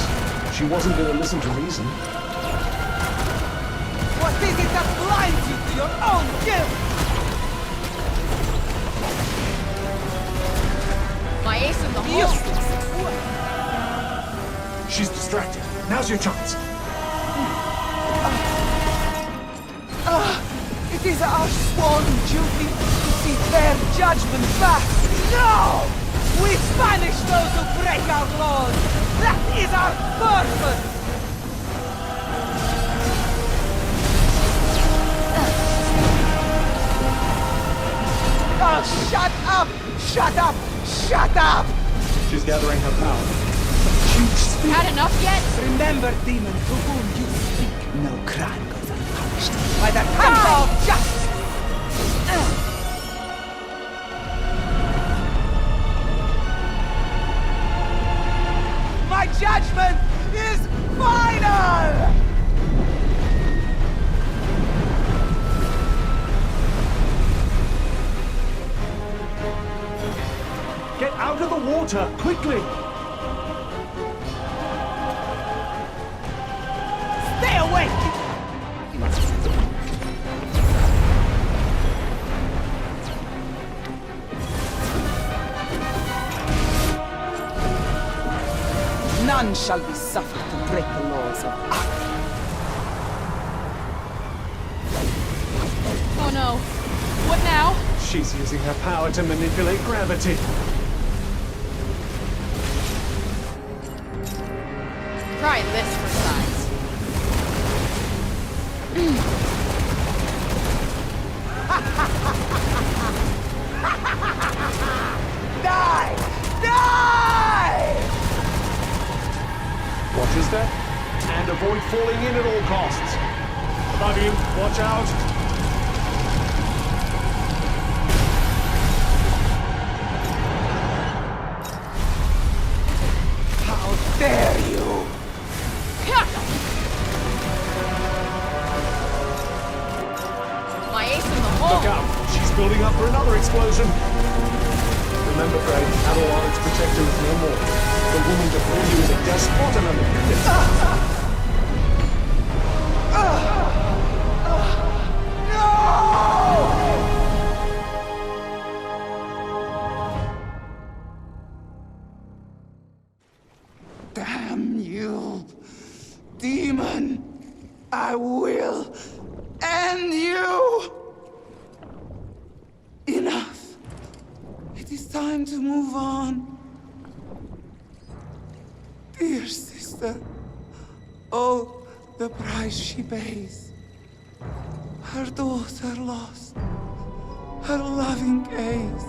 She wasn't going to listen to reason. What is it that blinds you to your own guilt? My ace in the hole. She's distracted. Now's your chance. It is our sworn duty to see fair judgment back. No! We punish those who break our laws. That is our purpose. Oh, shut up! Shut up! Shut up! She's gathering her power. Had enough yet? Remember, demon, to whom you speak. No crime goes unpunished. By the hand of justice! My judgment is final! Get out of the water, quickly! Stay awake! None shall be suffered to break the laws of Athia. Oh no. What now? She's using her power to manipulate gravity. Try this for size. Die! Die! What is that? And avoid falling in at all costs. Above you, watch out! How dare you! My ace in the hole! Look out! She's building up for another explosion! Remember, Frey, Adelaide's protector is no more. The woman before you is a despot and a manipulator. Damn you, demon! I will end you! Enough! It is time to move on. Dear sister, oh, the price she pays. Her daughter lost. Her loving gaze.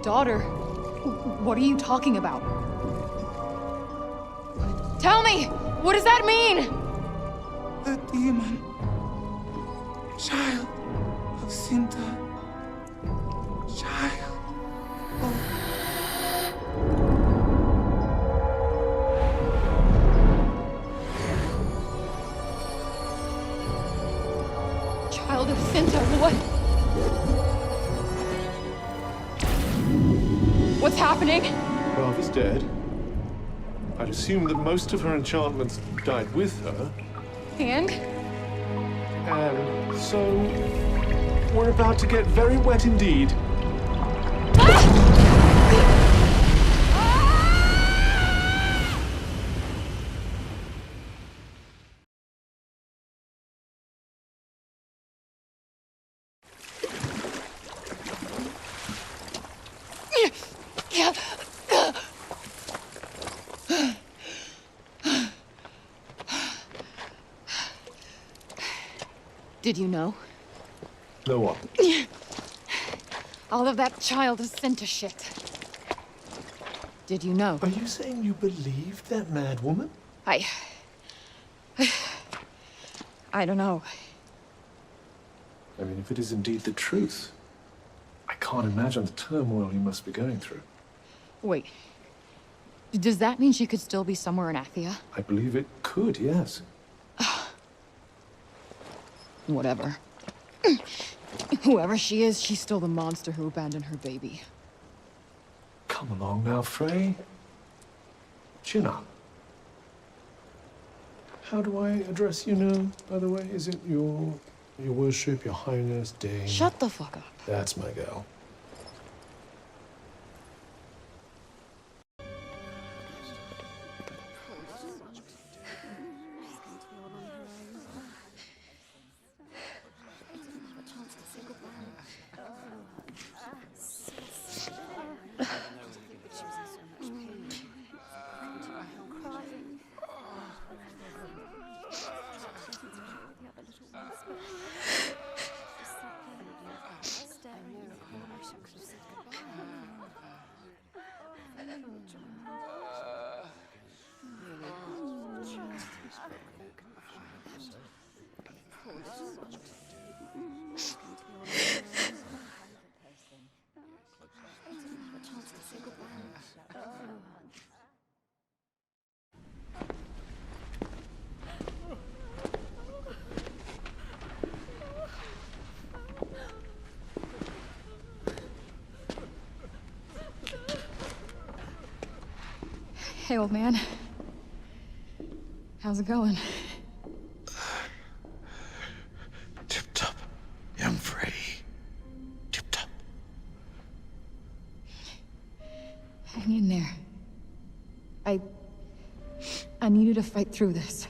Daughter? What are you talking about? Tell me! What does that mean? The demon. Child of Sinta. Child of... Child of Sinta, what? What's happening? Rav is dead. I'd assume that most of her enchantments died with her. And? And so... we're about to get very wet indeed. Did you know? Know what? All of that child is sent to shit. Did you know? Are you saying you believed that mad woman? I don't know. I mean, if it is indeed the truth, I can't imagine the turmoil you must be going through. Wait. Does that mean she could still be somewhere in Athia? I believe it could, yes. Whatever. Whoever she is, she's still the monster who abandoned her baby. Come along now, Frey. Chin up. How do I address you now, by the way? Is it your worship, your highness, Dame? Shut the fuck up. That's my girl. Hey, old man. How's it going? Tip-top, young Frey. Tip-top. Hang in there. I need you to fight through this.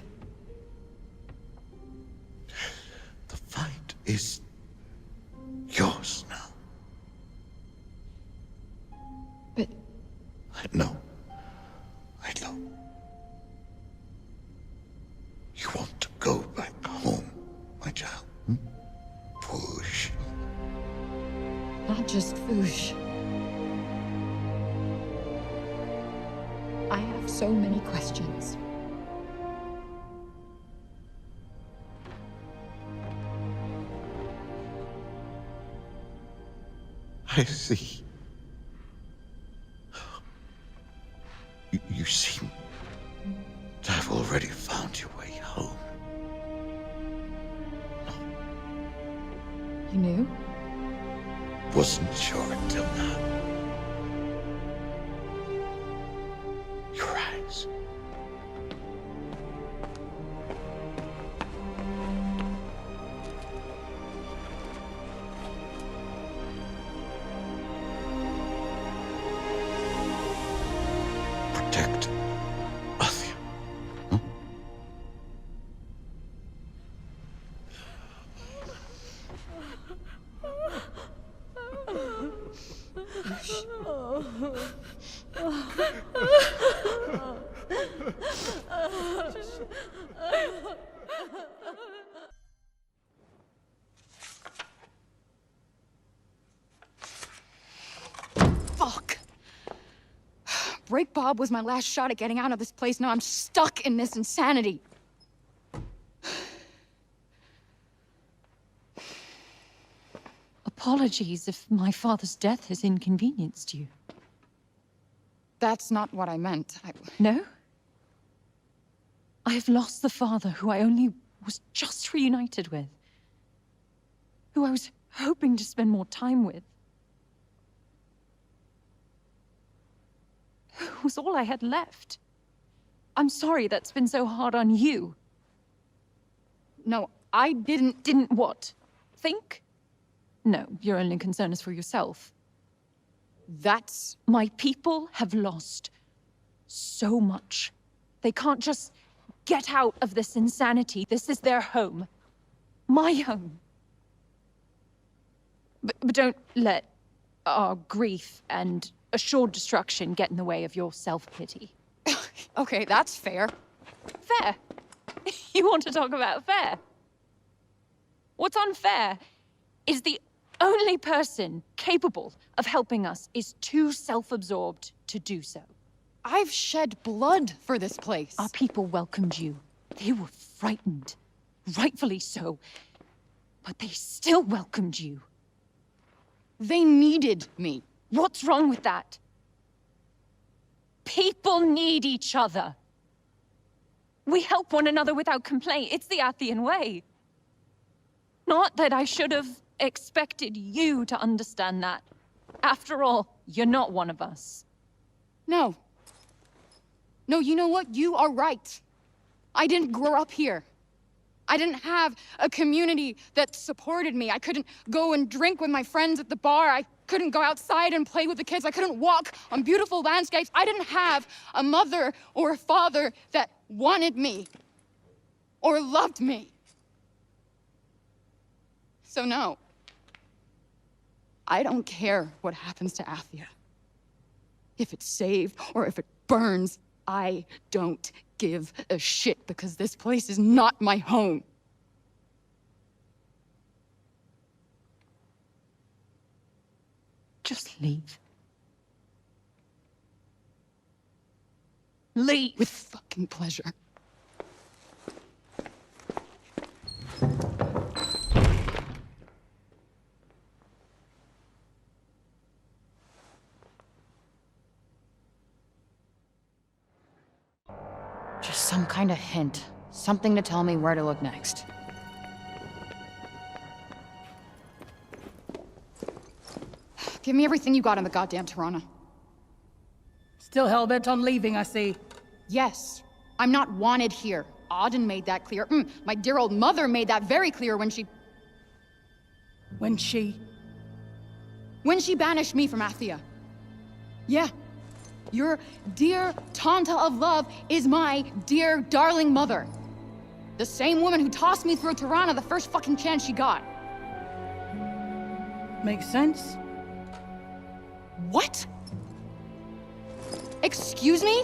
The fight is yours now. But... I know. I know. You want to go back home, my child. Hmm? Push. Not just Foosh. I have so many questions. I see. You seem to have already found your way home. You knew? Wasn't sure until now. Your eyes. Protect Athia. Huh? Fuck! Break Bob was my last shot at getting out of this place. Now I'm stuck in this insanity. Apologies if my father's death has inconvenienced you. That's not what I meant. No? I have lost the father who I only was just reunited with. Who I was hoping to spend more time with. Who was all I had left. I'm sorry that's been so hard on you. No, I didn't... Didn't what? Think? No, your only concern is for yourself. That's... My people have lost so much. They can't just get out of this insanity. This is their home. My home. But don't let our grief and assured destruction get in the way of your self-pity. Okay, that's fair. Fair? You want to talk about fair? What's unfair is the only person capable of helping us is too self-absorbed to do so. I've shed blood for this place. Our people welcomed you. They were frightened. Rightfully so. But they still welcomed you. They needed me. What's wrong with that? People need each other. We help one another without complaint. It's the Athian way. Not that I should have expected you to understand that. After all, you're not one of us. No. No, you know what? You are right. I didn't grow up here. I didn't have a community that supported me. I couldn't go and drink with my friends at the bar. I couldn't go outside and play with the kids. I couldn't walk on beautiful landscapes. I didn't have a mother or a father that wanted me or loved me. So no. I don't care what happens to Athia. If it's saved or if it burns, I don't give a shit because this place is not my home. Just leave. Leave! With fucking pleasure. Just some kind of hint. Something to tell me where to look next. Give me everything you got on the goddamn Tirana. Still hell-bent on leaving, I see. Yes. I'm not wanted here. Auden made that clear. My dear old mother made that very clear when she... When she banished me from Athia. Yeah. Your dear Tanta of Love is my dear darling mother. The same woman who tossed me through a Tirana the first fucking chance she got. Makes sense. What? Excuse me?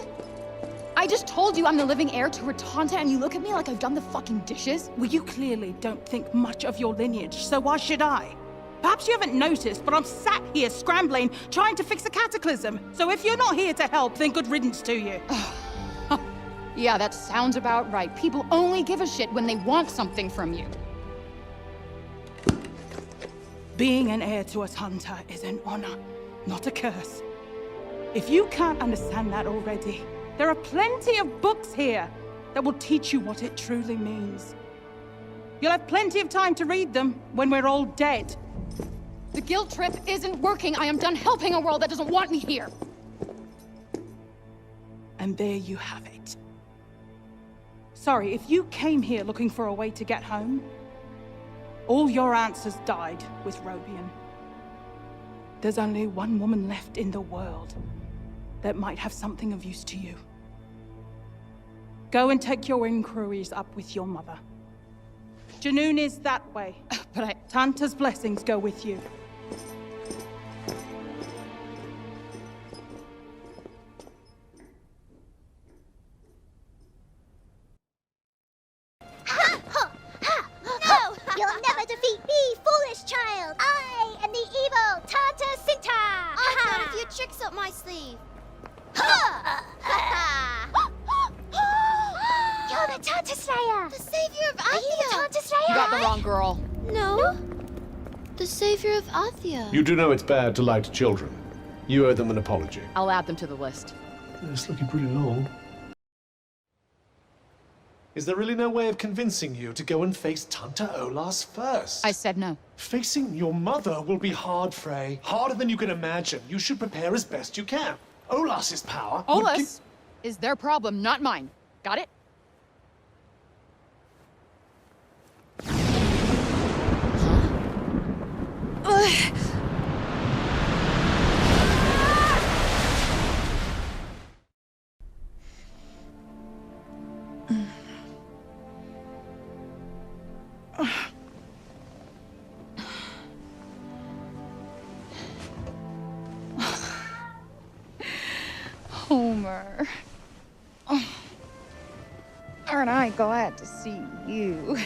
I just told you I'm the living heir to her Tanta and you look at me like I've done the fucking dishes? Well, you clearly don't think much of your lineage, so why should I? Perhaps you haven't noticed, but I'm sat here scrambling, trying to fix a cataclysm. So if you're not here to help, then good riddance to you. Yeah, that sounds about right. People only give a shit when they want something from you. Being an heir to a Tanta is an honor, not a curse. If you can't understand that already, there are plenty of books here that will teach you what it truly means. You'll have plenty of time to read them when we're all dead. The guilt trip isn't working. I am done helping a world that doesn't want me here. And there you have it. Sorry, if you came here looking for a way to get home, all your answers died with Robian. There's only one woman left in the world that might have something of use to you. Go and take your inquiries up with your mother. Janoon is that way, but Tanta's blessings go with you. No! You'll never defeat me, foolish child! I am the evil Tanta Sinta! I've got a few tricks up my sleeve. You're the Tanta Slayer! The savior of Athia! Are you the Tanta Slayer? You got the wrong girl. No. The savior of Athia. You do know it's bad to lie to children. You owe them an apology. I'll add them to the list. It's looking pretty long. Is there really no way of convincing you to go and face Tanta Olas first? I said no. Facing your mother will be hard, Frey. Harder than you can imagine. You should prepare as best you can. Olas's power... Olas is their problem, not mine. Got it? Homer. Aren't I glad to see you?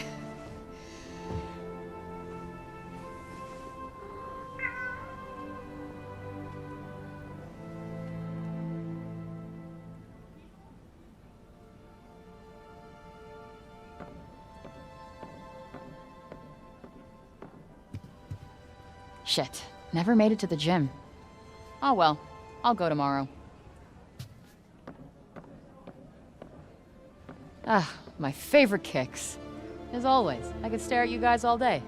Shit, never made it to the gym. Oh well, I'll go tomorrow. Ah, my favorite kicks. As always, I could stare at you guys all day.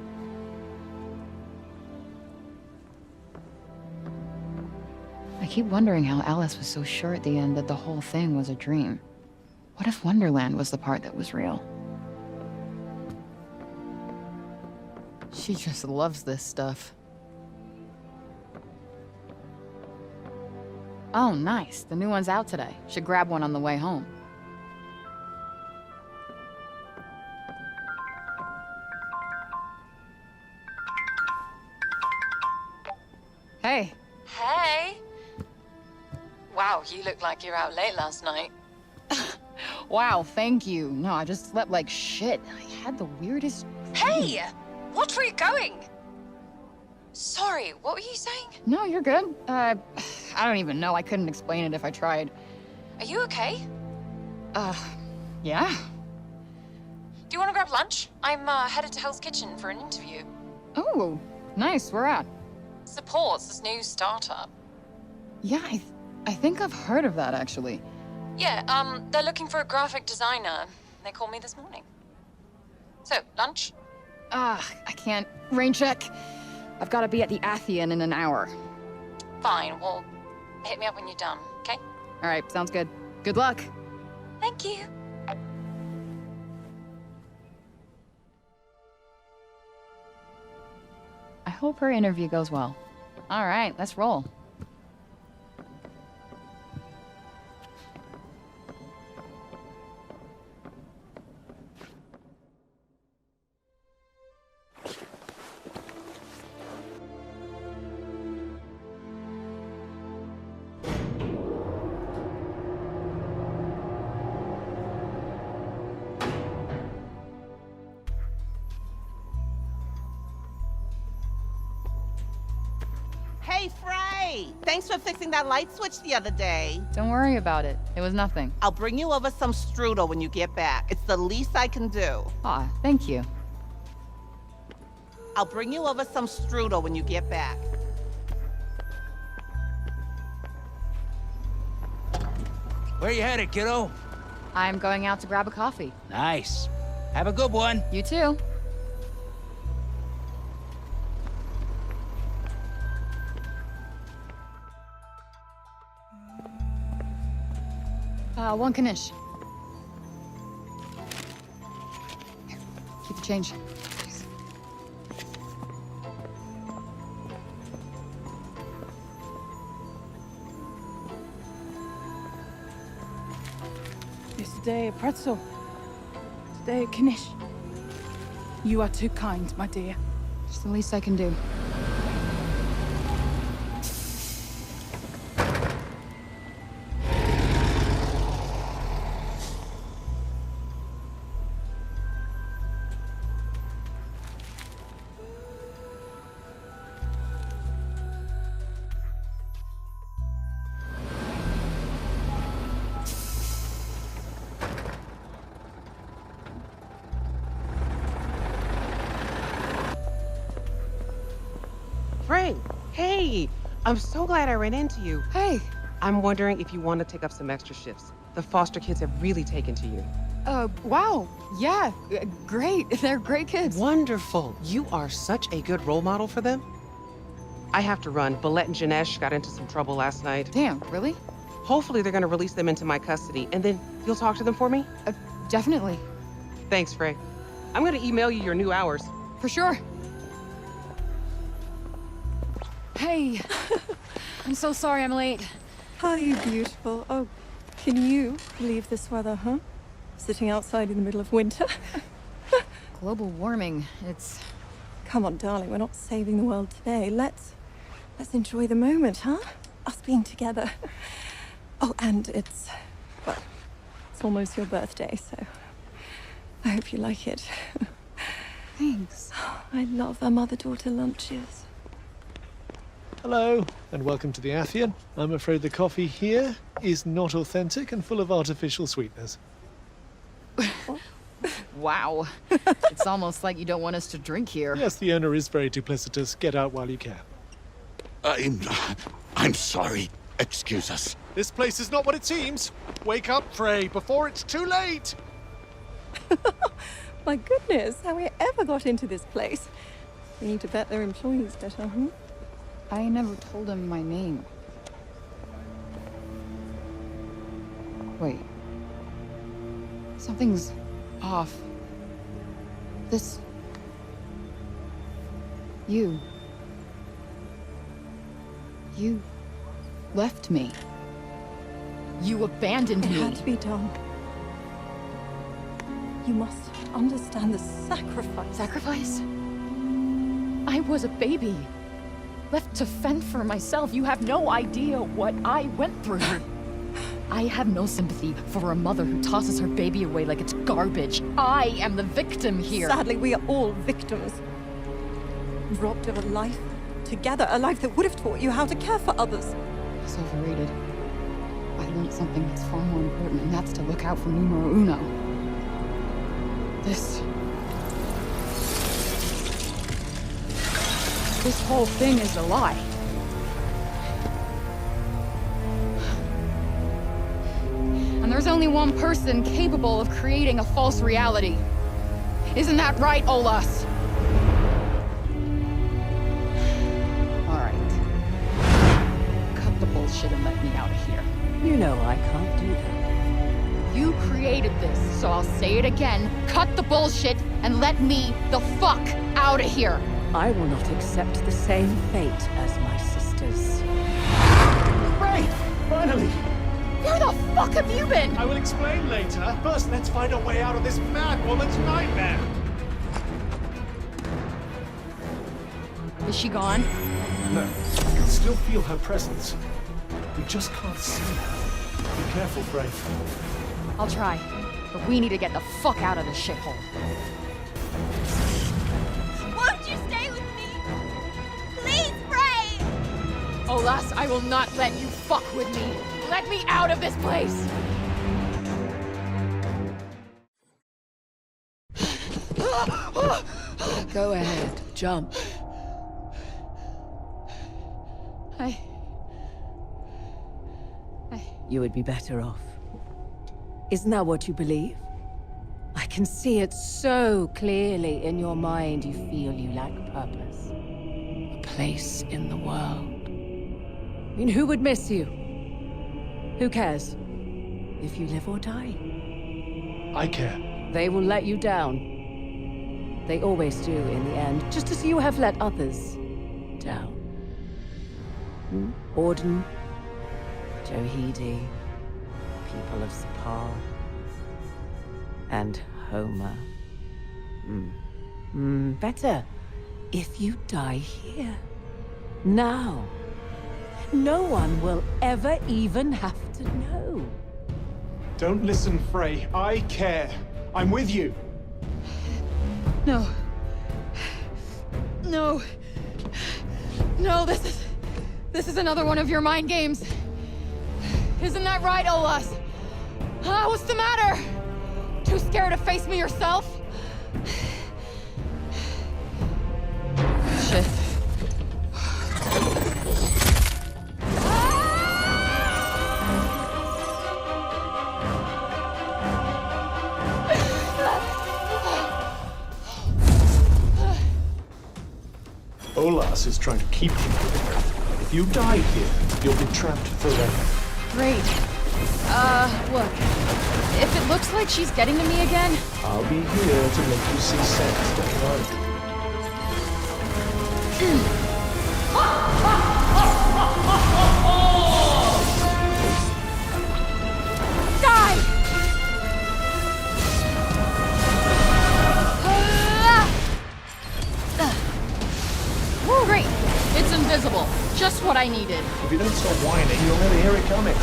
I keep wondering how Alice was so sure at the end that the whole thing was a dream. What if Wonderland was the part that was real? She just loves this stuff. Oh, nice. The new one's out today. Should grab one on the way home. Hey. Hey! Wow, you look like you were out late last night. Wow, thank you. No, I just slept like shit. I had the weirdest... Hey! Watch where you're going! Sorry, what were you saying? No, you're good. I don't even know. I couldn't explain it if I tried. Are you okay? Yeah. Do you want to grab lunch? I'm headed to Hell's Kitchen for an interview. Oh, nice. Where at? Supports this new startup. Yeah, I think I've heard of that, actually. Yeah, they're looking for a graphic designer. They called me this morning. So, lunch? I can't. Rain check. I've got to be at the Athia in an hour. Fine, well, hit me up when you're done, okay? All right, sounds good. Good luck. Thank you. I hope her interview goes well. All right, let's roll. Hey, Frey! Thanks for fixing that light switch the other day. Don't worry about it. It was nothing. I'll bring you over some strudel when you get back. It's the least I can do. Aw, thank you. I'll bring you over some strudel when you get back. Where you headed, kiddo? I'm going out to grab a coffee. Nice. Have a good one. You too. One Kanish. Here, keep the change. Thanks. Yesterday a pretzel. Today a Kanish. You are too kind, my dear. It's the least I can do. Frey, hey! I'm so glad I ran into you. Hey! I'm wondering if you want to take up some extra shifts. The foster kids have really taken to you. Wow. Yeah, great. They're great kids. Wonderful. You are such a good role model for them. I have to run. Balette and Janesh got into some trouble last night. Damn, really? Hopefully they're going to release them into my custody, and then you'll talk to them for me? Definitely. Thanks, Frey. I'm going to email you your new hours. For sure. Hey, I'm so sorry I'm late. Hi, you beautiful. Oh, can you believe this weather, huh? Sitting outside in the middle of winter. Global warming, it's... Come on, darling, we're not saving the world today. Let's enjoy the moment, huh? Us being together. Oh, and it's almost your birthday, so I hope you like it. Thanks. I love our mother-daughter lunches. Hello, and welcome to the Athia. I'm afraid the coffee here is not authentic and full of artificial sweeteners. Wow. It's almost like you don't want us to drink here. Yes, the owner is very duplicitous. Get out while you can. I'm sorry. Excuse us. This place is not what it seems. Wake up, Frey, before it's too late. My goodness, how we ever got into this place. We need to vet their employees better, huh? I never told him my name. Wait. Something's off. This... You left me. You abandoned me. It had to be done. You must understand the sacrifice. Sacrifice? I was a baby. Left to fend for myself. You have no idea what I went through. I have no sympathy for a mother who tosses her baby away like it's garbage. I am the victim here. Sadly, we are all victims. Robbed of a life together, a life that would have taught you how to care for others. It's overrated. I learned something that's far more important, and that's to look out for numero uno. This whole thing is a lie. And there's only one person capable of creating a false reality. Isn't that right, Olas? All right. Cut the bullshit and let me out of here. You know I can't do that. You created this, so I'll say it again. Cut the bullshit and let me the fuck out of here. I will not accept the same fate as my sisters. Frey! Finally! Where the fuck have you been? I will explain later. First, let's find a way out of this mad woman's nightmare. Is she gone? No, I can still feel her presence. We just can't see her. Be careful, Frey. I'll try, but we need to get the fuck out of this shithole. Won't you stay with me? Please, Frey! Oh, lass, I will not let you fuck with me. Let me out of this place! Go ahead, jump. You would be better off. Isn't that what you believe? I can see it so clearly in your mind you feel you lack purpose. A place in the world. I mean, who would miss you? Who cares? If you live or die. I care. They will let you down. They always do in the end, just as you have let others down. Auden, Johedy, people of Sepal, and Homer. Better if you die here. Now. No one will ever even have to know. Don't listen, Frey. I care. I'm with you. No. No. No, this is another one of your mind games. Isn't that right, Olas? What's the matter? Too scared to face me yourself? Shit. Olas is trying to keep you here. If you die here, you'll be trapped forever. Great. Look. If it looks like she's getting to me again... I'll be here to make you see sense, don't worry. Die! Great. It's invisible. Just what I needed. If you don't stop whining, you'll never hear it coming.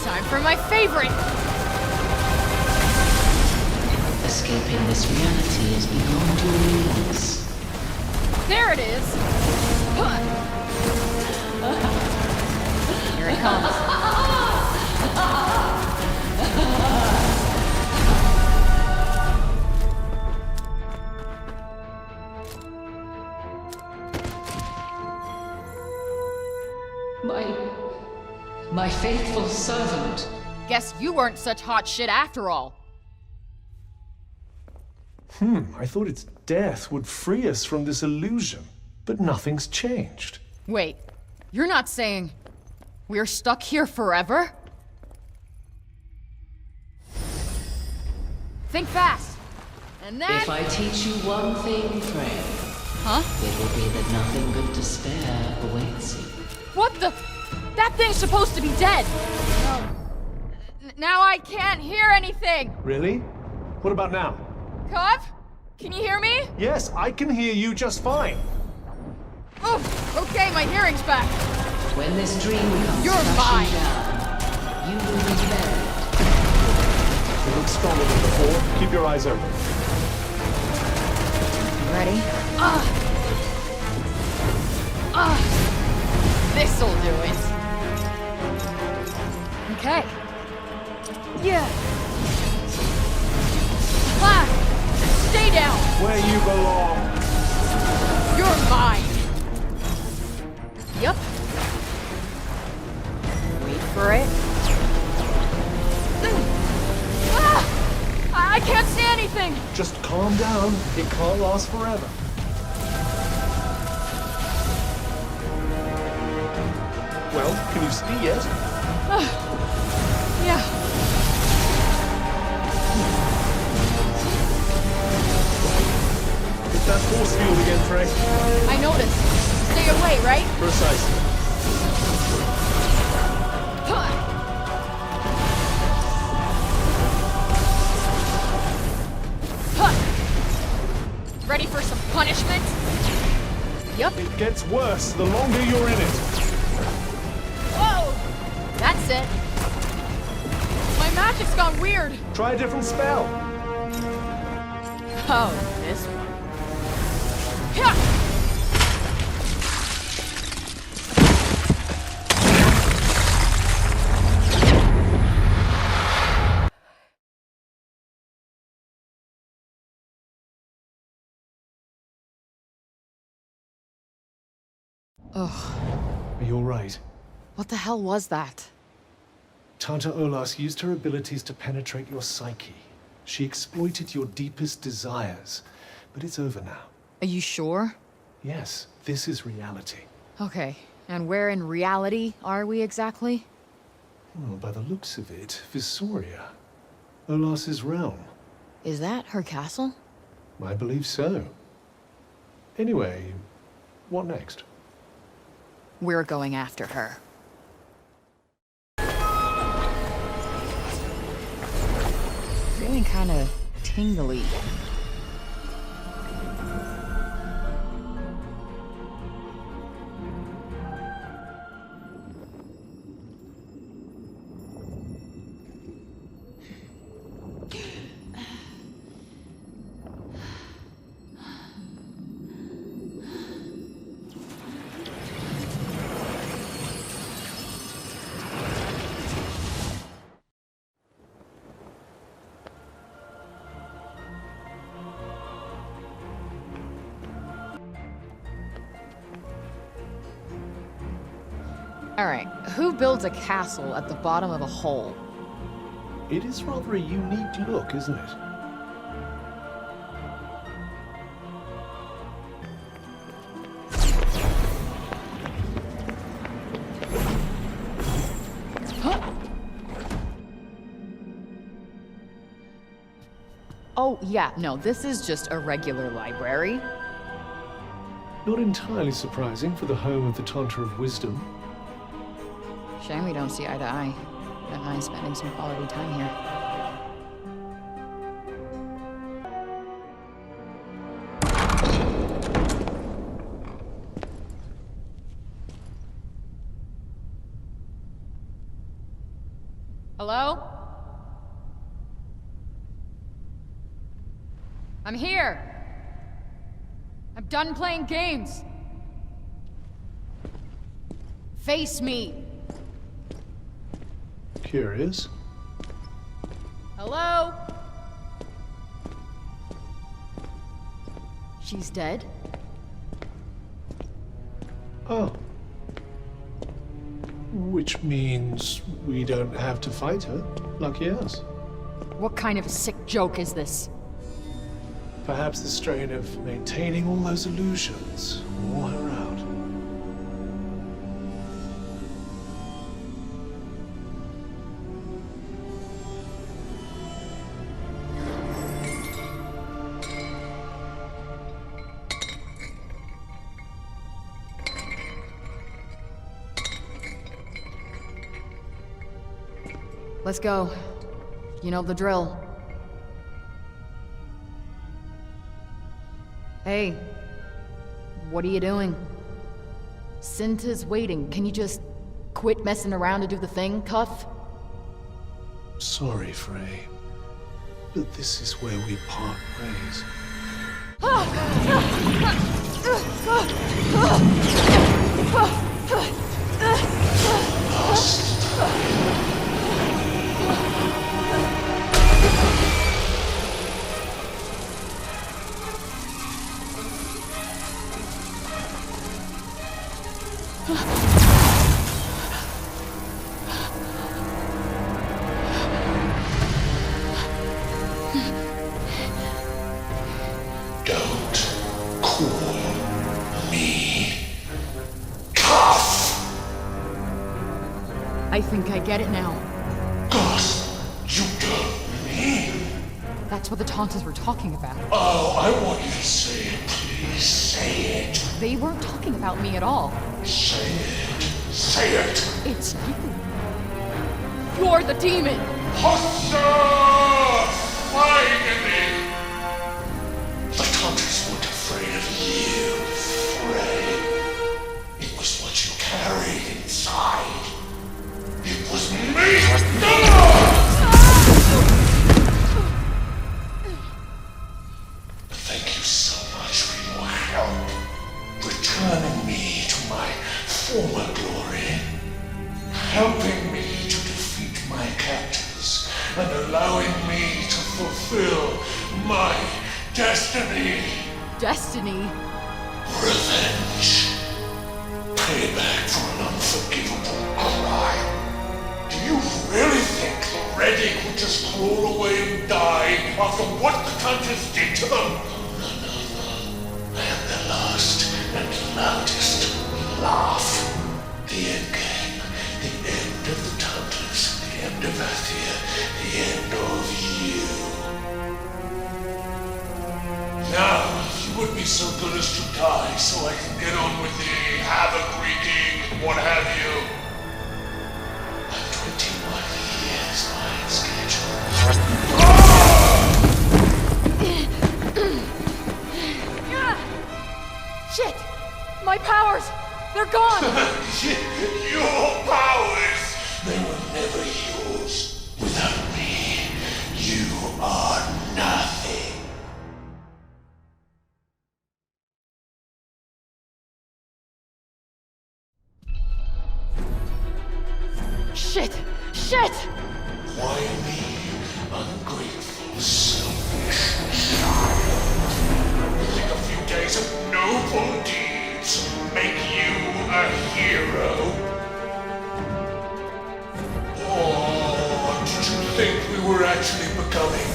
Time for my favorite! Escaping this reality is beyond your means. There it is! Here it comes. My faithful servant. Guess you weren't such hot shit after all. I thought its death would free us from this illusion, but nothing's changed. Wait, you're not saying we're stuck here forever? Think fast. And then... If I teach you one thing, Frey, it will be that nothing but despair awaits you. What the... That thing's supposed to be dead! Now I can't hear anything! Really? What about now? Cov? Can you hear me? Yes, I can hear you just fine. Oh, okay, my hearing's back. When this dream comes You're mine. down, you will be buried. You look stronger than before. Keep your eyes open. Ready? This'll do it. Okay. Yeah. Stay down. Where you belong. You're mine. Yep. Wait for it. I can't see anything. Just calm down. It can't last forever. Well, can you see yet? Yeah. Hit that force field again, Frey. I noticed. Stay away, right? Precisely. Ready for some punishment? Yup. It gets worse the longer you're in it. Whoa! That's it. My magic's gone weird. Try a different spell. Oh, this one. Yeah! Ugh. Are you all right? What the hell was that? Tanta Olas used her abilities to penetrate your psyche. She exploited your deepest desires. But it's over now. Are you sure? Yes, this is reality. Okay, and where in reality are we exactly? Well, by the looks of it, Visoria. Olas's realm. Is that her castle? I believe so. Anyway, what next? We're going after her. Feeling kind of tingly. Alright, who builds a castle at the bottom of a hole? It is rather a unique look, isn't it? Oh, yeah, no, this is just a regular library. Not entirely surprising for the home of the Tanta of Wisdom. Shame we don't see eye to eye. Don't mind spending some quality time here. Hello? I'm here! I'm done playing games! Face me! Curious. Hello? She's dead? Oh. Which means we don't have to fight her. Lucky us. What kind of sick joke is this? Perhaps the strain of maintaining all those illusions wore her out. Let's go. You know the drill. Hey. What are you doing? Cinta's waiting. Can you just quit messing around and do the thing, Cuff? Sorry, Frey. But this is where we part ways. get it now. Gus, you don't mean... That's what the Tauntauns were talking about. Oh, I want you to say it, please. Say it. They weren't talking about me at all. Say it. Say it. It's you. You're the demon. The Tauntauns weren't afraid of you, Frey. It was what you carried inside. It was me! Thank you so much for your help. Returning me to my former glory. Helping me to defeat my captors. And allowing me to fulfill my destiny. Destiny? Revenge. Payback for an unforgivable crime. Do you really think the Redding would just crawl away and die after what the Tauntauns did to them? No. I am their last and loudest laugh. The end game. The end of the Tauntauns. The end of Athia. The end of you. Now, if you would be so good as to die so I can get on with the havoc wreaking, what have you. I'm 21 years behind schedule. Shit! My powers! They're gone! Your powers! They were never yours. Without me, you are nothing. Shit! Shit! Why me, ungrateful, selfish child? You think a few days of noble deeds make you a hero? Or did you think we were actually becoming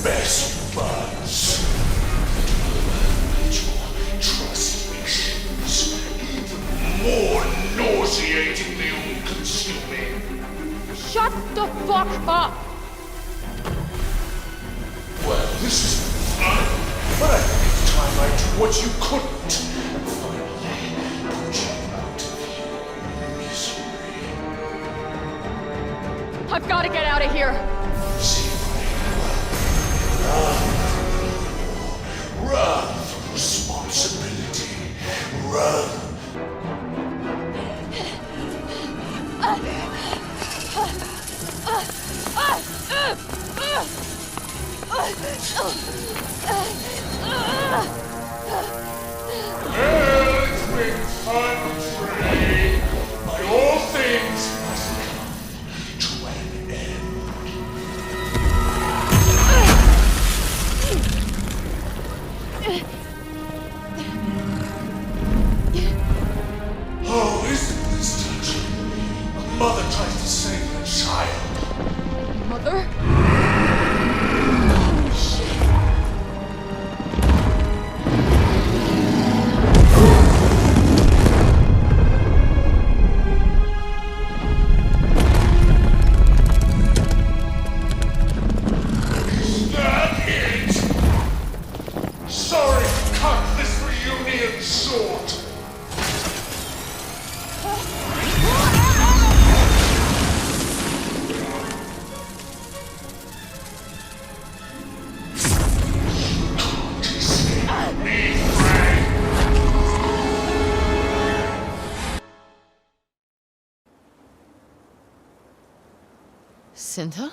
best buds? Made your trust issues even more nauseatingly all-consuming. Shut the fuck up! Well, this is fun, but I think it's time I do what you couldn't, and finally put you out of your misery. I've got to get out of here! Run from responsibility. Run. Well, it's been fun, Frey. But all things must come to an end. Oh, isn't this touching? A mother tries to save her child. Mother? Sorry to cut this reunion short. Cinta?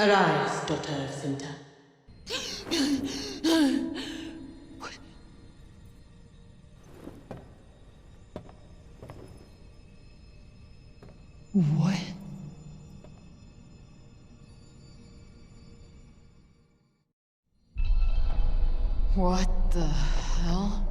Arise, daughter of Cinta. What? What the hell?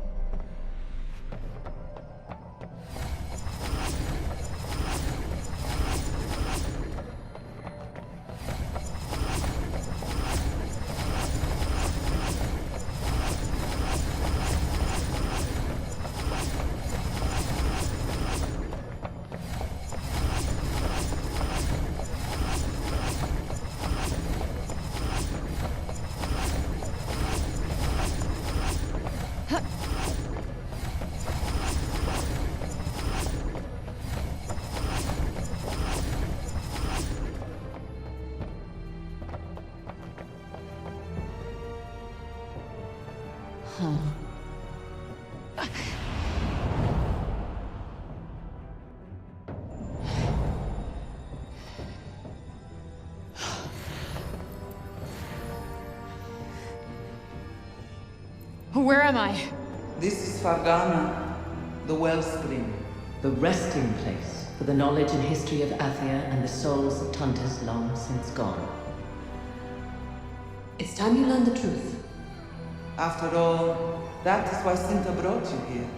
Where am I? This is Fargana, the wellspring. The resting place for the knowledge and history of Athia and the souls of Tantas long since gone. It's time you learned the truth. After all, that is why Sinta brought you here.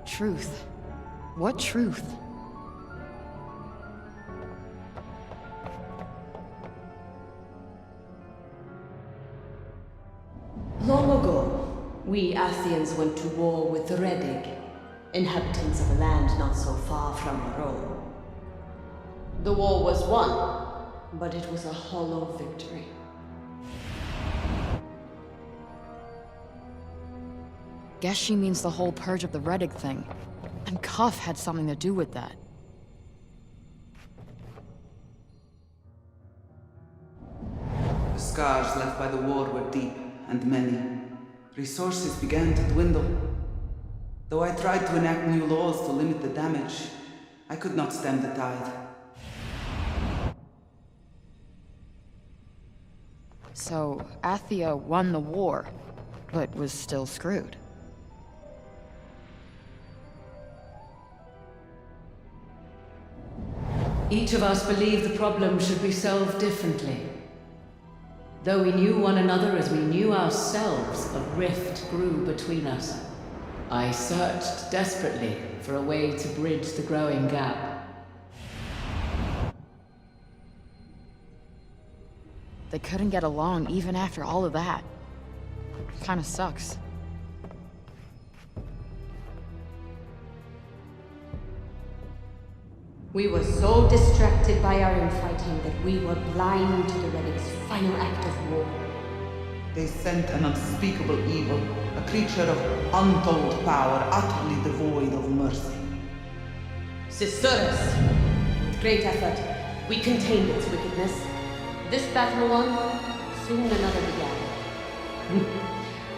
Truth. What truth? Long ago, we Athians went to war with the Redig, inhabitants of a land not so far from Rome. The war was won, but it was a hollow victory. Guess she means the whole purge of the Redig thing. And Cuff had something to do with that. The scars left by the war were deep and many. Resources began to dwindle. Though I tried to enact new laws to limit the damage, I could not stem the tide. So, Athia won the war, but was still screwed. Each of us believed the problem should be solved differently. Though we knew one another as we knew ourselves, a rift grew between us. I searched desperately for a way to bridge the growing gap. They couldn't get along even after all of that. Kinda sucks. We were so distracted by our infighting that we were blind to the Redig's final act of war. They sent an unspeakable evil, a creature of untold power, utterly devoid of mercy. Cisurus! With great effort, we contained its wickedness. This battle won, soon another began.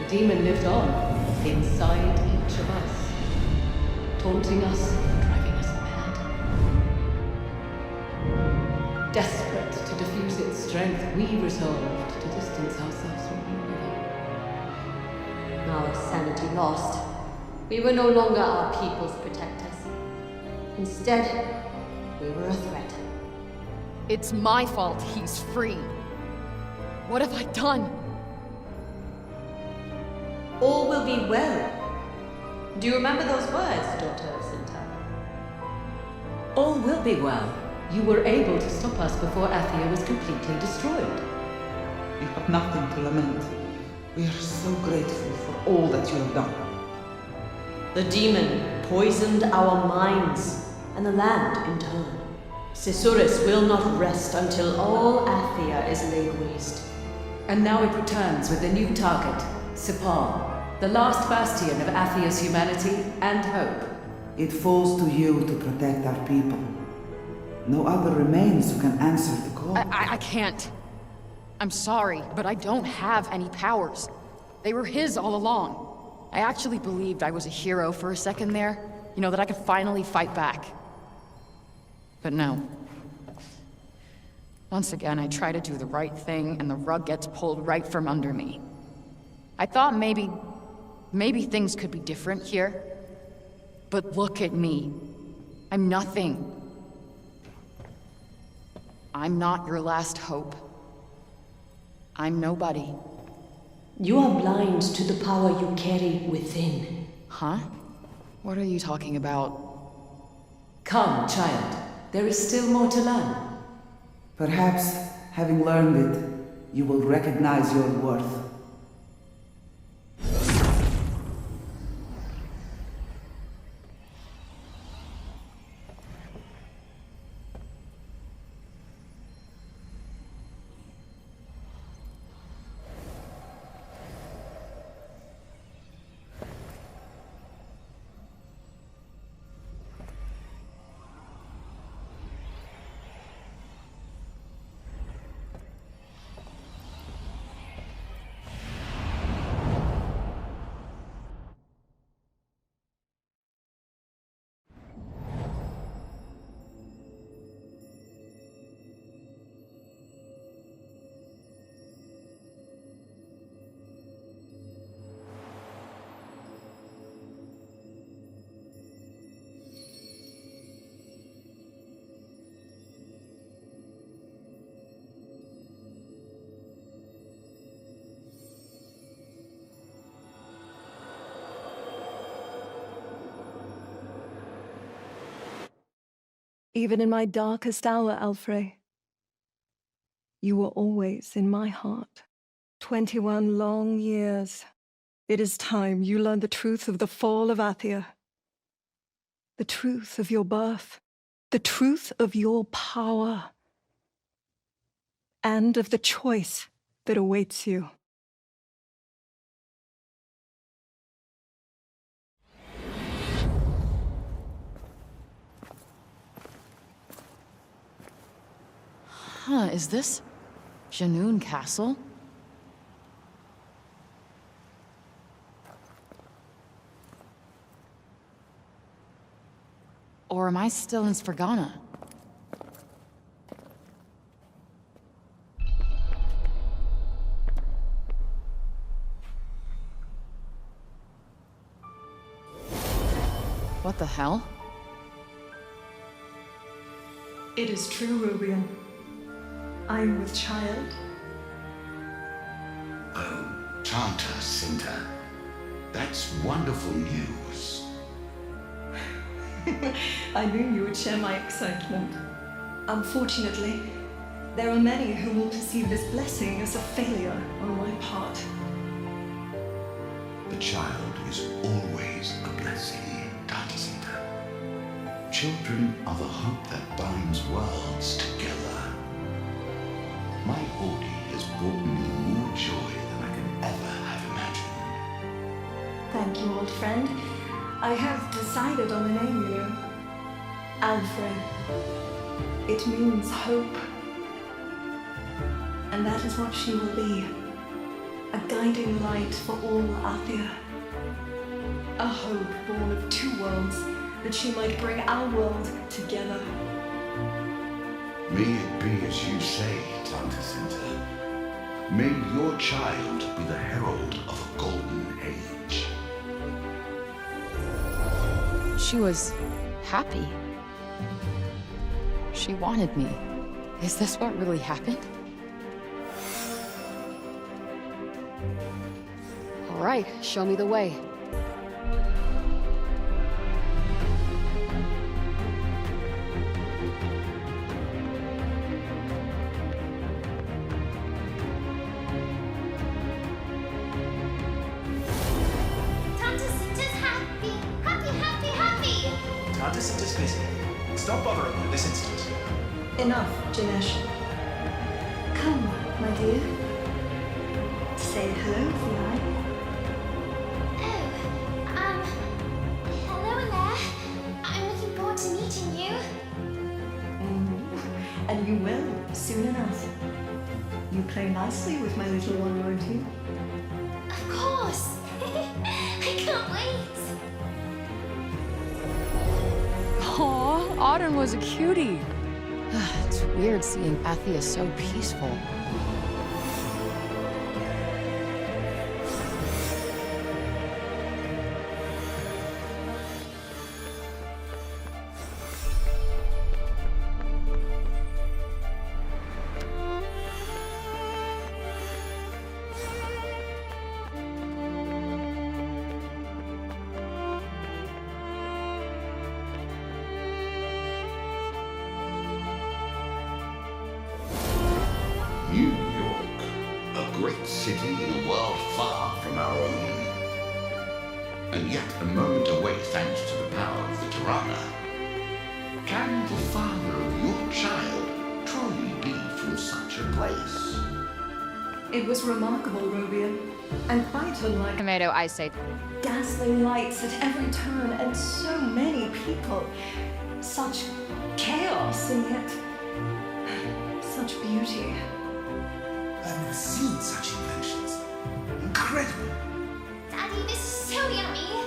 The demon lived on, inside each of us, taunting us, driving us mad. Desperate to diffuse its strength, we resolved to distance ourselves from one another. Our sanity lost, we were no longer our people's protectors. Instead, we were a threat. It's my fault he's free. What have I done? All will be well. Do you remember those words, daughter of Sinta? All will be well. You were able to stop us before Athia was completely destroyed. You have nothing to lament. We are so grateful for all that you have done. The demon poisoned our minds, and the land in turn. Cisurus will not rest until all Athia is laid waste. And now it returns with a new target, Sepal, the last bastion of Athia's humanity and hope. It falls to you to protect our people. No other remains who can answer the call. I can't. I'm sorry, but I don't have any powers. They were his all along. I actually believed I was a hero for a second there. You know, that I could finally fight back. But no. Once again, I try to do the right thing, and the rug gets pulled right from under me. I thought maybe things could be different here. But look at me. I'm nothing. I'm not your last hope. I'm nobody. You are blind to the power you carry within. Huh? What are you talking about? Come, child. There is still more to learn. Perhaps, having learned it, you will recognize your worth. Even in my darkest hour, Alfrey, you were always in my heart. 21 long years. It is time you learned the truth of the fall of Athia. The truth of your birth. The truth of your power. And of the choice that awaits you. Huh, is this Janoon Castle? Or am I still in Svergana? What the hell? It is true, Rubian. I am with child. Oh, Tanta Cinta. That's wonderful news. I knew you would share my excitement. Unfortunately, there are many who will perceive this blessing as a failure on my part. The child is always a blessing, Tanta Cinta. Children are the hope that binds worlds together. My Audi has brought me more joy than I could ever have imagined. Thank you, old friend. I have decided on a name, you know. Alfred. It means hope. And that is what she will be. A guiding light for all Athia. A hope born of two worlds, that she might bring our world together. May it be as you say, Tanta Cinta. May your child be the herald of a golden age. She was happy. She wanted me. Is this what really happened? All right, show me the way. Tanta Cinta's busy. Stop bothering her this instant. Enough, Janesh. Come, my dear. Say hello, Fly. Hello there. I'm looking forward to meeting you. And you will, soon enough. You play nicely with my little one, won't you? Of course. I Auden was a cutie. It's weird seeing Athia so peaceful. New York, a great city in a world far from our own. And yet a moment away thanks to the power of the Tirana. Can the father of your child truly be from such a place? It was remarkable, Robian, and quite unlike Tomato, I say. dazzling lights at every turn and so many people. Such chaos and yet such beauty. I've never seen such inventions. Incredible. Daddy, this is so yummy.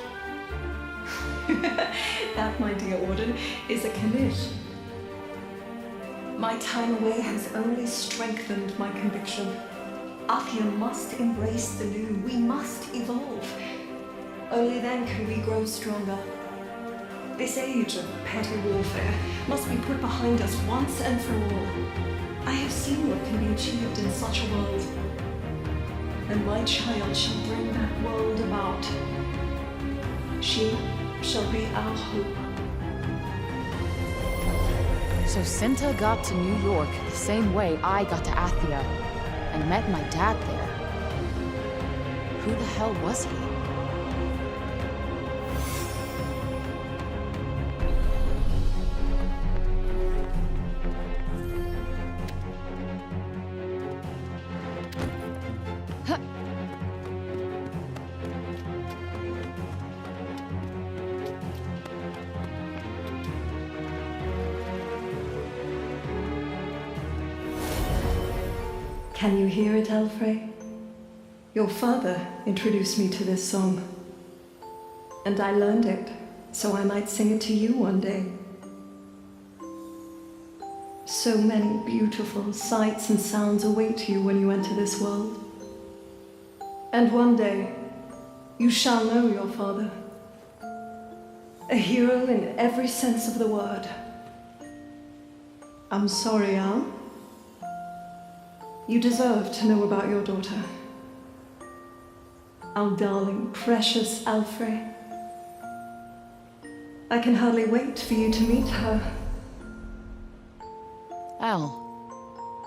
That, my dear Auden, is a knish. My time away has only strengthened my conviction. Athia must embrace the new. We must evolve. Only then can we grow stronger. This age of petty warfare must be put behind us once and for all. I have seen what can be achieved in such a world. And my child shall bring that world about. She shall be our hope. So Cinta got to New York the same way I got to Athia, and met my dad there. Who the hell was he? Can you hear it, Alfred? Your father introduced me to this song. And I learned it, so I might sing it to you one day. So many beautiful sights and sounds await you when you enter this world. And one day, you shall know your father. A hero in every sense of the word. I'm sorry, Al. You deserve to know about your daughter. Our darling, precious Alfred. I can hardly wait for you to meet her. Al.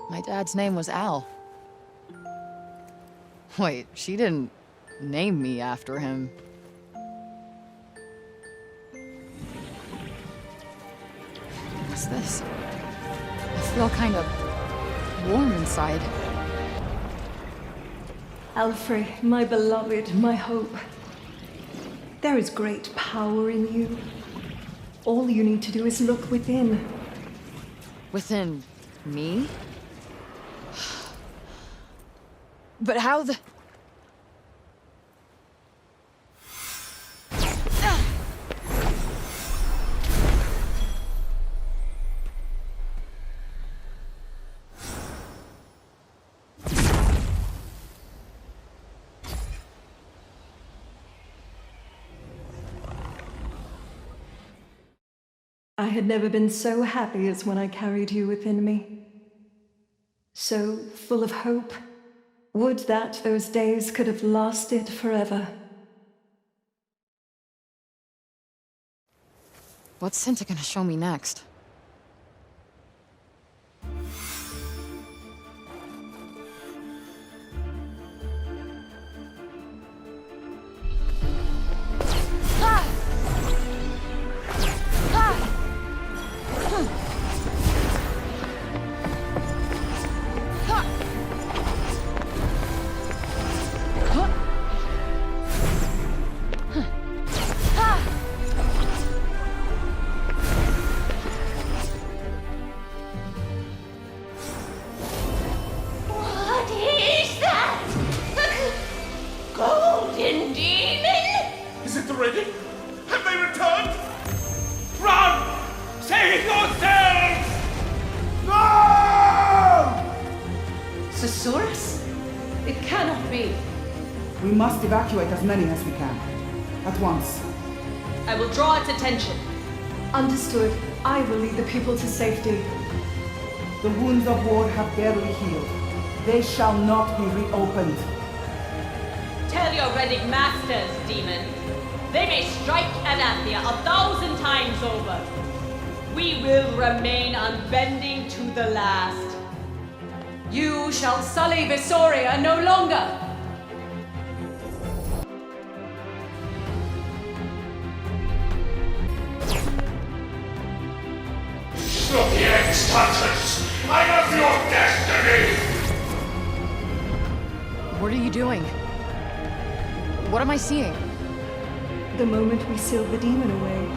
My dad's name was Al. Wait, she didn't name me after him. What's this? I feel kind of warm inside. Alfred, my beloved, my hope. There is great power in you. All you need to do is look within. Within me? But how the... I had never been so happy as when I carried you within me. So full of hope. Would that those days could have lasted forever. What's Cinta gonna show me next? Susurrus? It cannot be. We must evacuate as many as we can. At once. I will draw its attention. Understood. I will lead the people to safety. The wounds of war have barely healed. They shall not be reopened. Tell your Reddick masters, demon. They may strike at Athia 1,000 times over. We will remain unbending to the last. You shall sully Visoria no longer! Subjects, hunters! I am your destiny! What are you doing? What am I seeing? The moment we sealed the demon away,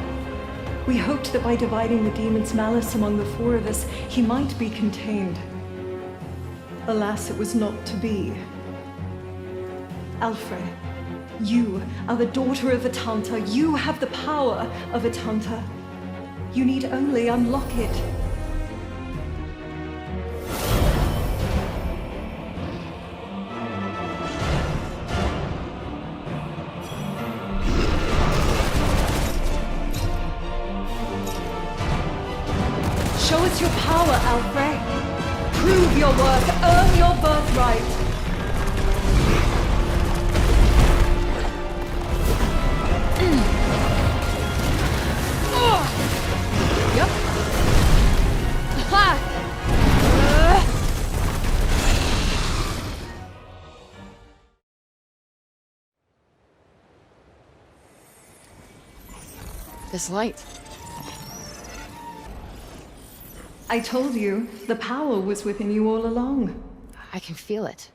we hoped that by dividing the demon's malice among the four of us, he might be contained. Alas, it was not to be. Alfred, you are the daughter of a Tanta. You have the power of a Tanta. You need only unlock it. Show us your power, Alfred. Prove your worth. Earn your birthright. Yep. Ha! This light. I told you, the power was within you all along. I can feel it.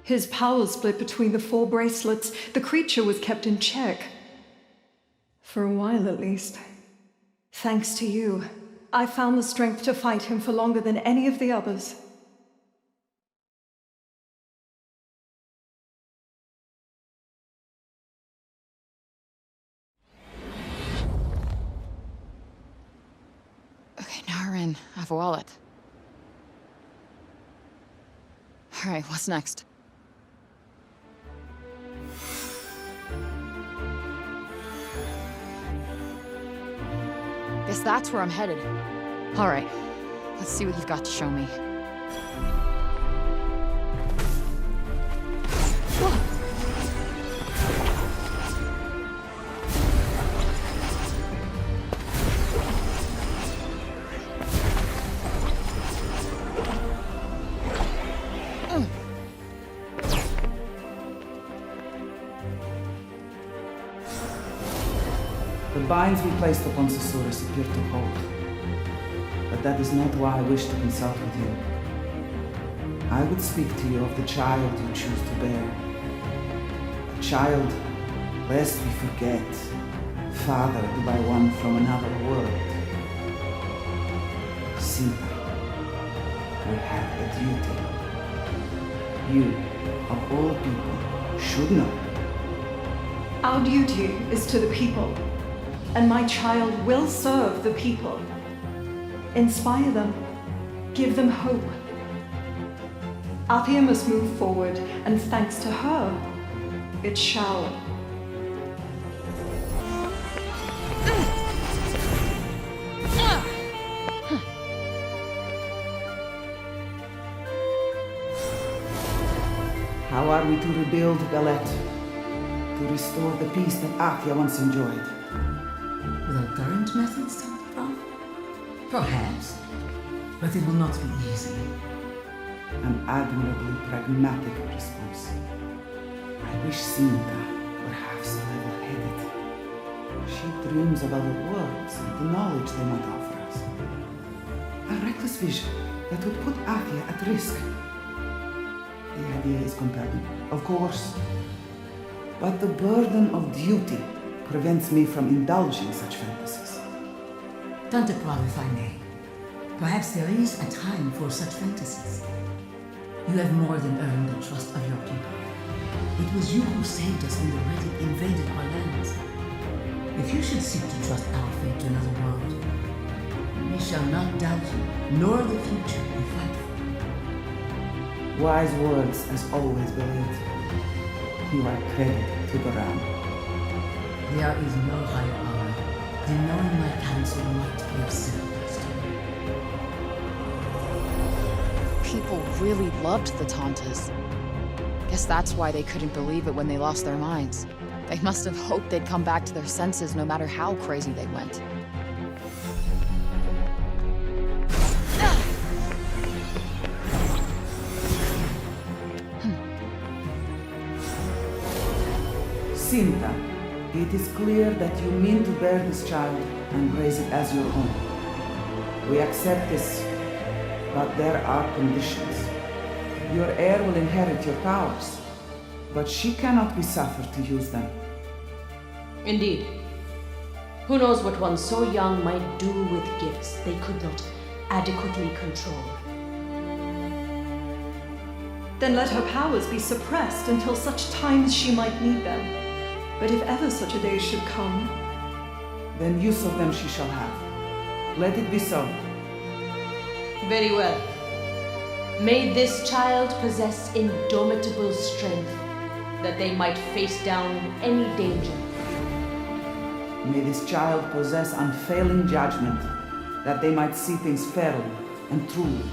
His power split between the four bracelets. The creature was kept in check. For a while, at least. Thanks to you, I found the strength to fight him for longer than any of the others. Okay, now we're in. I have a wallet. All right, what's next? Guess that's where I'm headed. All right, let's see what you've got to show me. The binds we placed upon Susurrus appear to hold. But that is not why I wish to consult with you. I would speak to you of the child you choose to bear. A child, lest we forget, fathered by one from another world. See now, we have a duty. You, of all people, should know. Our duty is to the people, and my child will serve the people. Inspire them, give them hope. Athia must move forward, and thanks to her, it shall. How are we to rebuild Bellet? To restore the peace that Athia once enjoyed? With our current methods, Prof? Perhaps. But it will not be easy. An admirably pragmatic response. I wish Cinta were half so level-headed. She dreams of other worlds and the knowledge they might offer us. A reckless vision that would put Athia at risk. The idea is compelling, of course. But the burden of duty prevents me from indulging such fantasies. Tante Prof, if I may. Perhaps there is a time for such fantasies. You have more than earned the trust of your people. It was you who saved us when the Reddit invaded our lands. If you should seek to trust our fate to another world, we shall not doubt you, nor the future you fight for. Wise words, as always, beloved. You are credit to the realm. There is no higher power than knowing my counsel might be of service to you. People really loved the Tantas. Guess that's why they couldn't believe it when they lost their minds. They must have hoped they'd come back to their senses no matter how crazy they went. Cinta, it is clear that you mean to bear this child and raise it as your own. We accept this, but there are conditions. Your heir will inherit your powers, but she cannot be suffered to use them. Indeed. Who knows what one so young might do with gifts they could not adequately control. Then let her powers be suppressed until such time as she might need them. But if ever such a day should come, then use of them she shall have. Let it be so. Very well. May this child possess indomitable strength, that they might face down any danger. May this child possess unfailing judgment, that they might see things fairly and truly.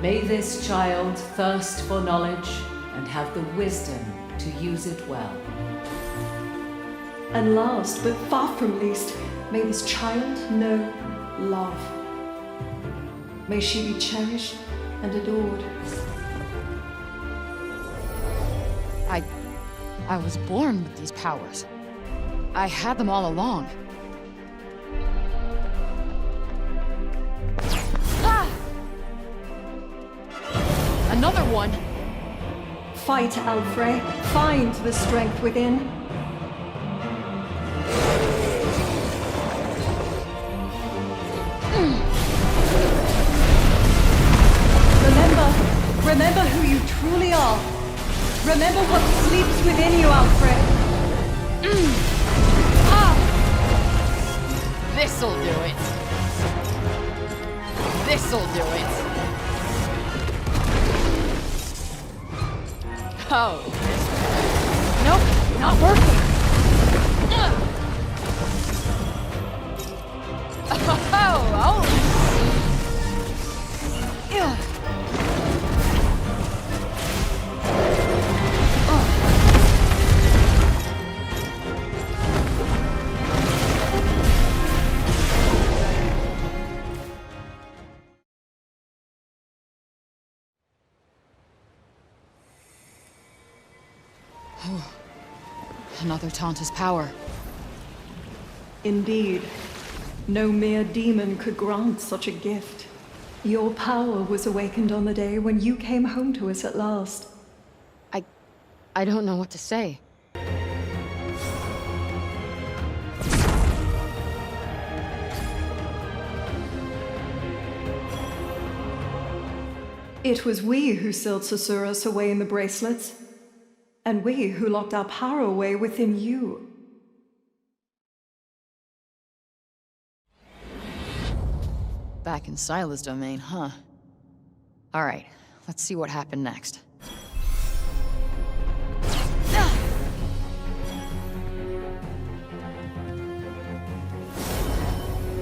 May this child thirst for knowledge and have the wisdom to use it well. and last, but far from least, may this child know love. May she be cherished and adored. I was born with these powers. I had them all along. Ah! Another one! Fight, Alfrey. Find the strength within. Remember who you truly are. Remember what sleeps within you, Alfred. This'll do it. This'll do it. Oh. Nope, not working. Oh. Yeah. Another Tanta's power. Indeed. No mere demon could grant such a gift. Your power was awakened on the day when you came home to us at last. I don't know what to say. It was we who sealed Susurrus away in the bracelets. And we who locked our power away within you. Back in Sila's domain, huh? Alright, let's see what happened next.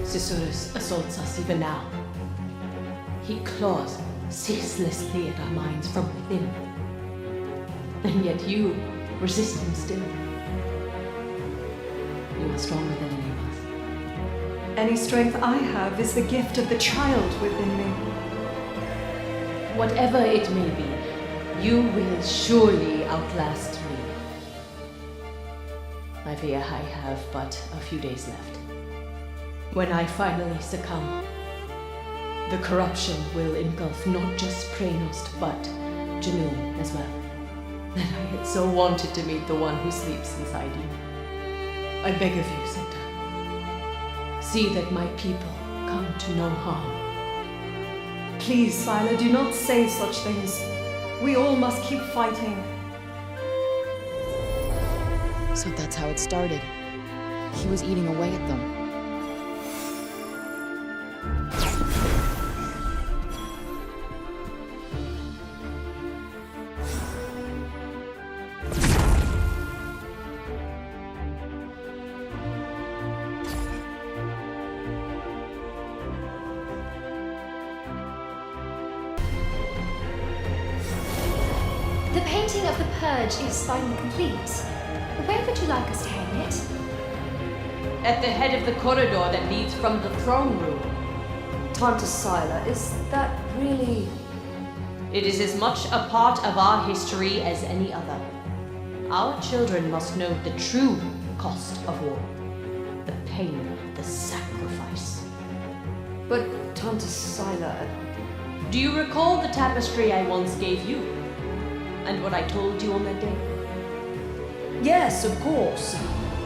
Susurrus assaults us even now. He claws ceaselessly at our minds from within. And yet you resist him still. You are stronger than any of us. Any strength I have is the gift of the child within me. Whatever it may be, you will surely outlast me. I fear I have but a few days left. When I finally succumb, the corruption will engulf not just Praenost, but Johedy as well. And I had so wanted to meet the one who sleeps inside you. I beg of you, Cinta. See that my people come to no harm. Please, Sila, do not say such things. We all must keep fighting. So that's how it started. He was eating away at them. The painting of the Purge is finally complete. Where would you like us to hang it? At the head of the corridor that leads from the throne room. Tanta Sila, is that really... It is as much a part of our history as any other. Our children must know the true cost of war. The pain, the sacrifice. But Tanta Sila... Do you recall the tapestry I once gave you? And what I told you on that day? Yes, of course.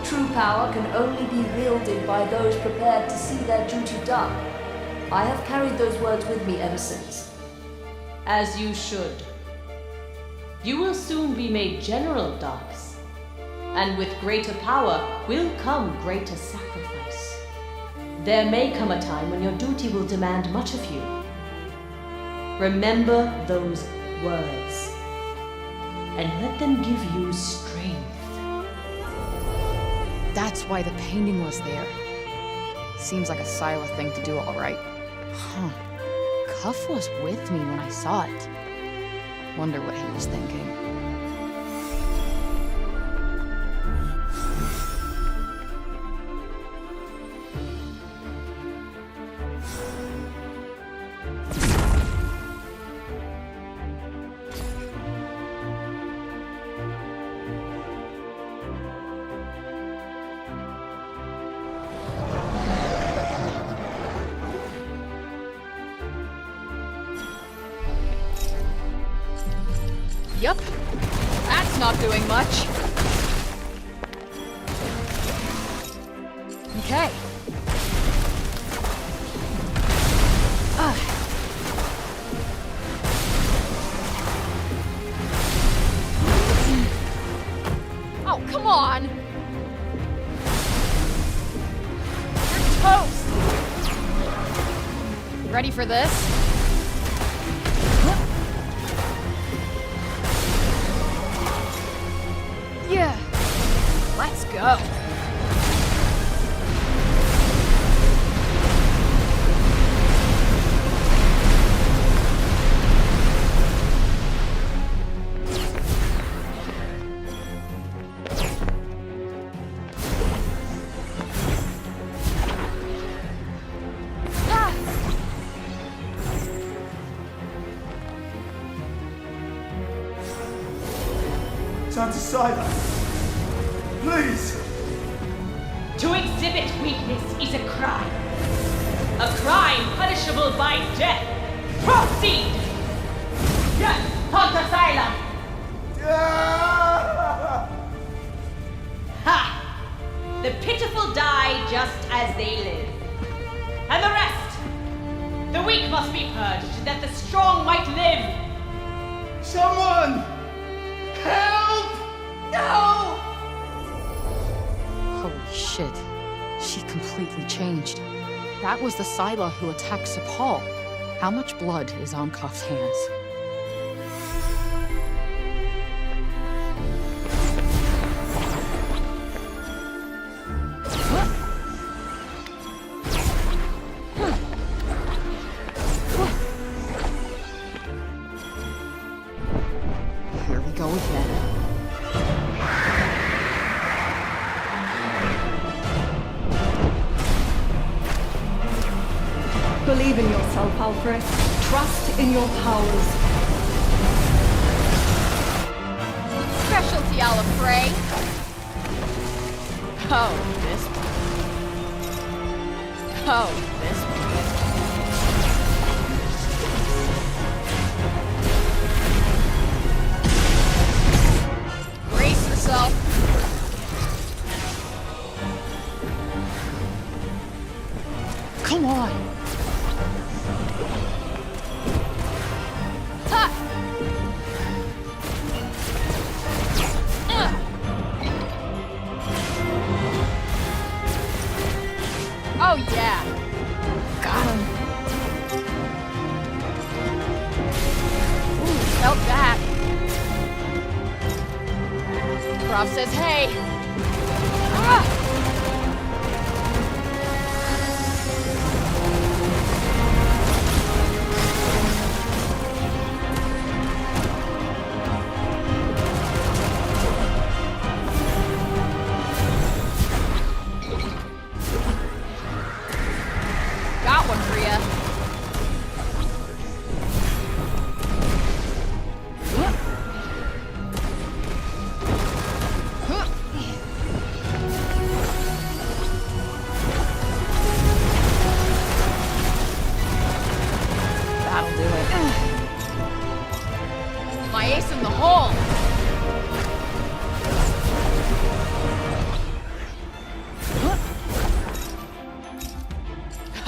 True power can only be wielded by those prepared to see their duty done. I have carried those words with me ever since. As you should. You will soon be made General, Darks. And with greater power will come greater sacrifice. There may come a time when your duty will demand much of you. Remember those words. And let them give you strength. That's why the painting was there. Seems like a Sila thing to do, all right. Huh. Cuff was with me when I saw it. Wonder what he was thinking. Yup. That's not doing much. Okay. Oh, come on! You're toast! Ready for this? Yeah, let's go. Tanta Sila, please! To exhibit weakness is a crime. A crime punishable by death. Proceed! Yes, Tanta Sila! Ha! The pitiful die just as they live. And the rest! The weak must be purged, that the strong might live! Someone! Help! No! Holy shit. She completely changed. That was the Sila who attacked Sepal. How much blood is on Cuff's hands? Here we go again. Believe in yourself, Alfred. Trust in your powers. Specialty a la frey. Oh, this one. Oh, this one. Brace yourself. Come on. Oh, yeah. Got him. Ooh, felt that. Prof says hey. Ah! Got one for ya. That'll do it. My ace in the hole.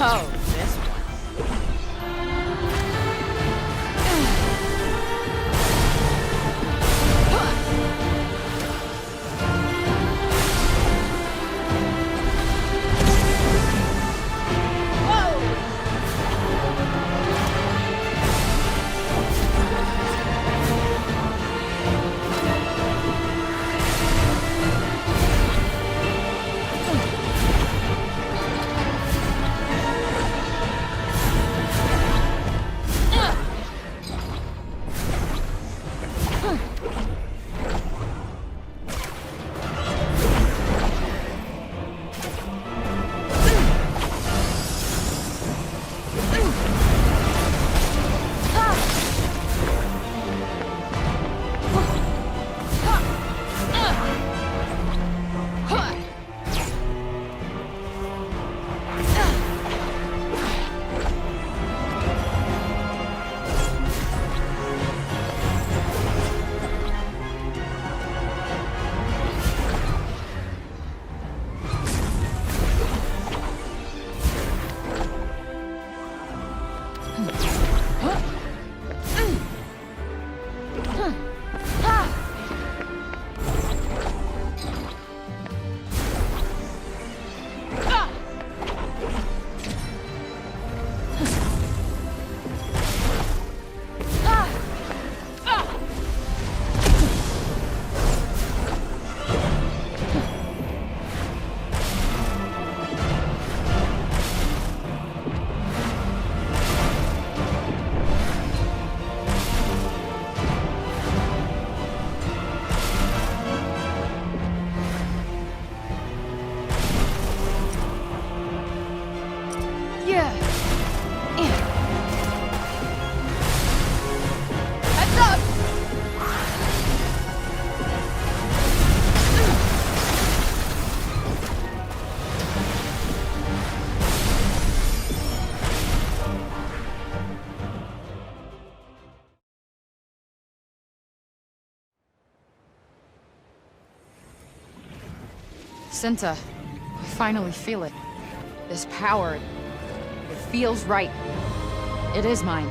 Oh, this one. Cinta, I finally feel it. This power, it feels right. It is mine.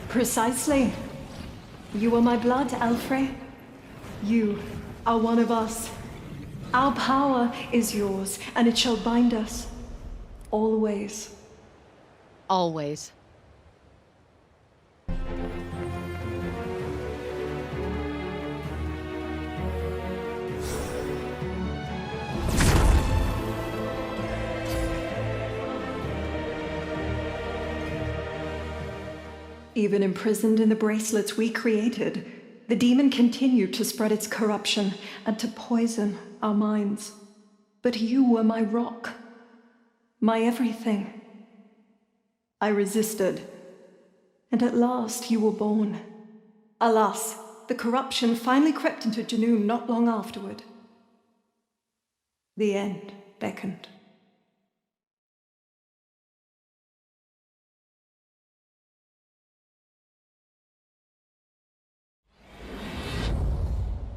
Precisely. You are my blood, Alfrey. You are one of us. Our power is yours, and it shall bind us. Always. Always. Even imprisoned in the bracelets we created, the demon continued to spread its corruption and to poison our minds. But you were my rock, my everything. I resisted, and at last you were born. Alas, the corruption finally crept into Junoon not long afterward. The end beckoned.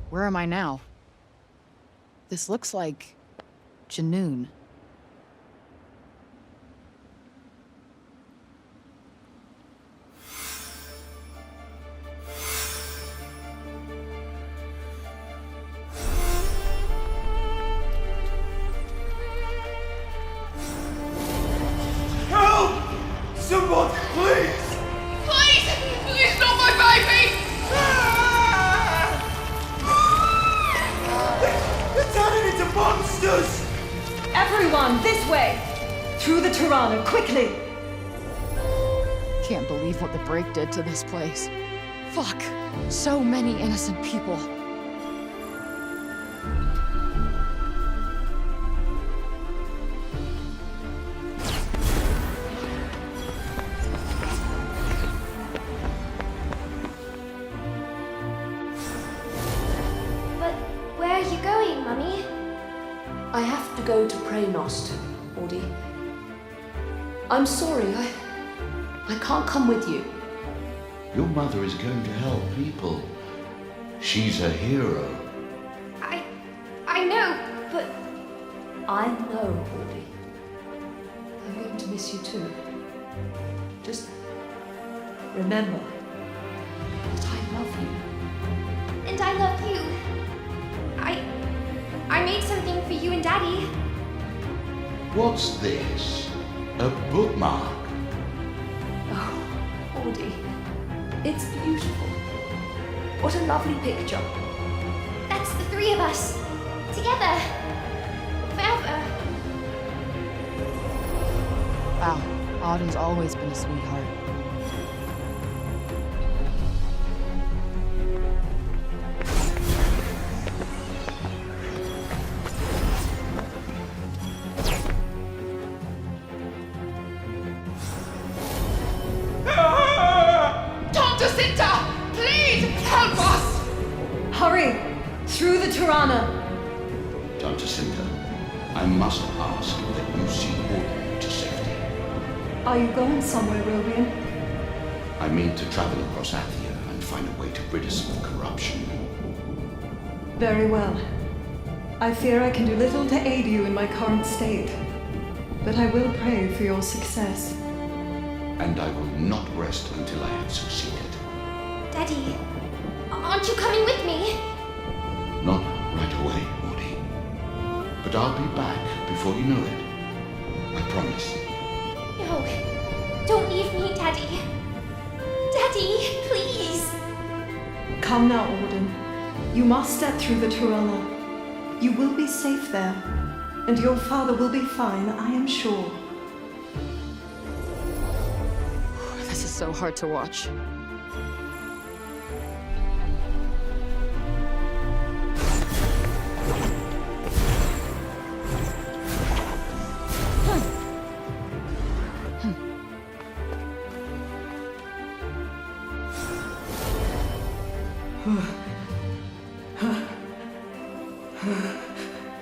Where am I now? This looks like Junoon. Down, this way! Through the Tirana, quickly! Can't believe what the break did to this place. Fuck. So many innocent people. But where are you going, Mummy? I have to go to Preynost, Audi. I'm sorry, I can't come with you. Your mother is going to help people. She's a hero. I know, but... I know, Audi. I'm going to miss you too. Just remember that I love you. And I love you. I made something for you and Daddy. What's this? A bookmark? Oh, Audi. It's beautiful. What a lovely picture. That's the three of us. Together. Forever. Wow, Auden's always been a sweetheart. Hurry! Through the Tirana! Dr. Cinta, I must ask that you see Auden to safety. Are you going somewhere, Robian? I mean to travel across Athia and find a way to rid us of corruption. Very well. I fear I can do little to aid you in my current state. But I will pray for your success. And I will not rest until I have succeeded. Daddy, aren't you coming with me? Not right away, Audi. But I'll be back before you know it. I promise. No, don't leave me, Daddy. Daddy, please. Come now, Auden. You must step through the Tirana. You will be safe there. And your father will be fine, I am sure. This is so hard to watch.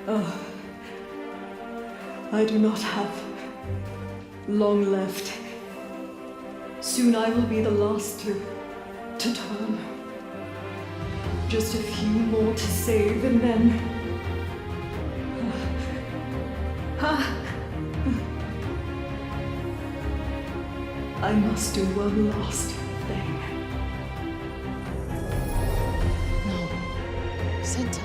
Oh, I do not have long left. Soon I will be the last to turn. Just a few more to save and then... I must do one last thing. No. Cinta.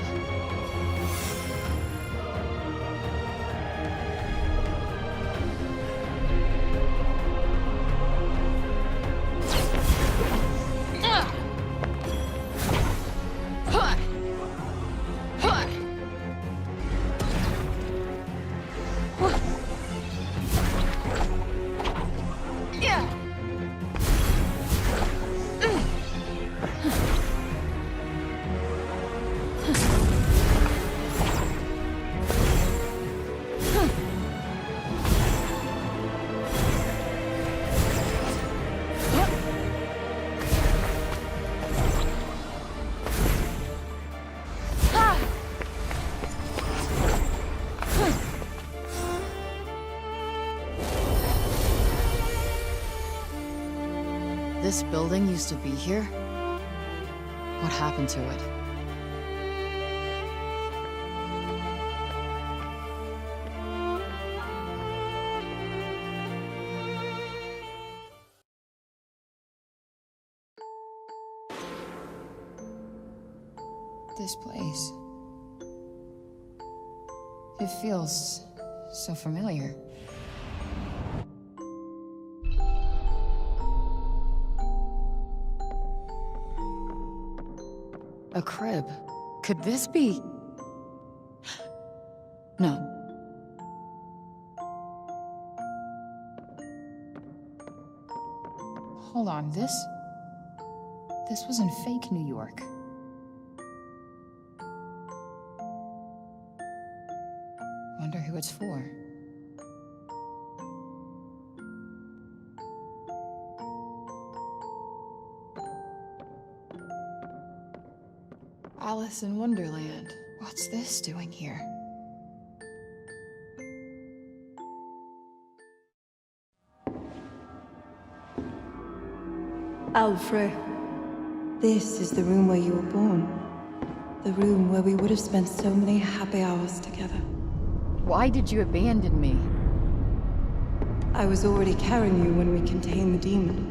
This building used to be here? What happened to it? This place. It feels so familiar. A crib. Could this be... No. Hold on, this was in fake New York. Wonder who it's for. Alice in Wonderland. What's this doing here? Alfred, this is the room where you were born. The room where we would have spent so many happy hours together. Why did you abandon me? I was already carrying you when we contained the demon.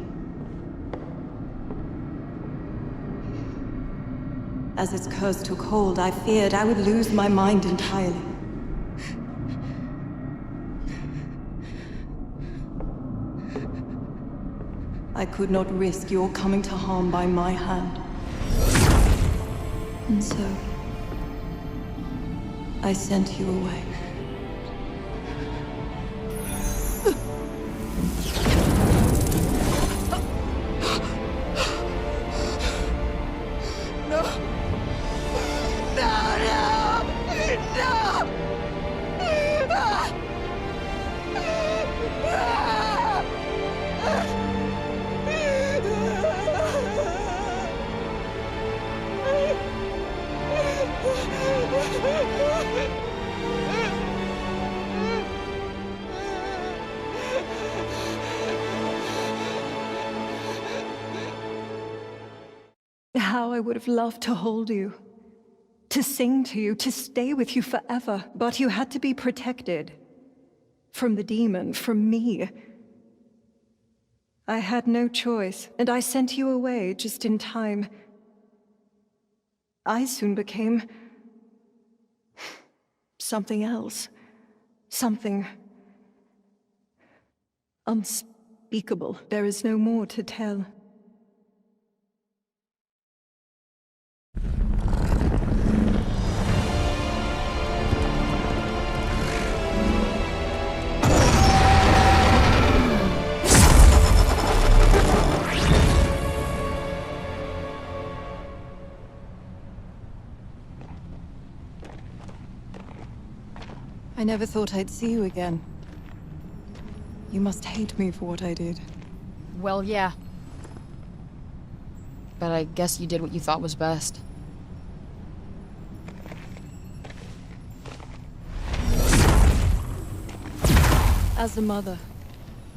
As its curse took hold, I feared I would lose my mind entirely. I could not risk your coming to harm by my hand. And so, I sent you away. How I would have loved to hold you, to sing to you, to stay with you forever. But you had to be protected. From the demon, from me. I had no choice, and I sent you away just in time. I soon became something else. Something unspeakable. There is no more to tell. I never thought I'd see you again. You must hate me for what I did. Well, yeah. But I guess you did what you thought was best. As a mother,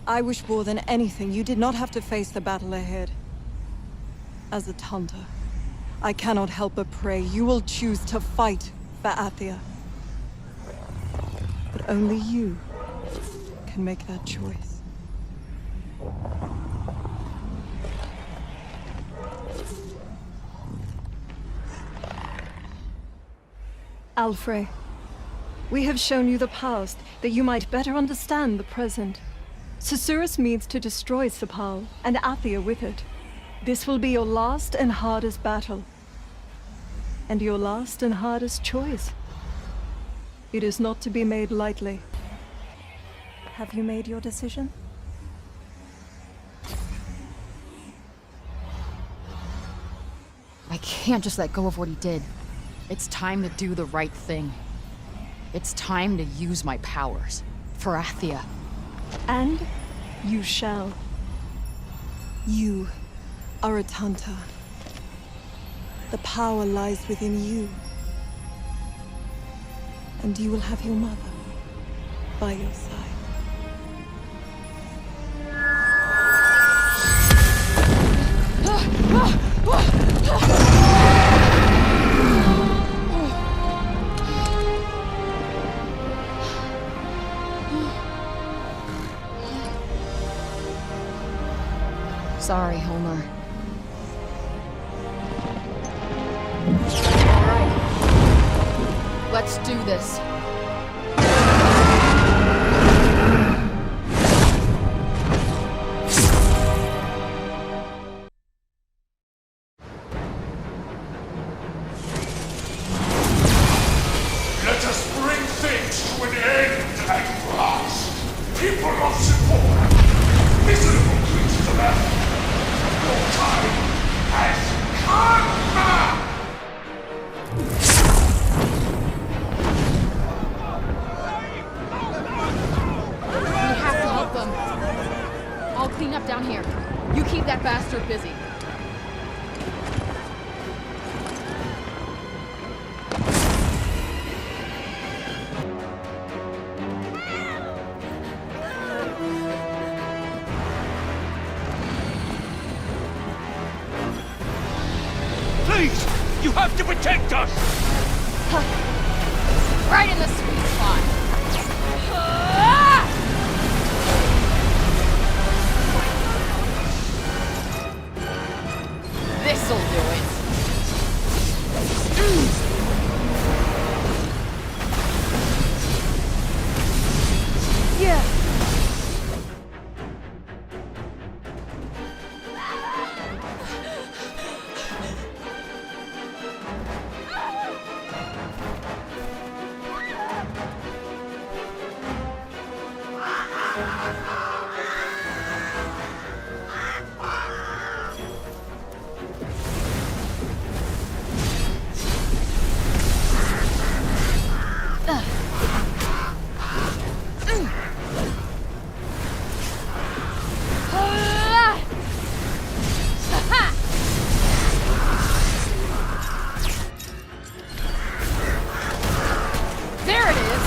I wish more than anything you did not have to face the battle ahead. As a Tanta, I cannot help but pray you will choose to fight for Athia. But only you can make that choice. Alfred, we have shown you the past, that you might better understand the present. Susurrus means to destroy Sepal, and Athia with it. This will be your last and hardest battle. And your last and hardest choice. It is not to be made lightly. Have you made your decision? I can't just let go of what he did. It's time to do the right thing. It's time to use my powers. For Athia. And you shall. You are a Tanta. The power lies within you. And you will have your mother by your side. Sorry, Homer. All right. Let's do this. Let us bring things to an end at last. People of Sepal, miserable creatures of Earth, Your time has come! We have to help them. I'll clean up down here. You keep that bastard busy. Please! You have to protect us! Right in the sweet spot. This'll do it. Yeah. There it is!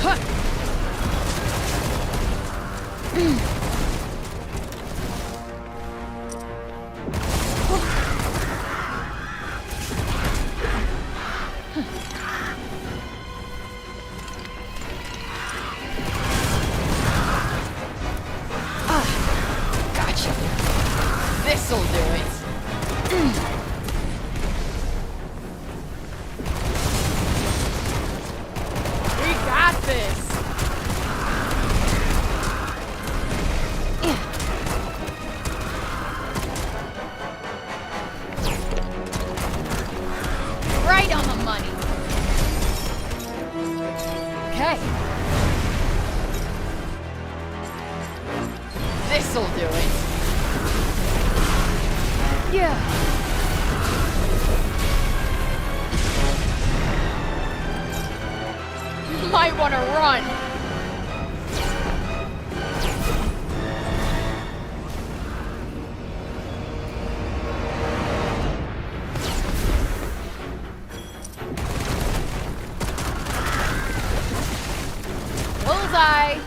Huh. Gotcha. This'll do it. We got this. Right on the money. Okay. This'll do it. Yeah. Might want to run. Bullseye.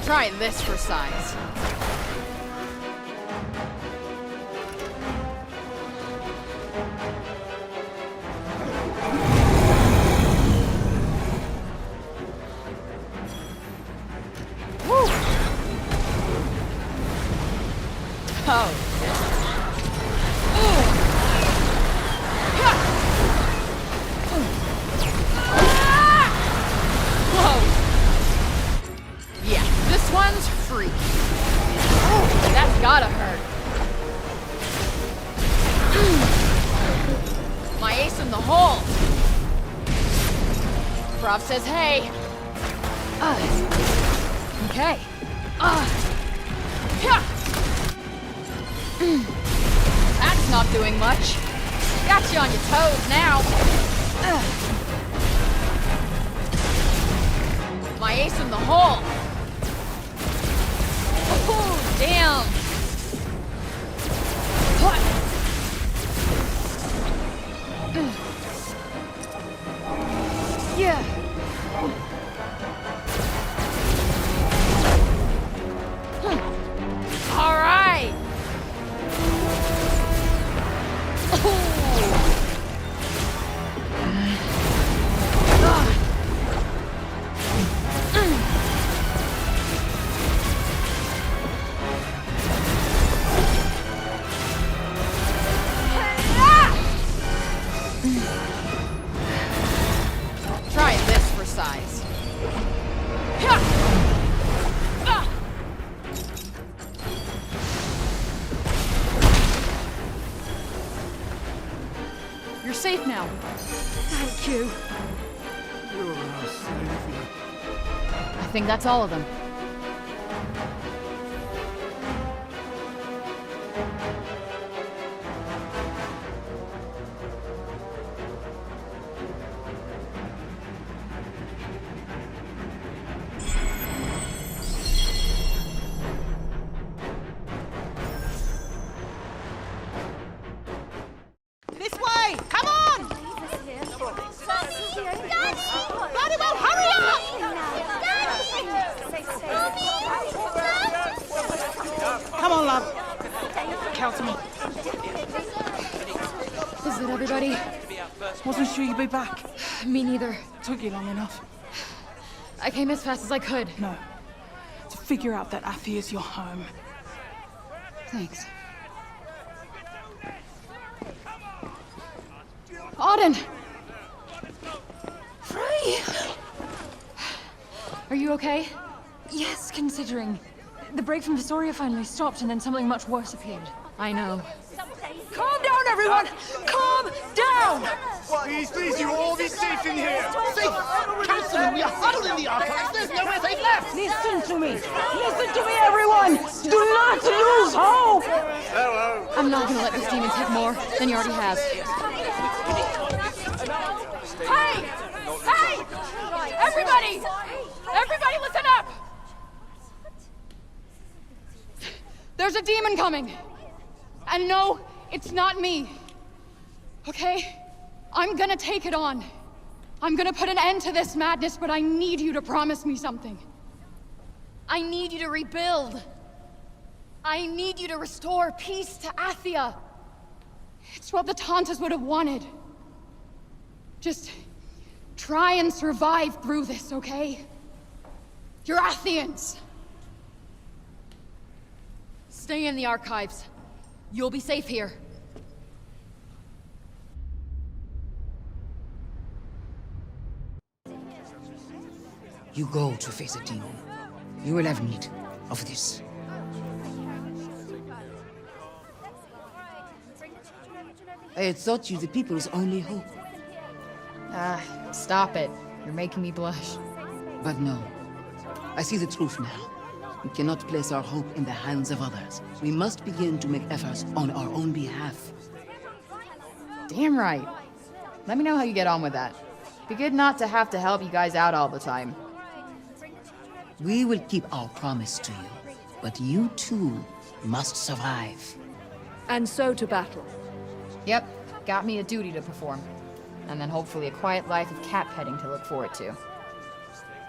Try this for size. Woo! Oh. Ooh. Ha! Ah! Whoa. Yeah, this one's free. Oh, that's gotta hurt. My ace in the hole. Prof says hey. Okay. Yeah. That's not doing much. Got you on your toes now. My ace in the hole. Oh, damn. What? Yeah. All right. Try this for size. You're safe now. Thank you. You're our savior. I think that's all of them. This way! Come on! Bloody well, hurry up! Come on, love. Count to me. Is it everybody? Wasn't sure you'd be back. Me neither. Took you long enough. I came as fast as I could. No. To figure out that Athia's your home. Thanks. Auden! Frey! Are you okay? Yes, considering. The break from Visoria finally stopped and then something much worse appeared. I know. Calm down, everyone! Calm down! Please, you all be safe in here! Safe! Councilman, we are huddled in the archives! There's nowhere safe left! Listen to me! Listen to me, everyone! Do not lose hope! Hello! I'm not gonna let this demon take more than he already has. Hey! Hey! Everybody! Everybody listen up! There's a demon coming! And no, it's not me. Okay? I'm gonna take it on. I'm gonna put an end to this madness, but I need you to promise me something. I need you to rebuild. I need you to restore peace to Athia. It's what the Tantas would have wanted. Just try and survive through this, okay? You're Athians. Stay in the archives. You'll be safe here. You go to face a demon. You will have need of this. I thought you the people's only hope. Stop it. You're making me blush. But no. I see the truth now. We cannot place our hope in the hands of others. We must begin to make efforts on our own behalf. Damn right. Let me know how you get on with that. Be good not to have to help you guys out all the time. We will keep our promise to you, but you too must survive. And so to battle. Yep, got me a duty to perform. And then hopefully a quiet life of cat petting to look forward to.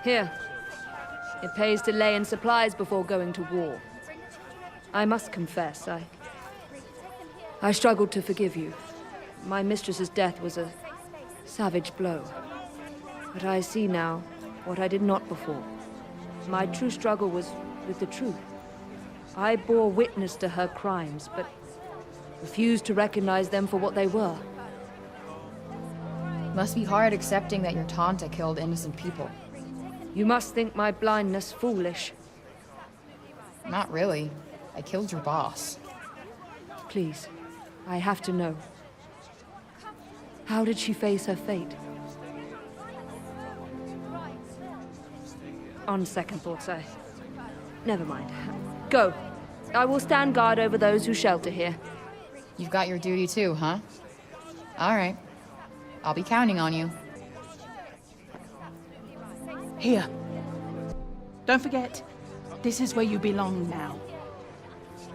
Here. It pays to lay in supplies before going to war. I must confess, I struggled to forgive you. My mistress's death was a savage blow. But I see now what I did not before. My true struggle was with the truth. I bore witness to her crimes, but refused to recognize them for what they were. Must be hard accepting that your Tanta killed innocent people. You must think my blindness foolish. Not really. I killed your boss. Please, I have to know. How did she face her fate? On second thoughts, never mind. Go. I will stand guard over those who shelter here. You've got your duty too, huh? All right. I'll be counting on you. Here. Don't forget, this is where you belong now.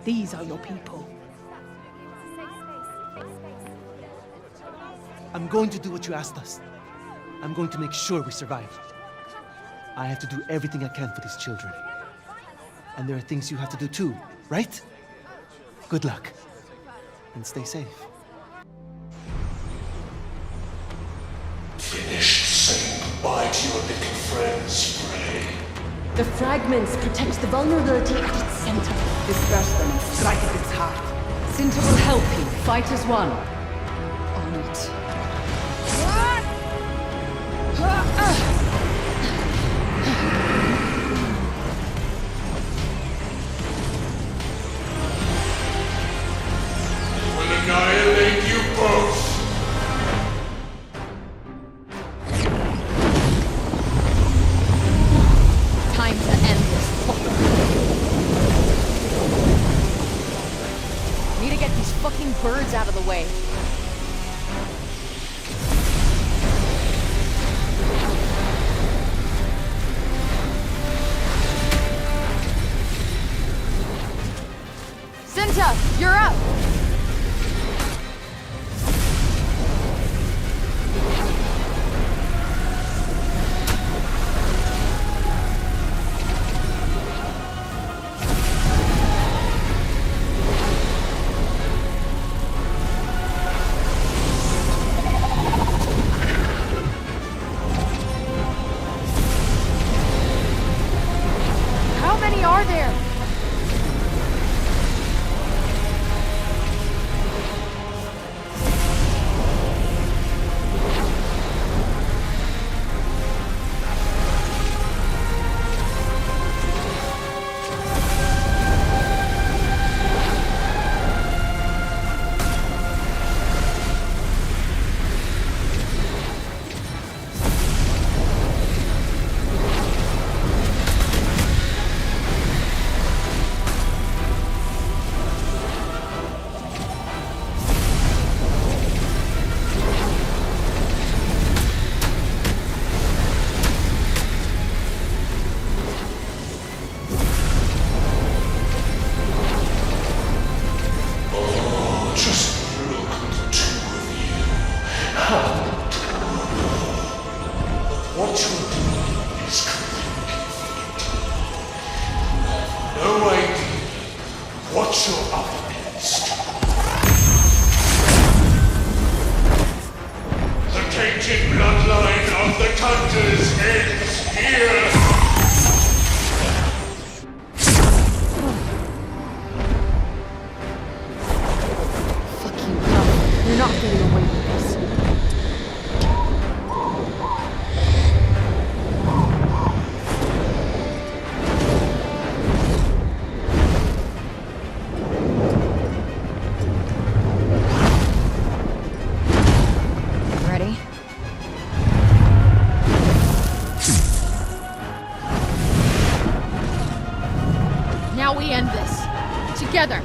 These are your people. I'm going to do what you asked us. I'm going to make sure we survive. I have to do everything I can for these children. And there are things you have to do too, right? Good luck. And stay safe. Finished saying goodbye to your little friends, Frey. The fragments protect the vulnerability at its center. Disperse them and strike at its heart. Cinta will help you. Fight as one. On it. Will annihilate you both. Need to get these fucking birds out of the way. Cinta, you're up! How many are there? Together.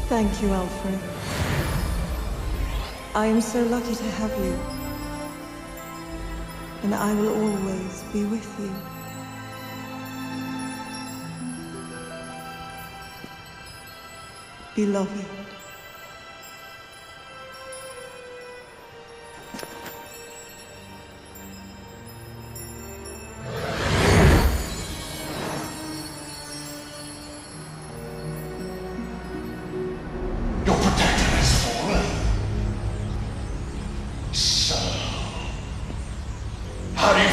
Thank you, Alfred. I am so lucky to have you. And I will always be with you. Beloved.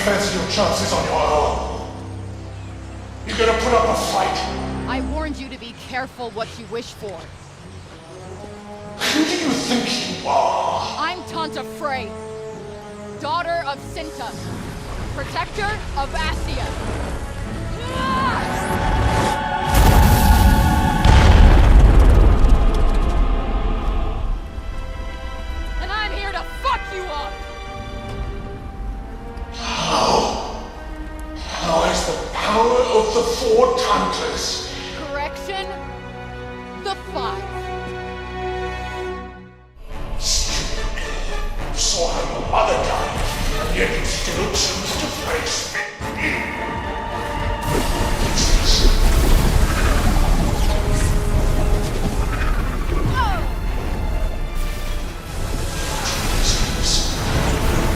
Fancy your chances on your own. You're gonna put up a fight. I warned you to be careful what you wish for. Who do you think you are? I'm Tanta Frey, daughter of Cinta, protector of Athia. And I'm here to fuck you up! How is the power of the four Tantas? Correction, the 5. You saw how your mother died, and yet you still choose to face me.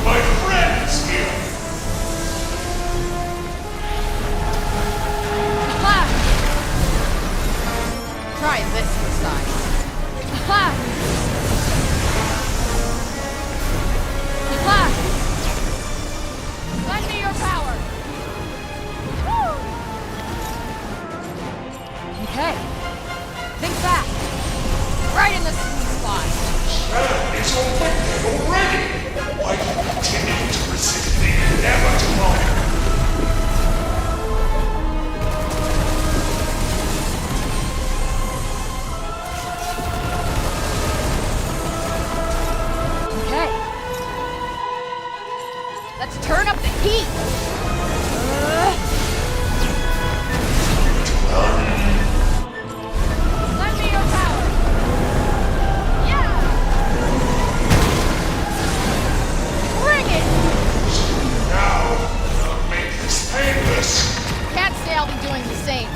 My friends here! Try this for size. Lend me your power! Okay. Think fast. Right in the sweet spot. It's already! Why do you continue to resist the inevitable? Okay. Let's turn up the heat. Lend me your power. Yeah. Bring it. Now, I'll make this painless. Can't say I'll be doing the same.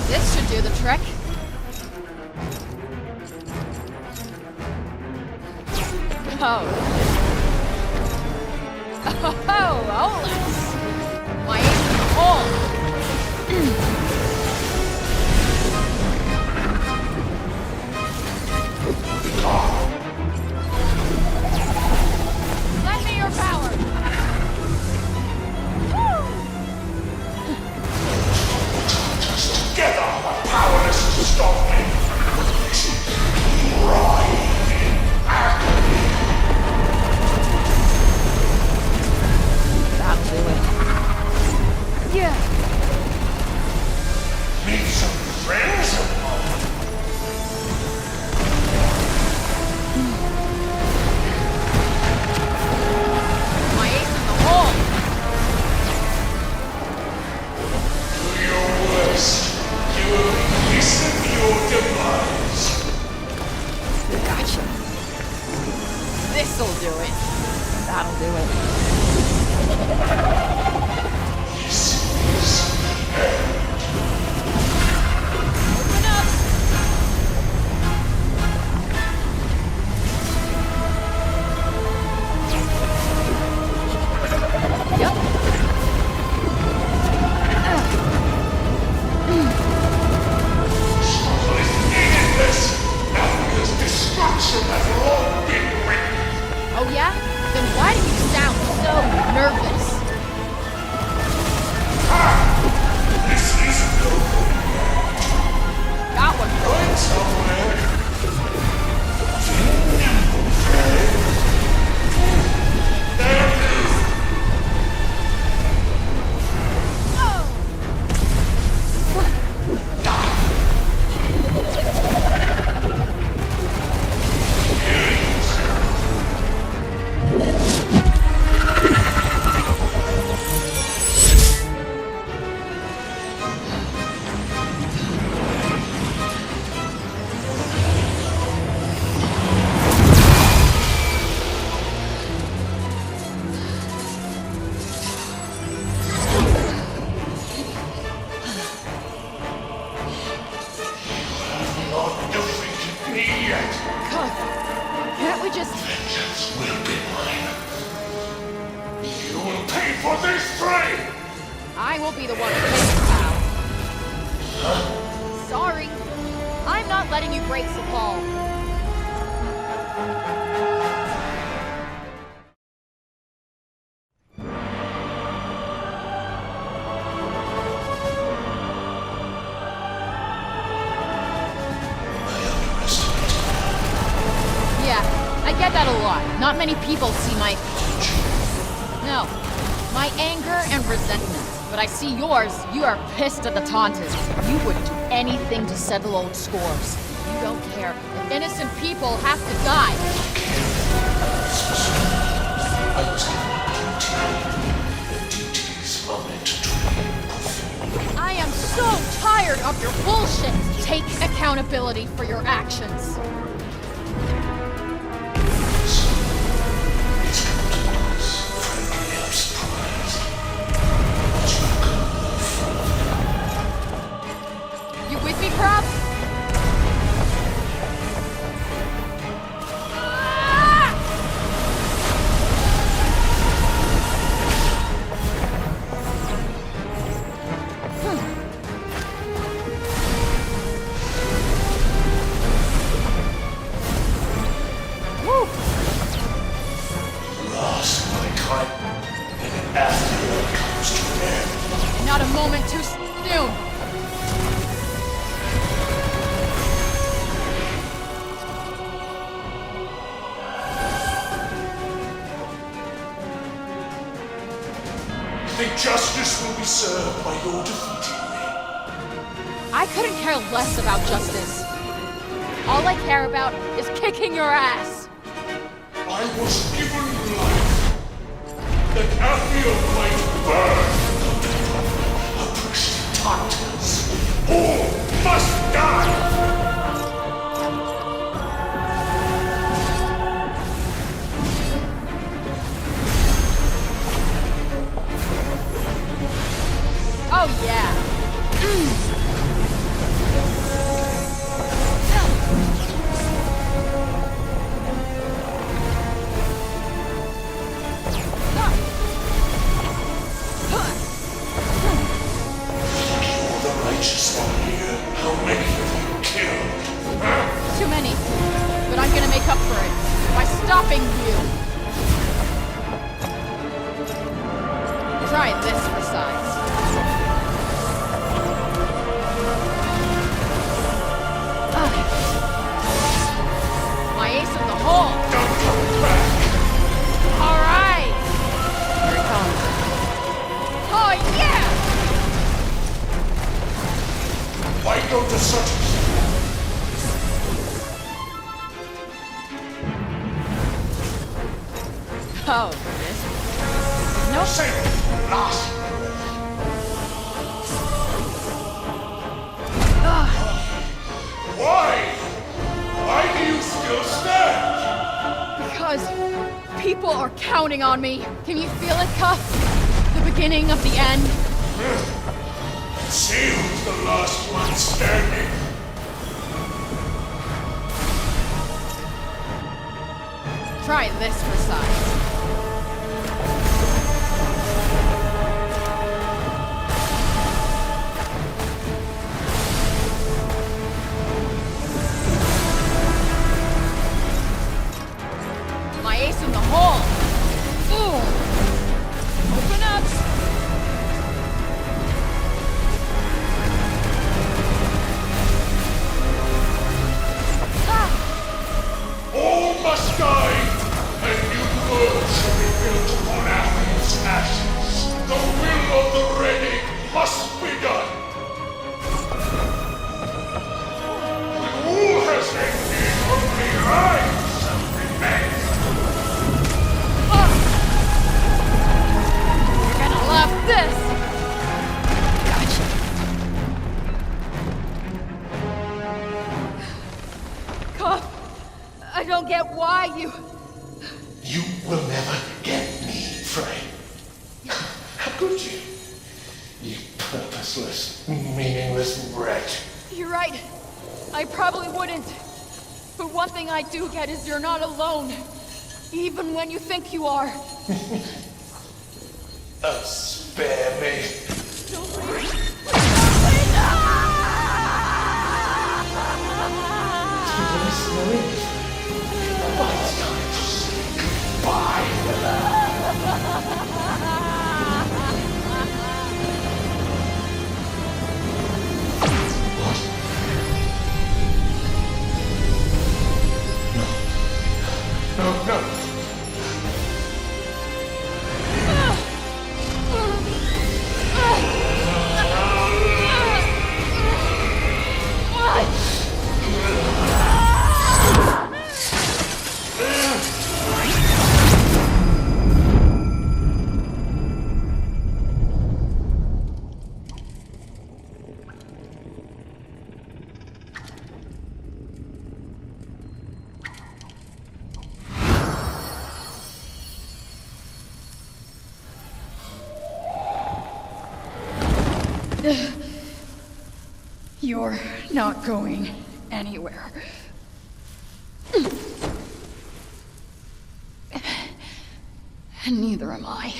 This should do the trick. Oh. Oh, Olens. My aim is hole. Lend me your power. Together, are powerless to stop me. Right. That'll do it. Yeah. Meet some friends of mine. My ace in the hole. Do your worst. You will hasten your demise. Gotcha. This'll do it. That'll do it. This is the end. Open up. Yep. Struggle is meaningless. Now because destruction has long been written. Oh yeah? Then why do you sound so nervous? This isn't over yet. Got one. Going somewhere. Nimble, Frey. There it is. Not defeated me yet. God, can't we just... Vengeance will be mine. You will pay for this, Frey! I will be the one to pay the pal. Sorry. I'm not letting you break the fall. get that a lot. Not many people see my... No. My anger and resentment. But I see yours. You are pissed at the Taunters. You would do anything to settle old scores. You don't care if innocent people have to die. I was given a duty. The duties are meant to be performed. I am so tired of your bullshit. Take accountability for your actions. You with me, Crop? Lost my kind, and Athia comes to an end. Not a moment too soon. You think justice will be served by your defeating me? I couldn't care less about justice. All I care about is kicking your ass. I was given life, that Athia might burn. Oppressed Tartars, all must die! Oh yeah. You're the righteous one here. How many have you killed? Huh? Too many. But I'm gonna make up for it by stopping you. Try this for size. My ace in the hole. Don't come back. All right. Here it comes. Oh yeah. Why go to such a... Oh, this. Nope. Say it. Last. Why? Why do you still stand? Because people are counting on me. Can you feel it, Cuff? The beginning of the end. See who's the last one standing. Try this for size. My ace in the hole. Ooh. Open up. All must die, and new world shall be built upon Athia's ashes. The will of the Ready must be done. The war has ended, only rise and remain. You're gonna love this. Gotcha. Cuff, I don't get why you... You will never get me, Frey. How could you? You purposeless, meaningless wretch. You're right. I probably wouldn't. But one thing I do get is you're not alone. Even when you think you are. Spare me. Yes, Noe. But it's time to say goodbye with her. No. You're not going anywhere. And neither am I.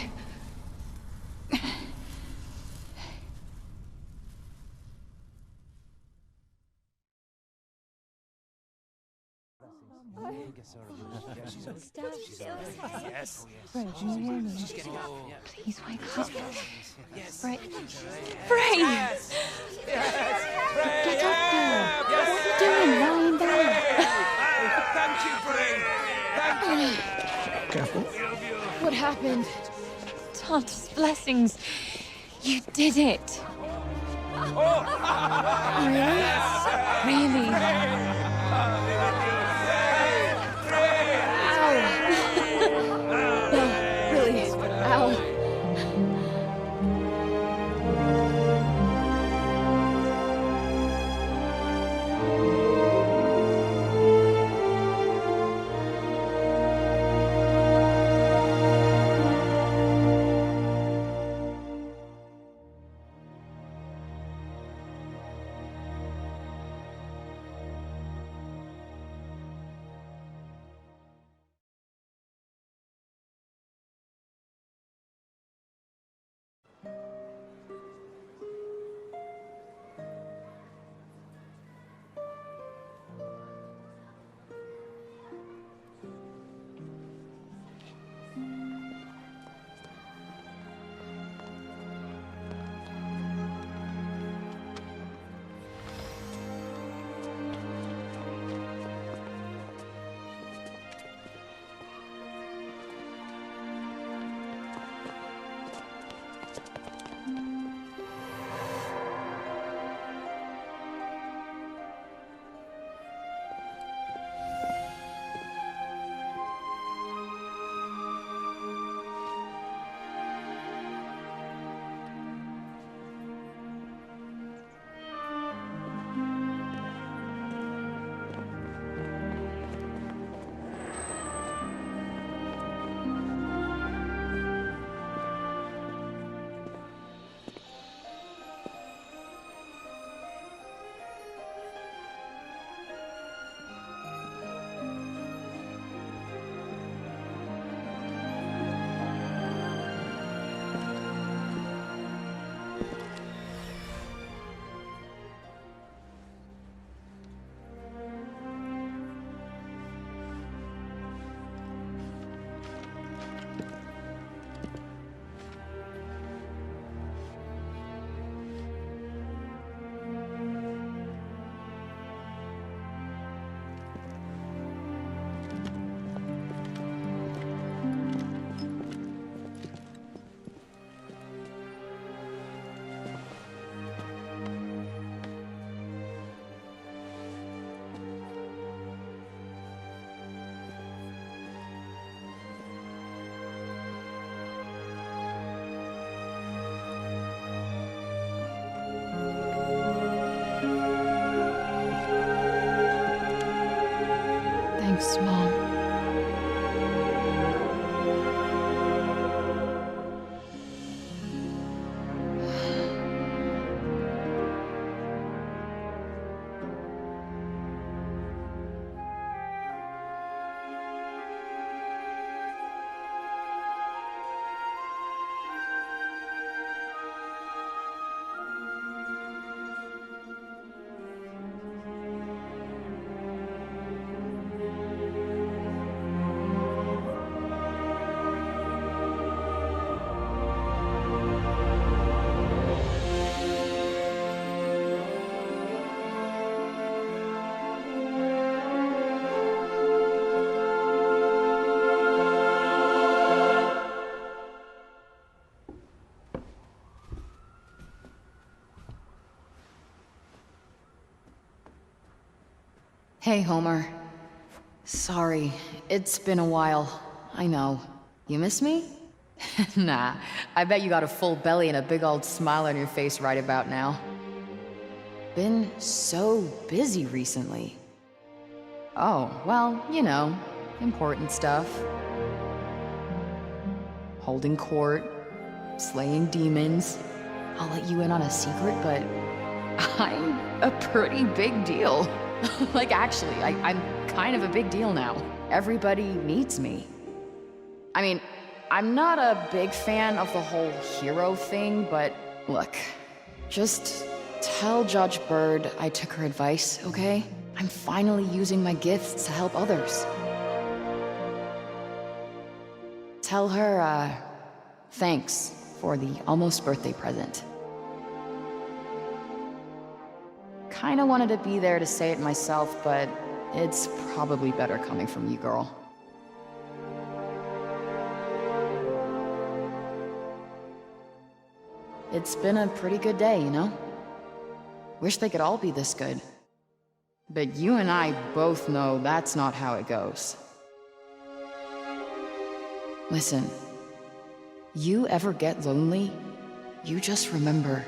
Yes. Frey, do you hear me? She's getting up. Yeah. Please wake up. Yes. Frey. Frey! Yes. Yes. Frey. Get up there. Yes. What are you doing lying there? Thank you, Frey. Thank you. Careful. What happened? Tanta's blessings. You did it. Really? Really? Really. Ow. Thanks, Mom. Hey, Homer. Sorry, it's been a while. I know. You miss me? Nah, I bet you got a full belly and a big old smile on your face right about now. Been so busy recently. Oh, well, you know, important stuff. Holding court, slaying demons, I'll let you in on a secret, but I'm a pretty big deal. Like, actually, I'm kind of a big deal now. Everybody needs me. I mean, I'm not a big fan of the whole hero thing, but look, just tell Judge Bird I took her advice, okay? I'm finally using my gifts to help others. Tell her, thanks for the almost birthday present. Kinda wanted to be there to say it myself, but it's probably better coming from you, girl. It's been a pretty good day, you know? Wish they could all be this good. But you and I both know that's not how it goes. Listen, you ever get lonely, you just remember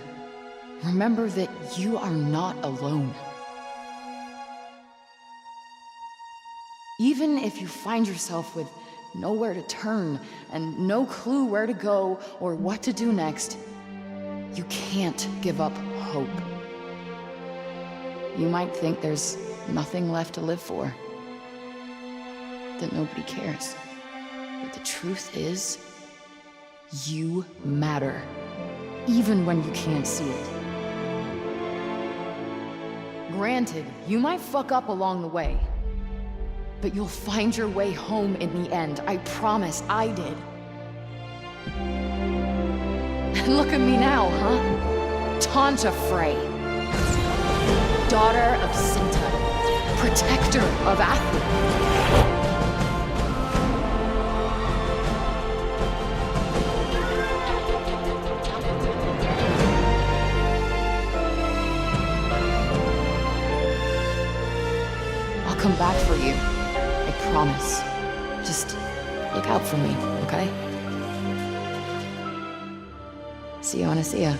that you are not alone. Even if you find yourself with nowhere to turn and no clue where to go or what to do next, you can't give up hope. You might think there's nothing left to live for, that nobody cares. But the truth is, you matter, even when you can't see it. Granted, you might fuck up along the way, but you'll find your way home in the end. I promise, I did. And look at me now, huh? Tanta Frey. Daughter of Cinta. Protector of Athia. Come back for you. I promise. Just look out for me, okay? See you on Athia.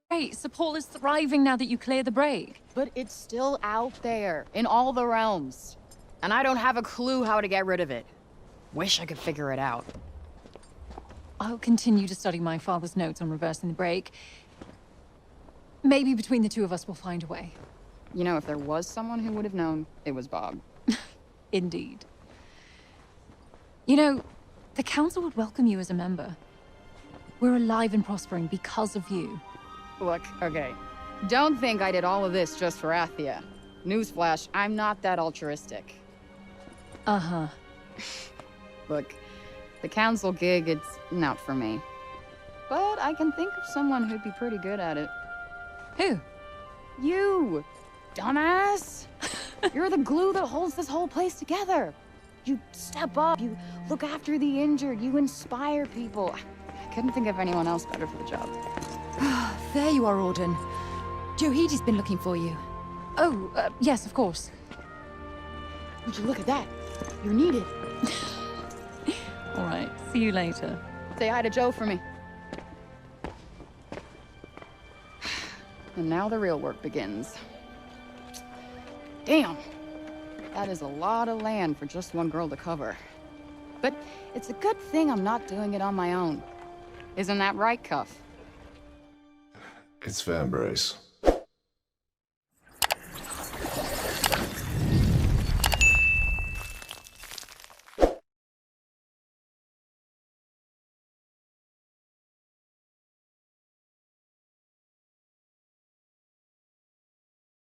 Great, support is thriving now that you clear the break. But it's still out there, in all the realms. And I don't have a clue how to get rid of it. Wish I could figure it out. I'll continue to study my father's notes on reversing the break. Maybe between the two of us we'll find a way. You know, if there was someone who would have known, it was Bob. Indeed. You know, the Council would welcome you as a member. We're alive and prospering because of you. Look, okay. Don't think I did all of this just for Athia. Newsflash, I'm not that altruistic. Uh-huh. Look, the council gig, it's not for me. But I can think of someone who'd be pretty good at it. Who? You! Dumbass! You're the glue that holds this whole place together. You step up, you look after the injured, you inspire people. I couldn't think of anyone else better for the job. There you are, Auden. Johedy's been looking for you. Oh, yes, of course. Would you look at that? You're needed. All right, see you later. Say hi to Joe for me. And now the real work begins. Damn! That is a lot of land for just one girl to cover. But it's a good thing I'm not doing it on my own. Isn't that right, Cuff? It's Van Brace.